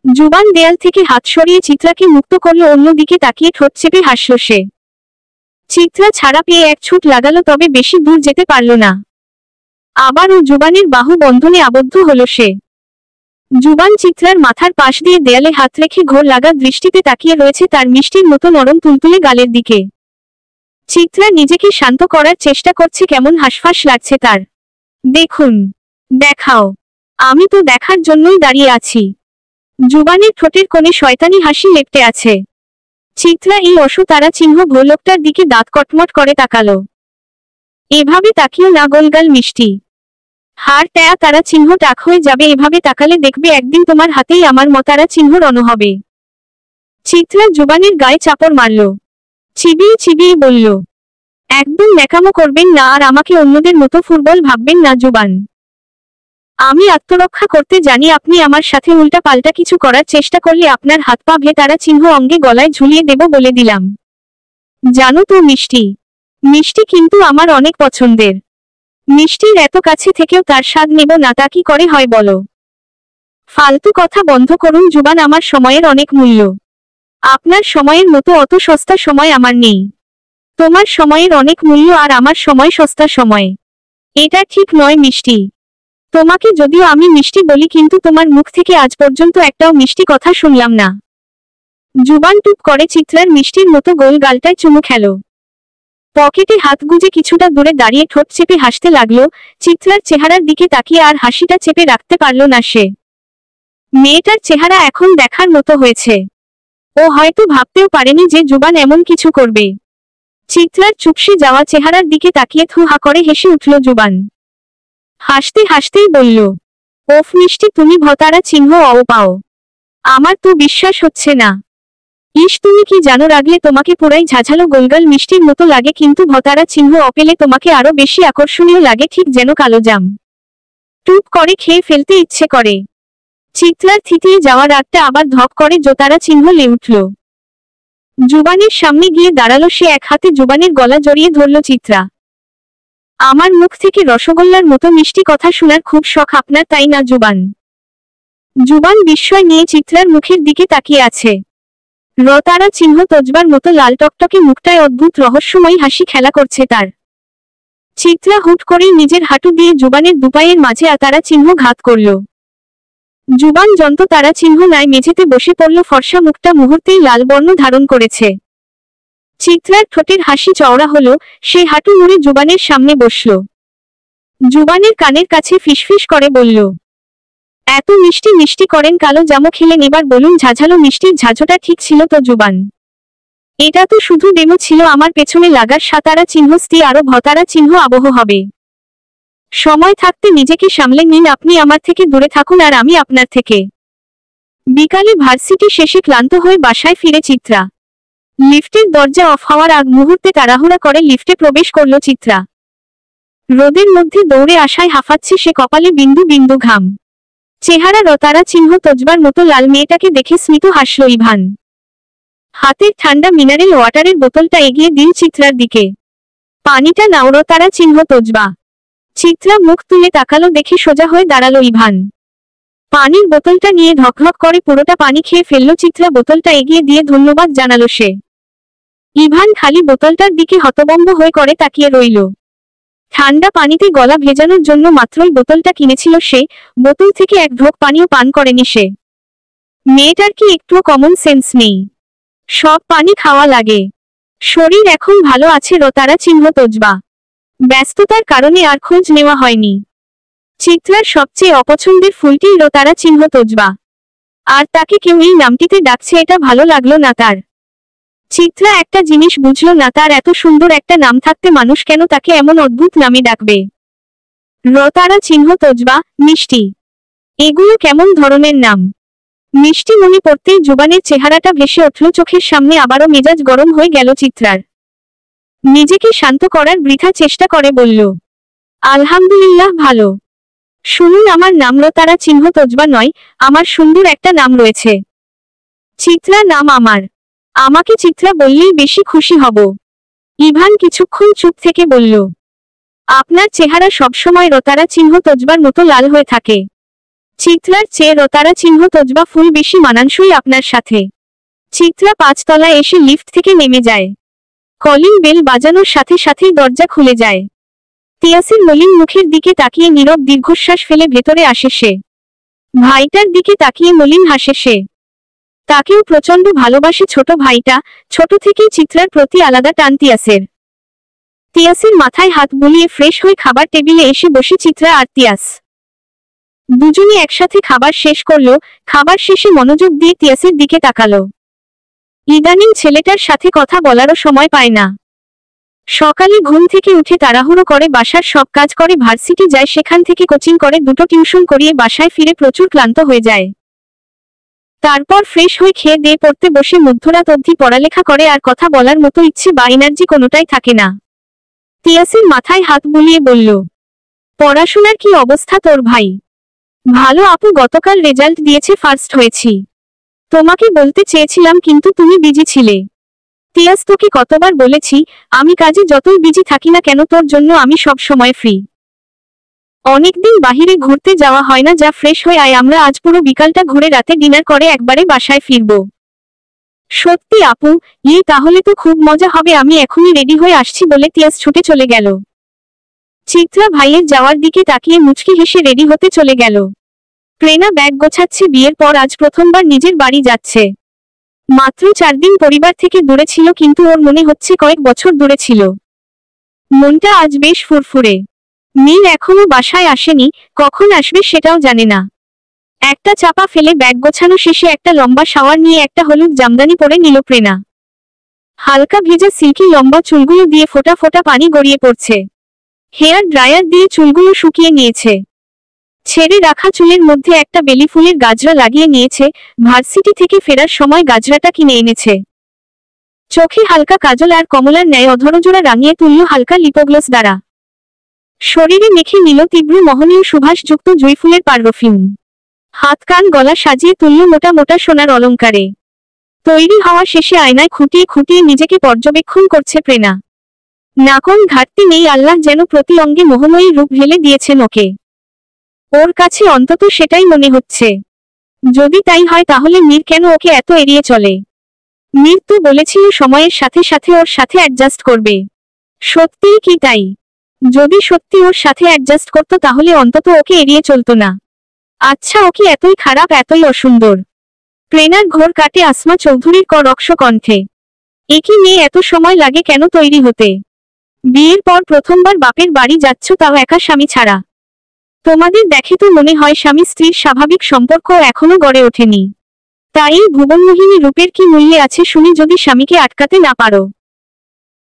S2: জুবান দেয়াল থেকে হাত সরিয়ে চিত্রাকে মুক্ত করল। অন্যদিকে তাকিয়ে ঠোঁট চেপে হাসল সে। চিত্রা ছাড়া পেয়ে এক ছুট লাগালো, তবে বেশি দূর যেতে পারল না। আবারও জুবানের বাহু বন্ধনে আবদ্ধ হলো সে। জুবান চিত্রার মাথার পাশ দিয়ে দেয়ালে হাত রেখে ঘোর লাগা দৃষ্টিতে তাকিয়ে রয়েছে তার মিষ্টির মতো নরম তুলতুলে গালের দিকে। চিত্রা নিজেকে শান্ত করার চেষ্টা করছে, কেমন হাসফাস লাগছে তার। দেখুন, দেখাও, আমি তো দেখার জন্যই দাঁড়িয়ে আছি। জুবানের ঠোঁটের কোণে শয়তানি হাসি লেপ্টে আছে। চিত্রা এই অসুতারা চিহ্ন ভোলোকটার দিকে দাঁত কটমট করে তাকালো। এভাবে তাকিও না গোলগাল মিষ্টি। হার ট্যায়া তারা চিহ্ন টাক হয়ে যাবে। এভাবে তাকালে দেখবে একদিন তোমার হাতেই আমার মতারা চিহ্ন রণ হবে। চিত্রা জুবানের গায়ে চাপড় মারল। চিবিয়ে চিবিয়ে বলল, একদম ন্যাকামো করবেন না, আর আমাকে অন্যদের মতো ফুটবল ভাববেন না জুবান। আমি আত্মরক্ষা করতে জানি। আপনি আমার সাথে উল্টা পাল্টা কিছু করার চেষ্টা করলে আপনার হাত পা ভেতারা চিহ্ন অঙ্গে গলায় ঝুলিয়ে দেব বলে দিলাম। জানো তো মিষ্টি, মিষ্টি কিন্তু আমার অনেক পছন্দের। মিষ্টির এত কাছে থেকেও তার স্বাদ নেব না, তা কি করে হয় বলো? ফালতু কথা বন্ধ করুন জুবান, আমার সময়ের অনেক মূল্য। আপনার সময়ের মতো অত সস্তা সময় আমার নেই। তোমার সময়ের অনেক মূল্য আর আমার সময় সস্তা সময়। এটা ঠিক নয় মিষ্টি। তোমাকে যদিও আমি মিষ্টি বলি, কিন্তু তোমার মুখ থেকে আজ পর্যন্ত একটাও মিষ্টি কথা শুনলাম না। জুবান টুপ করে চিত্রার মিষ্টির মতো গোল গালটায় চুমু খেল। পকেটে হাত গুজে কিছুটা দূরে দাঁড়িয়ে ঠোঁট চেপে হাসতে লাগলো। চিত্রার চেহারার দিকে তাকিয়ে আর হাসিটা চেপে রাখতে পারল না সে। মেয়েটার চেহারা এখন দেখার মতো হয়েছে। ও হয়তো ভাবতেও পারেনি যে জুবান এমন কিছু করবে। চিত্রার চুপসে যাওয়া চেহারার দিকে তাকিয়ে থু হা করে হেসে উঠল জুবান। হাসতে হাসতেই বলল, ওফ মিষ্টি, তুমি ভতারা চিহ্ন অও পাও। আমার তো বিশ্বাস হচ্ছে না। ইস, তুমি কি জানো, রাগলে তোমাকে পুরাই ঝাঝালো গোলগাল মিষ্টির মতো লাগে, কিন্তু ভতারা চিহ্ন অপেলে তোমাকে আরো বেশি আকর্ষণীয় লাগে, ঠিক যেন কালো জাম। টুপ করে খেয়ে ফেলতে ইচ্ছে করে। চিত্রার থিতিয়ে যাওয়ার রাগটা আবার ধক করে জোতারা চিহ্ন লে উঠল। জুবানের সামনে গিয়ে দাঁড়ালো সে, এক হাতে জুবানের গলা জড়িয়ে ধরল চিত্রা। আমার মুখ থেকে রসগোল্লার মতো মিষ্টি কথা শোনার খুব শখ আপনার, তাই না জুবান? জুবান বিস্ময় নিয়ে চিত্রার মুখের দিকে তাকিয়ে আছে। রতারা চিহ্ন তজবার মতো লাল টকটকে মুখটায় অদ্ভুত রহস্যময়ী হাসি খেলা করছে তার। চিত্রা হুট করেই নিজের হাঁটু দিয়ে জুবানের দুপায়ের মাঝে তারা চিহ্ন ঘাত করল। জুবান যন্ত তারা চিহ্ন নাই মেঝেতে বসে পড়ল, ফর্সা মুখটা মুহূর্তেই লাল বর্ণ ধারণ করেছে। চিত্রার ঠোঁটের হাসি চওড়া হলো, সে হাঁটু মুড়ে জুবানের সামনে বসল। জুবানের কানের কাছে ফিসফিস করে বলল, এত মিষ্টি মিষ্টি করেন কালো জামও খেলেন, এবার বলুন ঝাঝালো মিষ্টির ঝাঁঝোটা ঠিক ছিল তো জুবান? এটা তো শুধু ডেমো ছিল, আমার পেছনে লাগার সাতারা চিহ্ন স্ত্রী আরো ভতারা চিহ্ন আবহ হবে। সময় থাকতে নিজেকে সামলে নিন, আপনি আমার থেকে দূরে থাকুন আর আমি আপনার থেকে। বিকালে ভার্সিটি শেষে ক্লান্ত হয়ে বাসায় ফিরে চিত্রা। লিফটের দরজা অফ হওয়ার আগ মুহূর্তে তাড়াহুড়া করে লিফটে প্রবেশ করল চিত্রা। রোদের মধ্যে দৌড়ে আসায় হাঁফাচ্ছে সে, কপালে বিন্দু বিন্দু ঘাম। চেহারা রতারা চিহ্ন তজবার মতো লাল মেয়েটাকে দেখে স্মিত হাসল ইভান। হাতের ঠান্ডা মিনারেল ওয়াটারের বোতলটা এগিয়ে দিল চিত্রার দিকে। পানিটা নাও রতারা চিহ্ন তজবা। চিত্রা মুখ তুলে তাকালো, দেখে সোজা হয়ে দাঁড়ালো ইভান। পানির বোতলটা নিয়ে ঢকঢক করে পুরোটা পানি খেয়ে ফেলল চিত্রা। বোতলটা এগিয়ে দিয়ে ধন্যবাদ জানালো সে। ইভান খালি বোতলটার দিকে হতভম্ব হয়ে করে তাকিয়ে রইল। ঠান্ডা পানিতে গলা ভেজানোর জন্য মাত্রই বোতলটা কিনেছিল সে, বোতল থেকে এক ঢোক পানিও পান করেনি সে। মেয়েটার কি একটুও কমন সেন্স নেই? সব পানি খাওয়া লাগে। শরীর এখন ভালো আছে রতারা চিহ্ন তজবা। ব্যস্ততার কারণে আর খোঁজ নেওয়া হয়নি। চিত্রার সবচেয়ে অপছন্দের ফুলটি রতারা চিহ্ন তজবা, আর তাকে কেউ এই নামটিতে ডাকছে, এটা ভালো লাগলো না তার। চিত্রা একটা জিনিস বুঝল না, তার এত সুন্দর একটা নাম থাকতে মানুষ কেন তাকে এমন অদ্ভুত নামে ডাকবে। রতারা চিহ্ন তজবা, মিষ্টি, এগুলো কেমন ধরনের নাম? মিষ্টি মনে পড়তেই জুবানের চেহারাটা ভেসে উঠল চোখের সামনে। আবারও মেজাজ গরম হয়ে গেল চিত্রার। নিজেকে শান্ত করার বৃথা চেষ্টা করে বলল, আলহামদুলিল্লাহ ভালো। শুনুন, আমার নাম রতারা চিহ্ন তজবা নয়, আমার সুন্দর একটা নাম রয়েছে। চিত্রা নাম আমার। আমাকে চিত্রা বললেই বেশি খুশি হব। ইভান কিছুক্ষণ চুপ থেকে বলল, আপনার চেহারা সবসময় রতারা চিহ্ন তজবার মতো লাল হয়ে থাকে। চিত্রার চেয়ে রতারা চিহ্ন তজবা ফুল বেশি মানানসই আপনার সাথে। চিত্রা 5 তলায় এসে লিফট থেকে নেমে যায়। কলিং বেল বাজানোর সাথে সাথেই দরজা খুলে যায়। তিয়াসের মলিন মুখের দিকে তাকিয়ে নীরব দীর্ঘশ্বাস ফেলে ভেতরে আসে সে। ভাইটার দিকে তাকিয়ে মলিন হাসে সে। তাকেও প্রচন্ড ভালোবাসে ছোট ভাইটা। ছোট থেকেই চিত্রার প্রতি আলাদা টান তিয়াসের। তিয়াসের মাথায় হাত বুলিয়ে ফ্রেশ হয়ে খাবার টেবিলে এসে বসে চিত্রা আর তিয়াস। দুজনে একসাথে খাবার শেষ করলো। খাবার শেষে মনোযোগ দিয়ে তিয়াসের দিকে তাকালো। ইদানিং ছেলেটার সাথে কথা বলারও সময় পায় না। সকালে ঘুম থেকে উঠে তাড়াহুড়ো করে বাসার সব কাজ করে ভার্সিটি যায়, সেখান থেকে কোচিং করে, 2টো টিউশন করিয়ে বাসায় ফিরে প্রচুর ক্লান্ত হয়ে যায়। তারপর ফ্রেশ হয়ে খেয়ে দিয়ে পড়তে বসে মধ্যরাত অবধি পড়ালেখা করে, আর কথা বলার মতো ইচ্ছে বা এনার্জি কোনোটাই থাকে না। তিয়াসের মাথায় হাত বুলিয়ে বলল, পড়াশোনার কি অবস্থা তোর ভাই? ভালো আপু, গতকাল রেজাল্ট দিয়েছে, ফার্স্ট হয়েছি। তোমাকে বলতে চেয়েছিলাম কিন্তু তুমি বিজি ছিলে। তিয়াস, তোকে কতবার বলেছি, আমি কাজে যতই বিজি থাকি না কেন তোর জন্য আমি সব সময় ফ্রি। অনেকদিন বাহিরে ঘুরতে যাওয়া হয় না, যা ফ্রেশ হয়ে আয়, আমরা আজ পুরো বিকালটা ঘুরে রাতে ডিনার করে একবারে বাসায় ফিরব। সত্যি আপু? তাহলে তো খুব মজা হবে, আমি এখনই রেডি হয়ে আসছি বলে তিয়াস ছুটে চলে গেল। চিত্রা ভাইয়ের যাওয়ার দিকে তাকিয়ে মুচকি হেসে রেডি হতে চলে গেল। প্রেরণা ব্যাগ গোছাচ্ছে, বিয়ের পর আজ প্রথমবার নিজের বাড়ি যাচ্ছে। মাত্র 4 দিন পরিবার থেকে দূরে ছিল, কিন্তু ওর মনে হচ্ছে কয়েক বছর দূরে ছিল। মনটা আজ বেশ ফুরফুরে। নীল এখনো বাসায় আসেনি, কখন আসবে সেটাও জানে না। একটা চাপা ফেলে ব্যাগ গোছানো শেষে একটা লম্বা শাওয়ার নিয়ে একটা হলুদ জামদানি পরে নিল প্রেরণা। হালকা ভেজা সিল্কি লম্বা চুলগুলো দিয়ে ফোঁটা ফোঁটা পানি গড়িয়ে পড়ছে। হেয়ার ড্রায়ার দিয়ে চুলগুলো শুকিয়ে নিয়েছে। ছেড়ে রাখা চুলের মধ্যে একটা বেলি ফুলের গাজরা লাগিয়ে নিয়েছে। ভার্সিটি থেকে ফেরার সময় গাজরাটা কিনে এনেছে। চোখে হালকা কাজল আর কমলার ন্যায় অধরজোড়া রাঙিয়ে তুলল হালকা লিপোগ্লস দ্বারা। শরীরে মেখে নিল তীব্র মোহনীয় সুভাষযুক্ত জুঁইফুলের পারফিউম। হাত কান গলা সাজিয়ে তুলল মোটা মোটা সোনার অলংকারে। তৈরি হওয়া শেষে আয়নায় খুঁটিয়ে খুঁটিয়ে নিজেকে পর্যবেক্ষণ করছে প্রেরণা। না কোন ঘাটতি নেই, আল্লাহ যেন প্রতি অঙ্গে মোহময়ী রূপ ঢেলে দিয়েছেন ওকে। ওর কাছে অন্তত সেটাই মনে হচ্ছে। যদি তাই হয় তাহলে মীর কেন ওকে এত এড়িয়ে চলে? মীর তো বলেছিল সময়ের সাথে সাথে ওর সাথে অ্যাডজাস্ট করবে। সত্যিই কি তাই? যদি সত্যি ওর সাথে অ্যাডজাস্ট করতো তাহলে অন্তত ওকে এড়িয়ে চলতো না। আচ্ছা, ও কি এতই খারাপ, এতই অসুন্দর? প্রেরণার ঘোর কাটে আসমা চৌধুরীর করকশ কণ্ঠে। একই মেয়ে, এত সময় লাগে কেন তৈরি হতে? বিয়ের পর প্রথমবার বাপের বাড়ি যাচ্ছ, তাও একা, স্বামী ছাড়া। তোমাদের দেখে তো মনে হয় স্বামী স্ত্রীর স্বাভাবিক সম্পর্ক এখনো গড়ে ওঠেনি। তাই এই ভুবনমোহিনী রূপের কি মূল্যে আছে শুনি যদি স্বামীকে আটকাতে না পারো?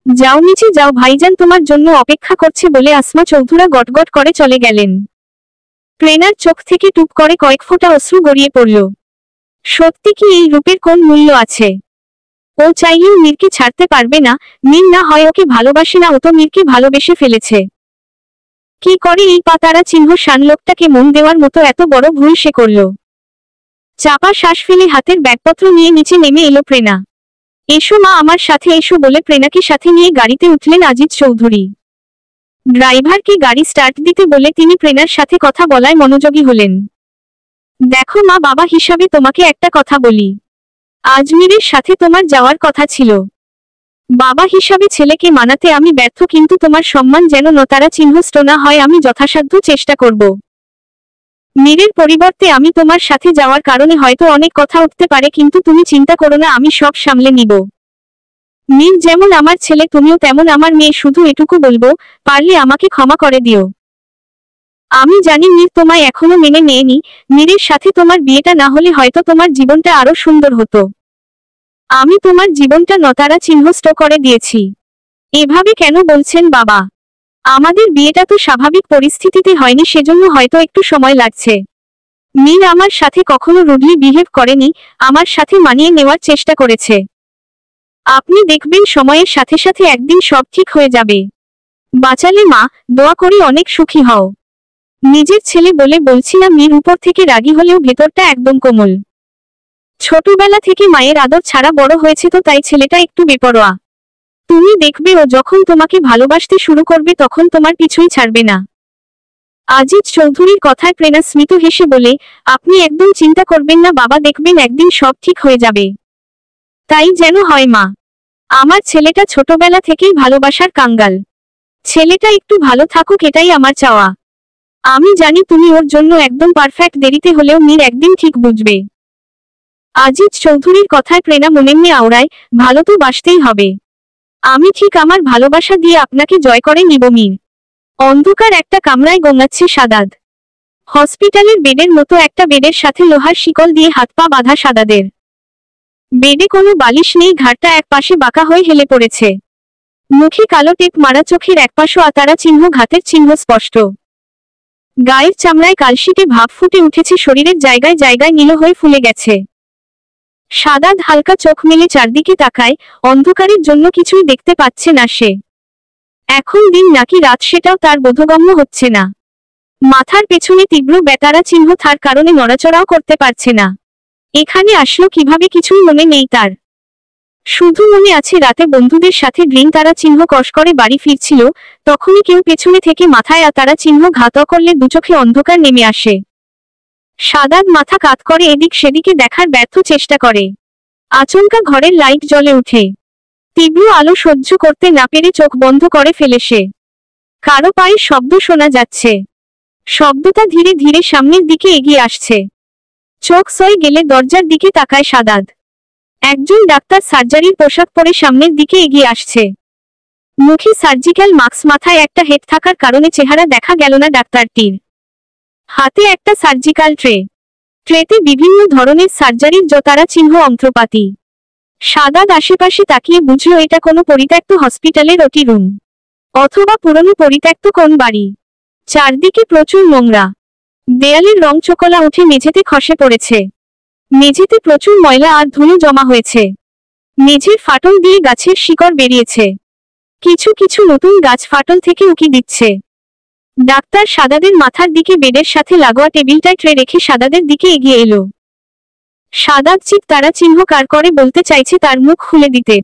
S2: যাও নিচে যাও, ভাইজান তোমার জন্য অপেক্ষা করছে বলে আসমা চৌধুরী গটগট করে চলে গেলেন। প্রেরণার চোখ থেকে টুপ করে কয়েক ফোঁটা অশ্রু গড়িয়ে পড়ল। সত্যি কি এই রূপের কোন মূল্য আছে? ও চাইলেও মীরকে ছাড়তে পারবে না। মীর না হয় ওকে ভালোবাসে না, ও তো মীরকে ভালোবেসে ফেলেছে। কি করে এই পাতারা চিহ্ন শান লোকটাকে মন দেওয়ার মতো এত বড় ভুল সে করল? চাপা শ্বাস ফেলে হাতের ব্যাগপত্র নিয়ে নিচে নেমে এলো প্রেরণা। এসো মা, আমার সাথে এসো বলে প্রেরণাকে সাথে নিয়ে গাড়িতে উঠলেন আজিজ চৌধুরী। ড্রাইভারকে গাড়ি স্টার্ট দিতে বলে তিনি প্রেরণার সাথে কথা বলায় মনোযোগী হলেন। দেখো মা, বাবা হিসাবে তোমাকে একটা কথা বলি। আজমিরের সাথে তোমার যাওয়ার কথা ছিল। বাবা হিসাবে ছেলেকে মানাতে আমি ব্যর্থ, কিন্তু তোমার সম্মান যেন নতারা চিহ্নষ্ট না হয় আমি যথাসাধ্য চেষ্টা করব। মীরের পরিবর্তে আমি তোমার সাথে যাওয়ার কারণে হয়তো অনেক কথা উঠতে পারে, কিন্তু তুমি চিন্তা করো না, আমি সব সামলে নিব। মীর যেমন আমার ছেলে, তুমিও তেমন আমার মেয়ে। শুধু এটুকু বলবো, পারলে আমাকে ক্ষমা করে দিও। আমি জানি মীর তোমায় এখনো মেনে নেয়নি। মীরের সাথে তোমার বিয়েটা না হলে হয়তো তোমার জীবনটা আরো সুন্দর হতো। আমি তোমার জীবনটা নতারা চিহ্নষ্ট করে দিয়েছি। এভাবে কেন বলছেন বাবা? আমাদের বিয়েটা তো স্বাভাবিক পরিস্থিতিতে হয়নি, সেজন্য হয়তো একটু সময় লাগছে। মীর আমার সাথে কখনো রুডলি বিহেভ করেনি, আমার সাথে মানিয়ে নেওয়ার চেষ্টা করেছে। আপনি দেখবেন সময়ের সাথে সাথে একদিন সব ঠিক হয়ে যাবে। বাঁচালে মা, দোয়া করি অনেক সুখী হও। নিজের ছেলে বলে বলছি না, মীর উপর থেকে রাগী হলেও ভেতরটা একদম কোমল। ছোটবেলা থেকে মায়ের আদর ছাড়া বড় হয়েছে, তো তাই ছেলেটা একটু বেপরোয়া। তুমি দেখবে ও যখন তোমাকে ভালোবাসতে শুরু করবে তখন তোমার পিছুই ছাড়বে না। আজিজ চৌধুরীর কথায় প্রেরণা স্মিত হেসে বলে, আপনি একদম চিন্তা করবেন না বাবা, দেখবেন একদিন সব ঠিক হয়ে যাবে। তাই যেন হয় মা। আমার ছেলেটা ছোটবেলা থেকেই ভালোবাসার কাঙ্গাল। ছেলেটা একটু ভালো থাকুক, এটাই আমার চাওয়া। আমি জানি তুমি ওর জন্য একদম পারফেক্ট, দেরিতে হলেও মীর একদিন ঠিক বুঝবে। আজিজ চৌধুরীর কথায় প্রেরণা মনে আওড়ায়, ভালো তো বাসতেই হবে। আমি ঠিক আমার ভালোবাসা দিয়ে আপনাকে জয় করে নিব মীর। অন্ধকার একটা কামরায় গোঙাচ্ছে সাদাদ। হসপিটালের বেডের মতো একটা বেডের সাথে লোহার শিকল দিয়ে হাত পা বাঁধা সাদাদের। বেডে কোনো বালিশ নেই, ঘাড়টা এক পাশে বাঁকা হয়ে হেলে পড়েছে। মুখে কালো টেপ মারা, চোখের একপাশও আতারা চিহ্ন, ঘাতের চিহ্ন স্পষ্ট। গায়ের চামড়ায় কালশিটে ভাব ফুটে উঠেছে, শরীরের জায়গায় জায়গায় নীল হয়ে ফুলে গেছে। সাদাদ হালকা চোখ মেলে চারদিকে তাকায়, অন্ধকারের জন্য কিছুই দেখতে পাচ্ছে না সে। এখন দিন নাকি রাত সেটাও তার বোধগম্য হচ্ছে না। মাথার পেছনে তীব্র বেতারা চিহ্ন, তার কারণে নড়াচড়াও করতে পারছে না। এখানে আসলো কিভাবে কিছুই মনে নেই তার। শুধু মনে আছে রাতে বন্ধুদের সাথে ড্রিঙ্ক তারা চিহ্ন কষ করে বাড়ি ফিরছিল, তখনই কেউ পেছনে থেকে মাথায় তারা চিহ্ন ঘাত করলে দুচোখে অন্ধকার নেমে আসে। সাদাদ মাথা কাত করে এদিক সেদিকে দেখার ব্যর্থ চেষ্টা করে। আচমকা ঘরের লাইট জ্বলে উঠে। তীব্র আলো সহ্য করতে না পেরে চোখ বন্ধ করে ফেলে সে। কারো পায়ের শব্দ শোনা যাচ্ছে। শব্দটা ধীরে ধীরে সামনের দিকে এগিয়ে আসছে। চোখ সয়ে গেলে দরজার দিকে তাকায় সাদাদ। একজন ডাক্তার সার্জারির পোশাক পরে সামনের দিকে এগিয়ে আসছে। মুখে সার্জিক্যাল মাস্ক, মাথায় একটা হেড থাকার কারণে চেহারা দেখা গেল না ডাক্তারটির। হাতে একটা সার্জিক্যাল ট্রেতে বিভিন্ন ধরনের সার্জারির জোতারা চিহ্ন, যন্ত্রপাতি। সাদাত আশেপাশে তাকিয়ে বুঝলো এটা কোনো পরিত্যক্ত হসপিটালের ওটি রুম, অথবা পুরনো পরিত্যক্ত কোন বাড়ি। চারদিকে প্রচুর নোংরা, দেয়ালের রং চোকলা উঠে মেঝেতে খসে পড়েছে। মেঝেতে প্রচুর ময়লা আর ধুলো জমা হয়েছে। মেঝের ফাটল দিয়ে গাছের শিকড় বেরিয়েছে। কিছু কিছু নতুন গাছ ফাটল থেকে উকি দিচ্ছে। ডাক্তার সাদাদের মাথার দিকে বেডের সাথে লাগোয়া টেবিলটায় ট্রে রেখে সাদাদের দিকে এগিয়ে এলো। সাদাত চিৎ তারা চিহ্ন কার করে বলতে চাইছে তার মুখ খুলে দিতে।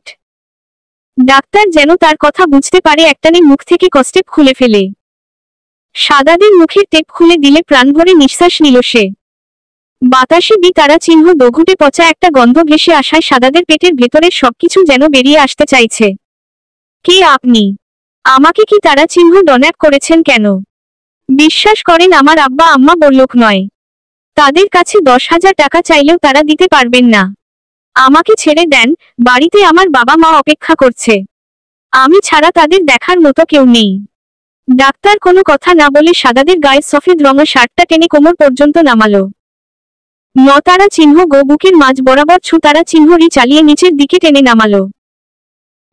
S2: ডাক্তার যেন তার কথা বুঝতে পারে একটানে মুখ থেকে কষ্টেপ খুলে ফেলে। সাদাদের মুখের টেপ খুলে দিলে প্রাণ ভরে নিঃশ্বাস নিল সে। বাতাসে তারা চিহ্ন দঘুটে পচা একটা গন্ধ ভেসে আসায় সাদাদের পেটের ভেতরের সবকিছু যেন বেরিয়ে আসতে চাইছে। কে আপনি? আমাকে কি তারা চিহ্ন ডন্যাপ করেছেন কেন? বিশ্বাস করেন আমার আব্বা আম্মা বড়লোক নয়। তাদের কাছে 10,000 টাকা চাইলেও তারা দিতে পারবেন না। আমাকে ছেড়ে দেন, বাড়িতে আমার বাবা মা অপেক্ষা করছে। আমি ছাড়া তাদের দেখার মতো কেউ নেই। ডাক্তার কোনো কথা না বলে সাদাদের গায়ে সফেদ রঙের শার্টটা টেনে কোমর পর্যন্ত নামালো। তারা চিহ্ন বুকের মাঝ বরাবর তারা চিহ্নরি চালিয়ে নিচের দিকে টেনে নামালো।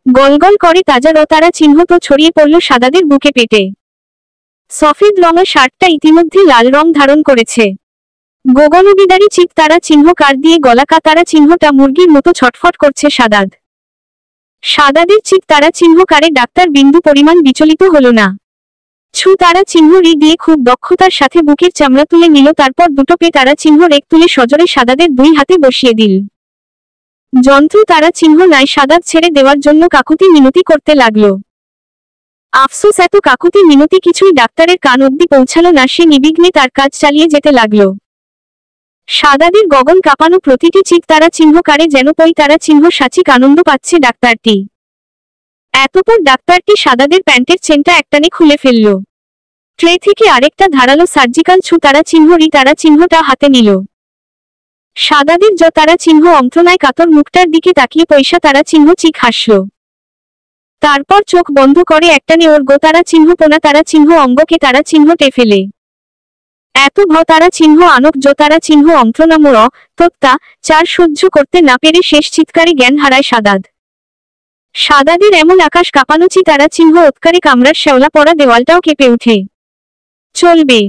S2: গলগল করে তাজা তারা চিহ্ন তো ছড়িয়ে পড়ল সাদাদের বুকে পেটে। সফেদ রঙের শার্টটা ইতিমধ্যে লাল রং ধারণ করেছে। গগনবিদারী চিক তারা চিহ্ন কার দিয়ে গলাকা তারা চিহ্নটা মুরগির মতো ছটফট করছে সাদাদ। সাদাদের চিক তারা চিহ্ন কারে ডাক্তার বিন্দু পরিমাণ বিচলিত হলো না। তারা চিহ্ন দিয়ে খুব দক্ষতার সাথে বুকের চামড়া তুলে নিল, তারপর দুটো পে তারা চিহ্ন রেক তুলে সজোরে সাদাদের 2 হাতে বসিয়ে দিল। যন্ত্র তারা চিহ্ন নাই সাদাদ ছেড়ে দেওয়ার জন্য কাকুতি মিনতি করতে লাগলো। আফসোস এত কাকুতি মিনতি কিছুই ডাক্তারের কান অব্দি পৌঁছালো না। সে নিবিঘ্নে তার কাজ চালিয়ে যেতে লাগলো। সাদাদের গগন কাঁপানো প্রতিটি চিক তারা চিহ্ন কারে যেন পই তারা চিহ্ন সাচিক আনন্দ পাচ্ছে ডাক্তারটি। এতপর ডাক্তারটি সাদাদের প্যান্টের চেনটা একটানে খুলে ফেলল। ট্রে থেকে আরেকটা ধারালো সার্জিক্যাল তারা চিহ্নটা হাতে নিল। সাদাদের তারা চিহ্ন অন্ত্রনায় কাতর মুখটার দিকে তাকিয়ে পয়সা তারা চিহ্ন চিক হাসল। তারপর চোখ বন্ধ করে একটানে ওর তারা চিহ্ন পোনা তারা চিহ্ন অঙ্গকে তারা চিহ্ন টেফেলে। এত তারা চিহ্ন আনক তারা চিহ্ন অন্ত্রনামর তত্তা চার সহ্য করতে না পেরে শেষ চিৎকারে জ্ঞান হারায় সাদাদ। সাদাদের এমন আকাশ কাঁপানো তারা চিহ্ন ওৎকারে কামরার শ্যাওলা পড়া দেওয়ালটাও কেঁপে উঠে। চলবে।